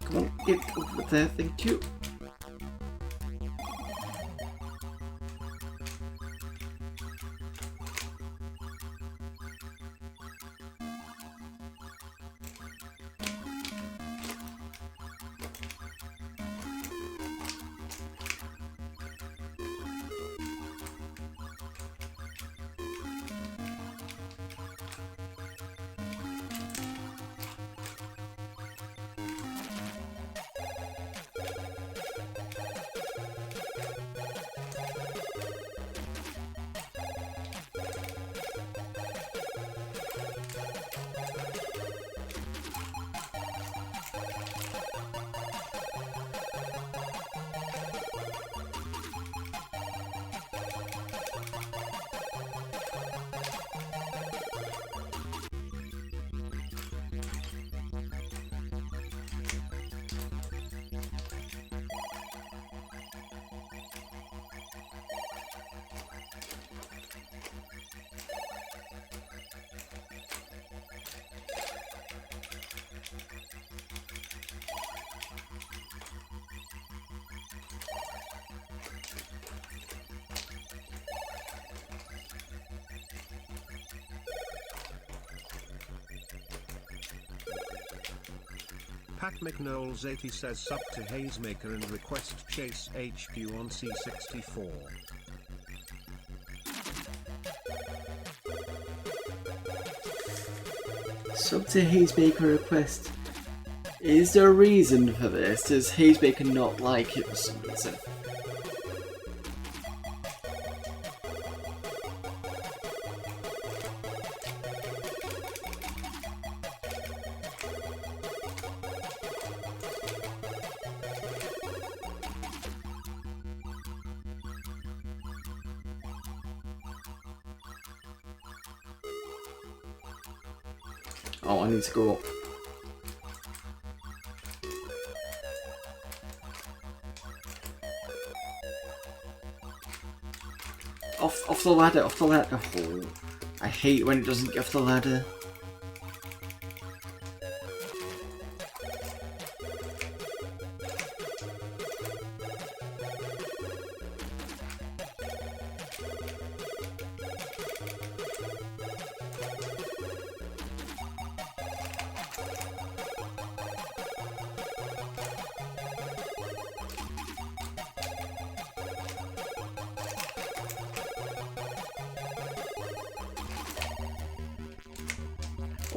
Come on, get over there, thank you. Pat McKnowles80 says sub to Hazemaker and request Chase HQ on C64. Sub to Hazemaker request. Is there a reason for this? Does Hazemaker not like it for some reason? Oh, I need to go up. off the ladder, off the ladder. Oh, I hate when it doesn't get off the ladder.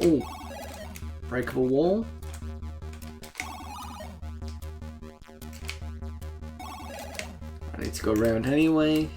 Oh, breakable wall. I need to go around anyway.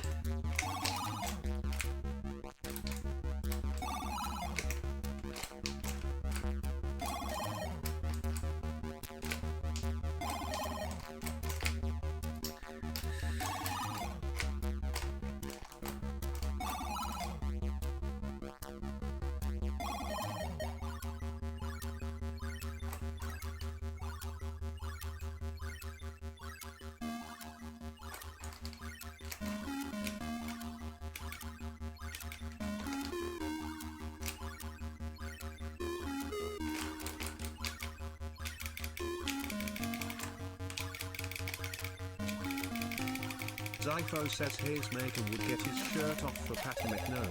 Zypho says his maker would get his shirt off for Patty McNose.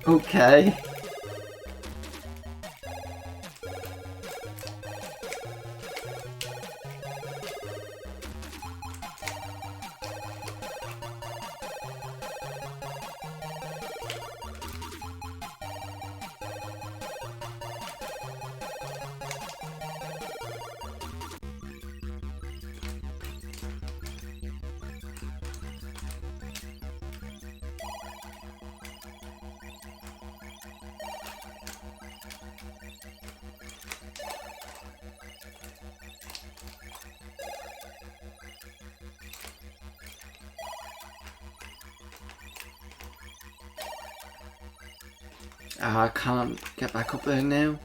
Okay. I can't get back up there now.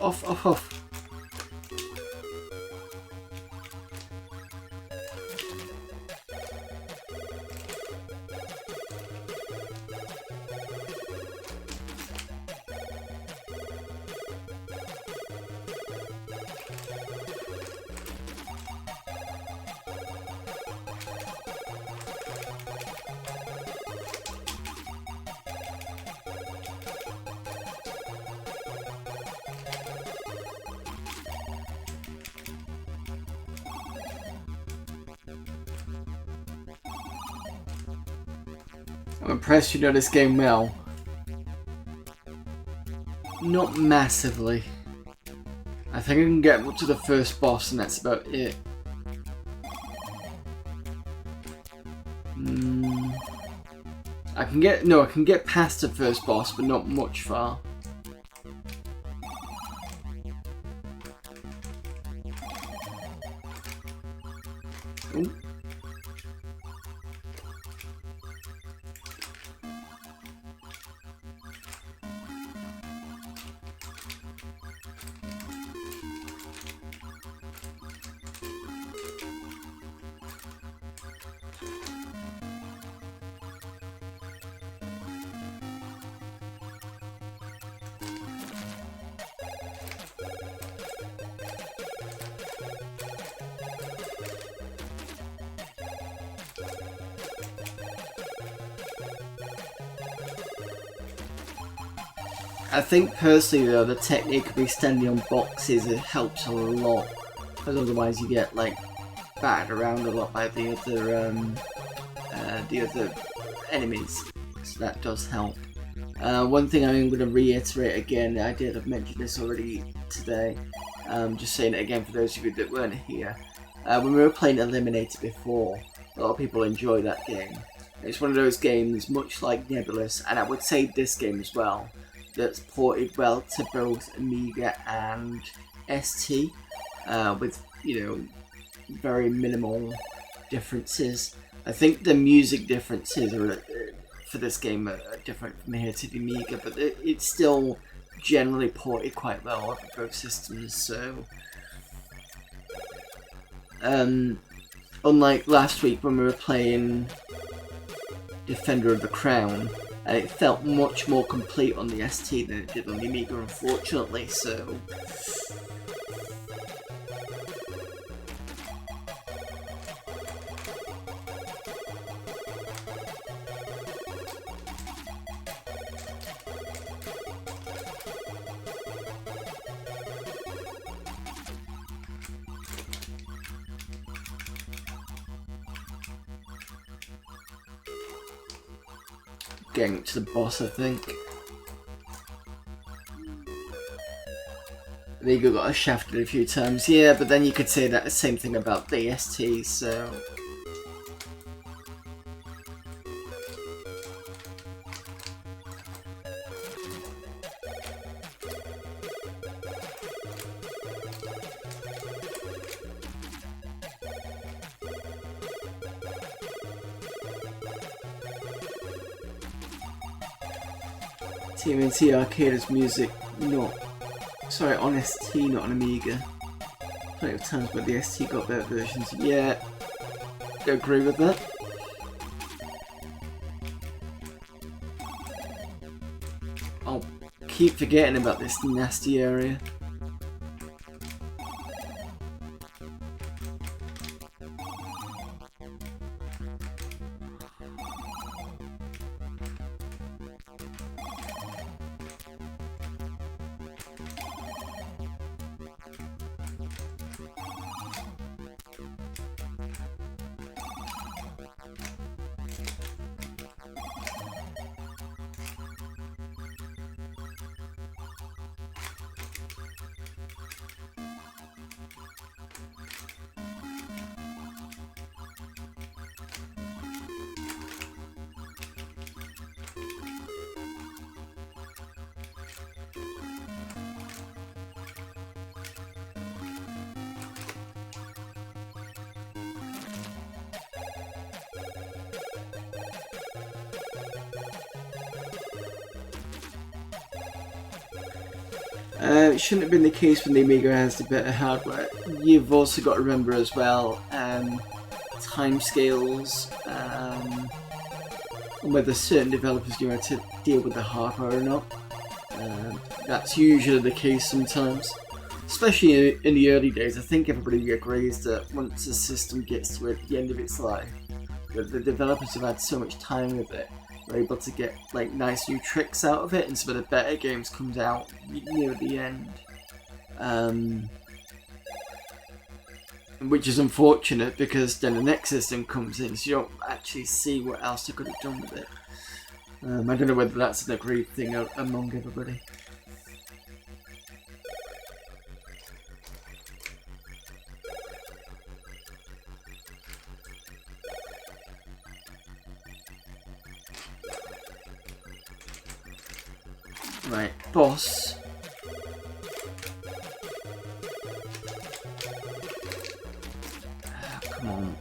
Off, off, off. I'm impressed you know this game well. Not massively. I think I can get up to the first boss and that's about it. I can get past the first boss, but not much far. Ooh. I think personally though, the technique of extending on boxes, it helps a lot, because otherwise you get like battered around a lot by the other enemies. So that does help. One thing I'm going to reiterate again, I did have mentioned this already today, just saying it again for those of you that weren't here. When we were playing Eliminator before, a lot of people enjoy that game. It's one of those games, much like Nebulous, and I would say this game as well, that's ported well to both Amiga and ST, with, you know, very minimal differences. I think the music differences are, for this game are different from here to the Amiga, but it's still generally ported quite well over both systems, so... unlike last week when we were playing Defender of the Crown, and it felt much more complete on the ST than it did on the Amiga, unfortunately, so... Getting to the boss, I think. Amiga got us shafted a few times, yeah, but then you could say that the same thing about the ST, so... TMNT Arcade is music, not... Sorry, on ST, not on Amiga. Plenty of times where the ST got better versions. Yeah, I agree with that. I'll keep forgetting about this nasty area. It shouldn't have been the case when the Amiga has the better hardware. You've also got to remember as well, timescales, and whether certain developers know how to deal with the hardware or not. That's usually the case sometimes. Especially in the early days, I think everybody agrees that once a system gets to the end of its life, that the developers have had so much time with it, we're able to get like nice new tricks out of it, and some of the better games comes out near the end. Which is unfortunate because then the next system comes in, so you don't actually see what else they could have done with it. I don't know whether that's an agreed thing among everybody. Right, boss. Come on.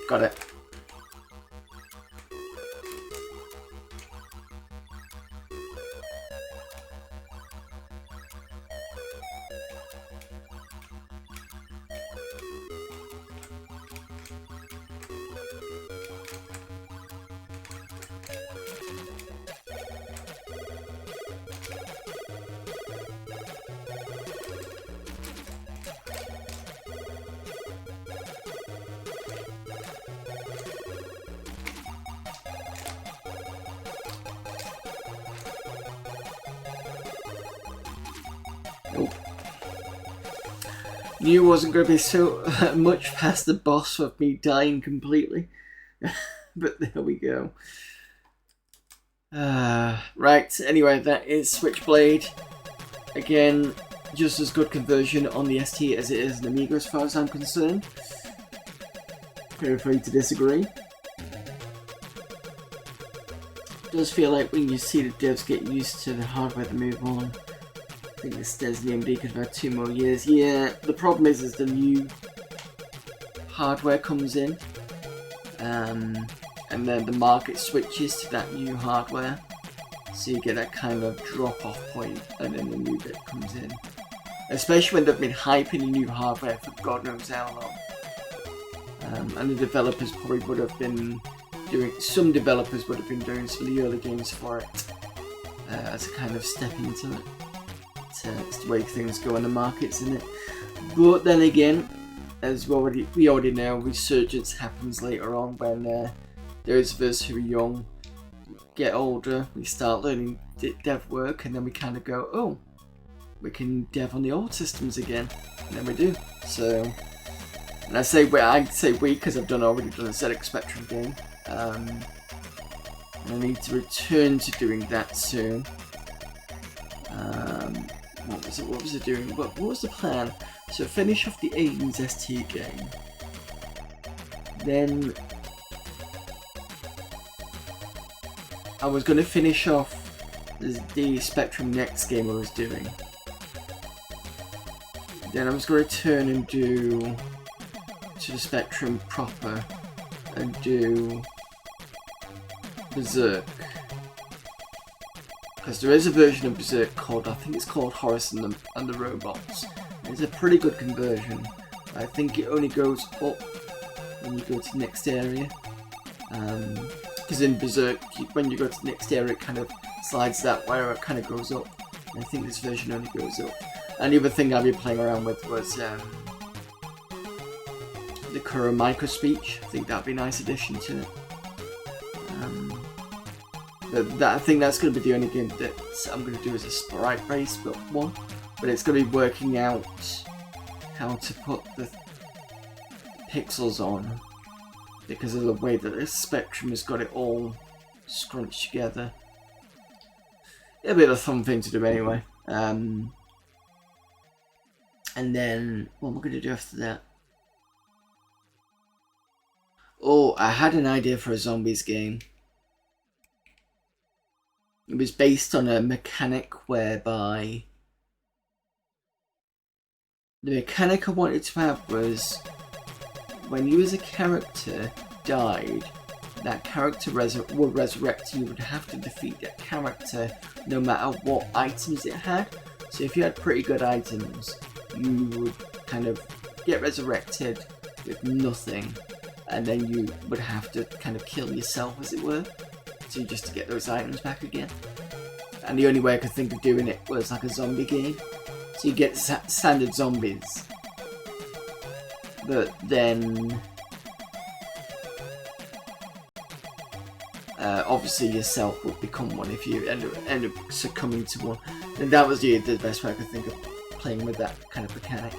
Got it. Nope. Knew wasn't going to be so much past the boss of me dying completely. But there we go. Right, anyway, that is Switchblade. Again, just as good conversion on the ST as it is an Amiga as far as I'm concerned. Feel free to disagree. It does feel like when you see the devs get used to the hardware to move on. I think this says the AMD could have had 2 more years. Yeah, the problem is the new hardware comes in. And then the market switches to that new hardware. So you get that kind of drop-off point, and then the new bit comes in. Especially when they've been hyping the new hardware for God knows how long. And the developers probably would have been doing, some developers would have been doing some of the early games for it. As a kind of step into it. It's the way things go in the markets, isn't it? But then again, as we already know, resurgence happens later on when those of us who are young get older, we start learning dev work, and then we kind of go, oh, we can dev on the old systems again, and then we do. So, and I say we because I've already done a ZX Spectrum game, and I need to return to doing that soon. What was it doing? What was the plan? So finish off the Aiden's ST game, then I was going to finish off the Spectrum Next game I was doing. Then I was going to turn and do to the Spectrum proper and do Berserk. Because there is a version of Berserk called, I think it's called Horace and the Robots. It's a pretty good conversion. I think it only goes up when you go to the next area. Because in Berserk, when you go to the next area, it kind of slides that way, or it kind of goes up. And I think this version only goes up. And the other thing I've been playing around with was the Kuro Micro Speech. I think that'd be a nice addition to it. I think that's going to be the only game that I'm going to do as a sprite-based one. But it's going to be working out how to put the pixels on, because of the way that this Spectrum has got it all scrunched together. It'll be a fun thing to do anyway. And then, what am I going to do after that? Oh, I had an idea for a zombies game. It was based on a mechanic whereby the mechanic I wanted to have was when you as a character died, that character would resurrect and you would have to defeat that character no matter what items it had. So if you had pretty good items, you would kind of get resurrected with nothing, and then you would have to kind of kill yourself, as it were, so just to get those items back again. And the only way I could think of doing it was like a zombie game. So you get standard zombies, but then obviously yourself would become one if you end up succumbing to one. And that was the best way I could think of playing with that kind of mechanic.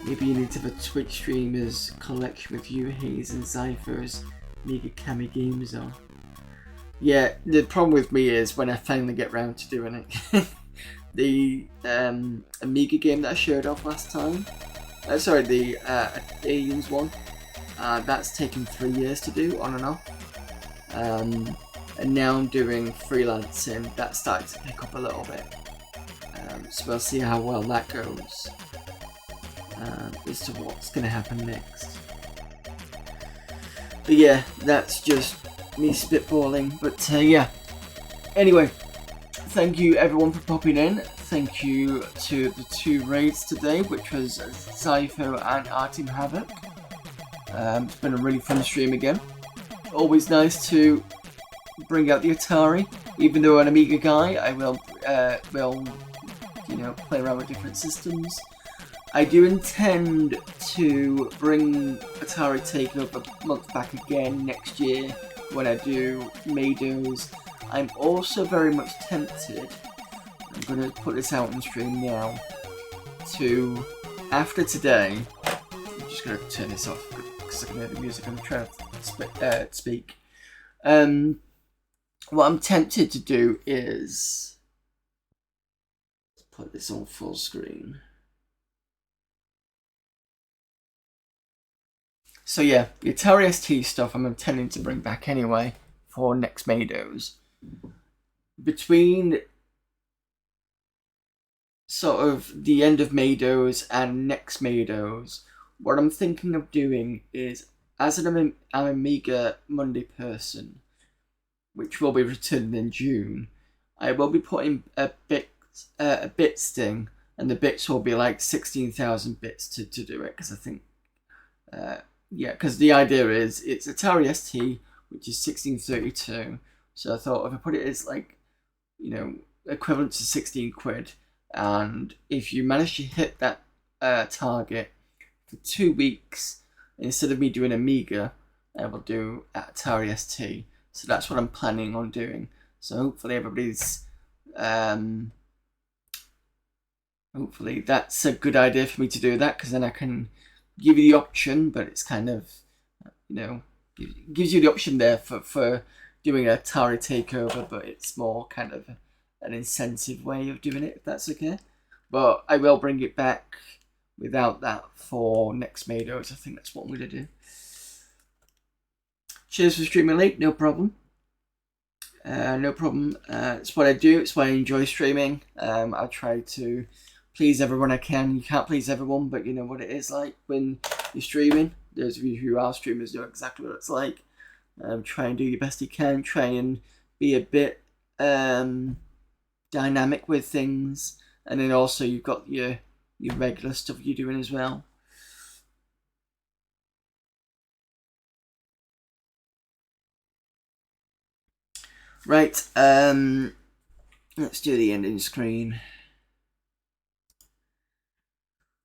Maybe you need to have a Twitch streamers collection with you, Hayes, and Cypher's Mega Kami games on. Yeah, the problem with me is when I finally get round to doing it. The Amiga game that I showed off last time, sorry, the Aliens one, that's taken 3 years to do, on and off. And now I'm doing freelancing, that started to pick up a little bit. So we'll see how well that goes. As to what's going to happen next. But yeah, that's just me spitballing. But yeah, anyway, thank you everyone for popping in. Thank you to the 2 raids today, which was Zypho and Arteam Havoc. It's been a really fun stream again. Always nice to bring out the Atari. Even though I'm an Amiga guy, I will play around with different systems. I do intend to bring Atari Takeover month back again next year, when I do Mados. I'm also very much tempted, I'm going to put this out on stream now, to, after today, I'm just going to turn this off because I can hear the music, I'm trying to speak. What I'm tempted to do is put this on full screen. So yeah, the Atari ST stuff I'm intending to bring back anyway for next Mados. Between sort of the end of Mados and next Mados, what I'm thinking of doing is, as an Amiga Monday person, which will be returned in June, I will be putting a bit sting, and the bits will be like 16,000 bits to do it, because I think, because the idea is it's Atari ST, which is 1632. So I thought if I put it as like, equivalent to 16 quid, and if you manage to hit that target for 2 weeks, instead of me doing Amiga, I will do Atari ST. So that's what I'm planning on doing. So hopefully everybody's, hopefully that's a good idea for me to do that, because then I can give you the option, but it's kind of, gives you the option there for doing a Atari takeover, but it's more kind of an incentive way of doing it, if that's okay. But I will bring it back without that for next Mados. I think that's what I'm going to do. Cheers for streaming late, no problem. No problem. It's what I do. It's why I enjoy streaming. I try to please everyone I can. You can't please everyone, but you know what it is like when you're streaming. Those of you who are streamers know exactly what it's like. Try and do your best you can. Try and be a bit dynamic with things, and then also you've got your regular stuff you're doing as well. Right, let's do the ending screen.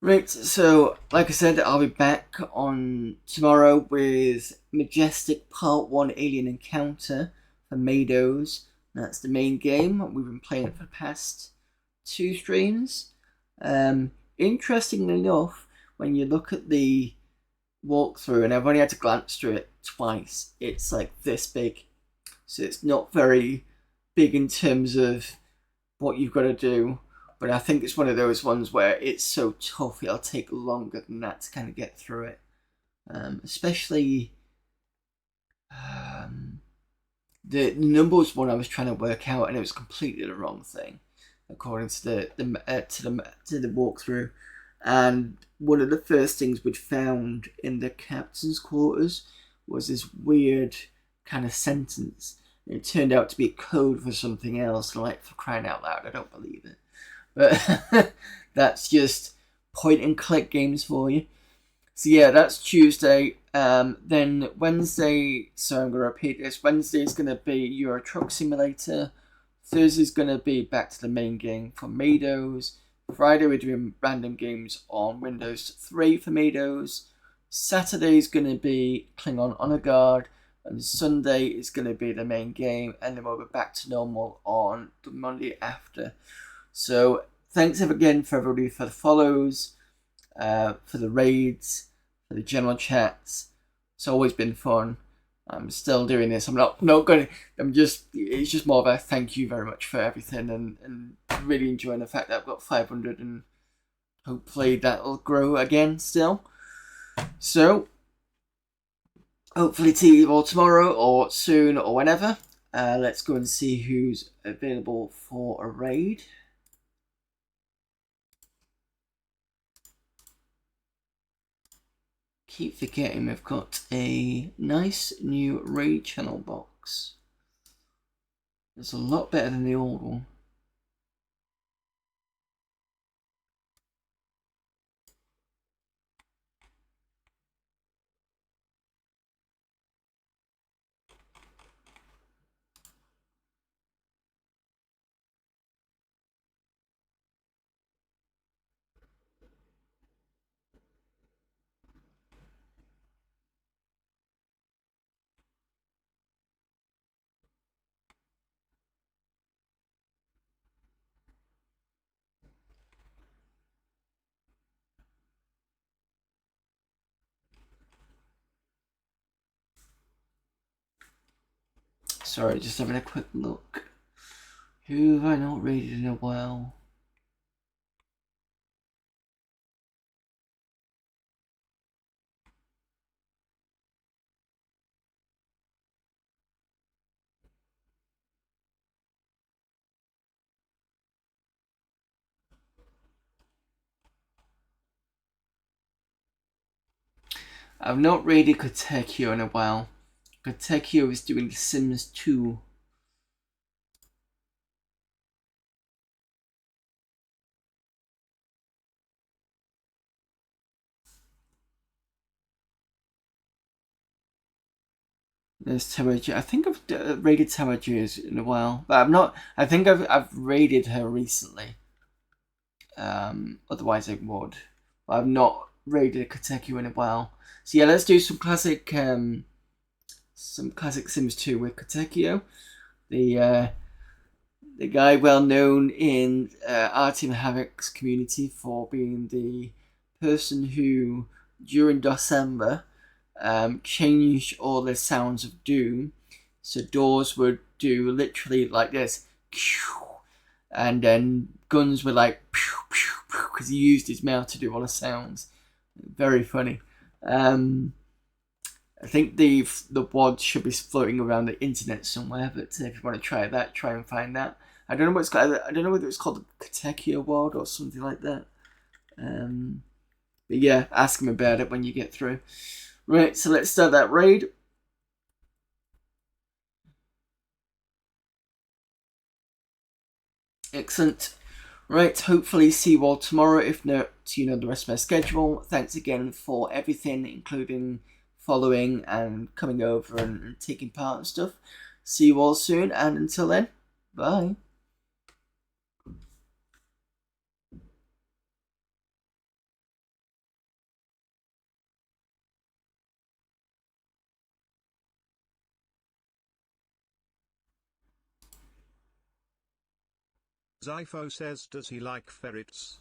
Right, so like I said, I'll be back on tomorrow with Majestic Part 1 Alien Encounter for Mados. That's the main game. We've been playing it for the past 2 streams. Interestingly enough, when you look at the walkthrough, and I've only had to glance through it twice, it's like this big. So it's not very big in terms of what you've got to do. But I think it's one of those ones where it's so tough it'll take longer than that to kind of get through it. Especially the numbers one I was trying to work out, and it was completely the wrong thing according to the walkthrough. And one of the first things we'd found in the captain's quarters was this weird kind of sentence. It turned out to be a code for something else. Like, for crying out loud, I don't believe it. But that's just point and click games for you. So yeah, that's Tuesday. Then Wednesday, so I'm going to repeat this. Wednesday is going to be Euro Truck Simulator. Thursday is going to be back to the main game for Mados. Friday we're doing random games on Windows 3 for Mados. Saturday is going to be Klingon Honor Guard. And Sunday is going to be the main game. And then we'll be back to normal on the Monday after. So thanks again for everybody for the follows, for the raids, for the general chats. It's always been fun. I'm still doing this. I'm not going to, it's just more of a thank you very much for everything, and really enjoying the fact that I've got 500, and hopefully that'll grow again still. So hopefully see you all tomorrow or soon or whenever. Let's go and see who's available for a raid. Keep forgetting we've got a nice new raid channel box. It's a lot better than the old one. Sorry, just having a quick look. Who have I not raided in a while? I've not raided Takeover in a while. Takeover is doing The Sims 2. There's Taraji. I think I've raided Taraji in a while, but I've not. I think I've raided her recently. Otherwise I would. But I've not raided Kateku in a while. So yeah, let's do some classic Sims 2 with Katekyo. The guy well known in Artem Havoc's community for being the person who, during December, changed all the sounds of Doom. So doors would do literally like this, and then guns were like, because he used his mouth to do all the sounds. Very funny. I think the WOD should be floating around the internet somewhere, but if you want to try that, try and find that. I don't know what it's called. I don't know whether it's called the Katekyo WOD or something like that. But yeah, ask him about it when you get through. Right, so let's start that raid. Excellent. Right, hopefully see you all tomorrow. If not, you know the rest of my schedule. Thanks again for everything, including following and coming over and taking part and stuff. See you all soon, and until then, bye. Zypho says, does he like ferrets?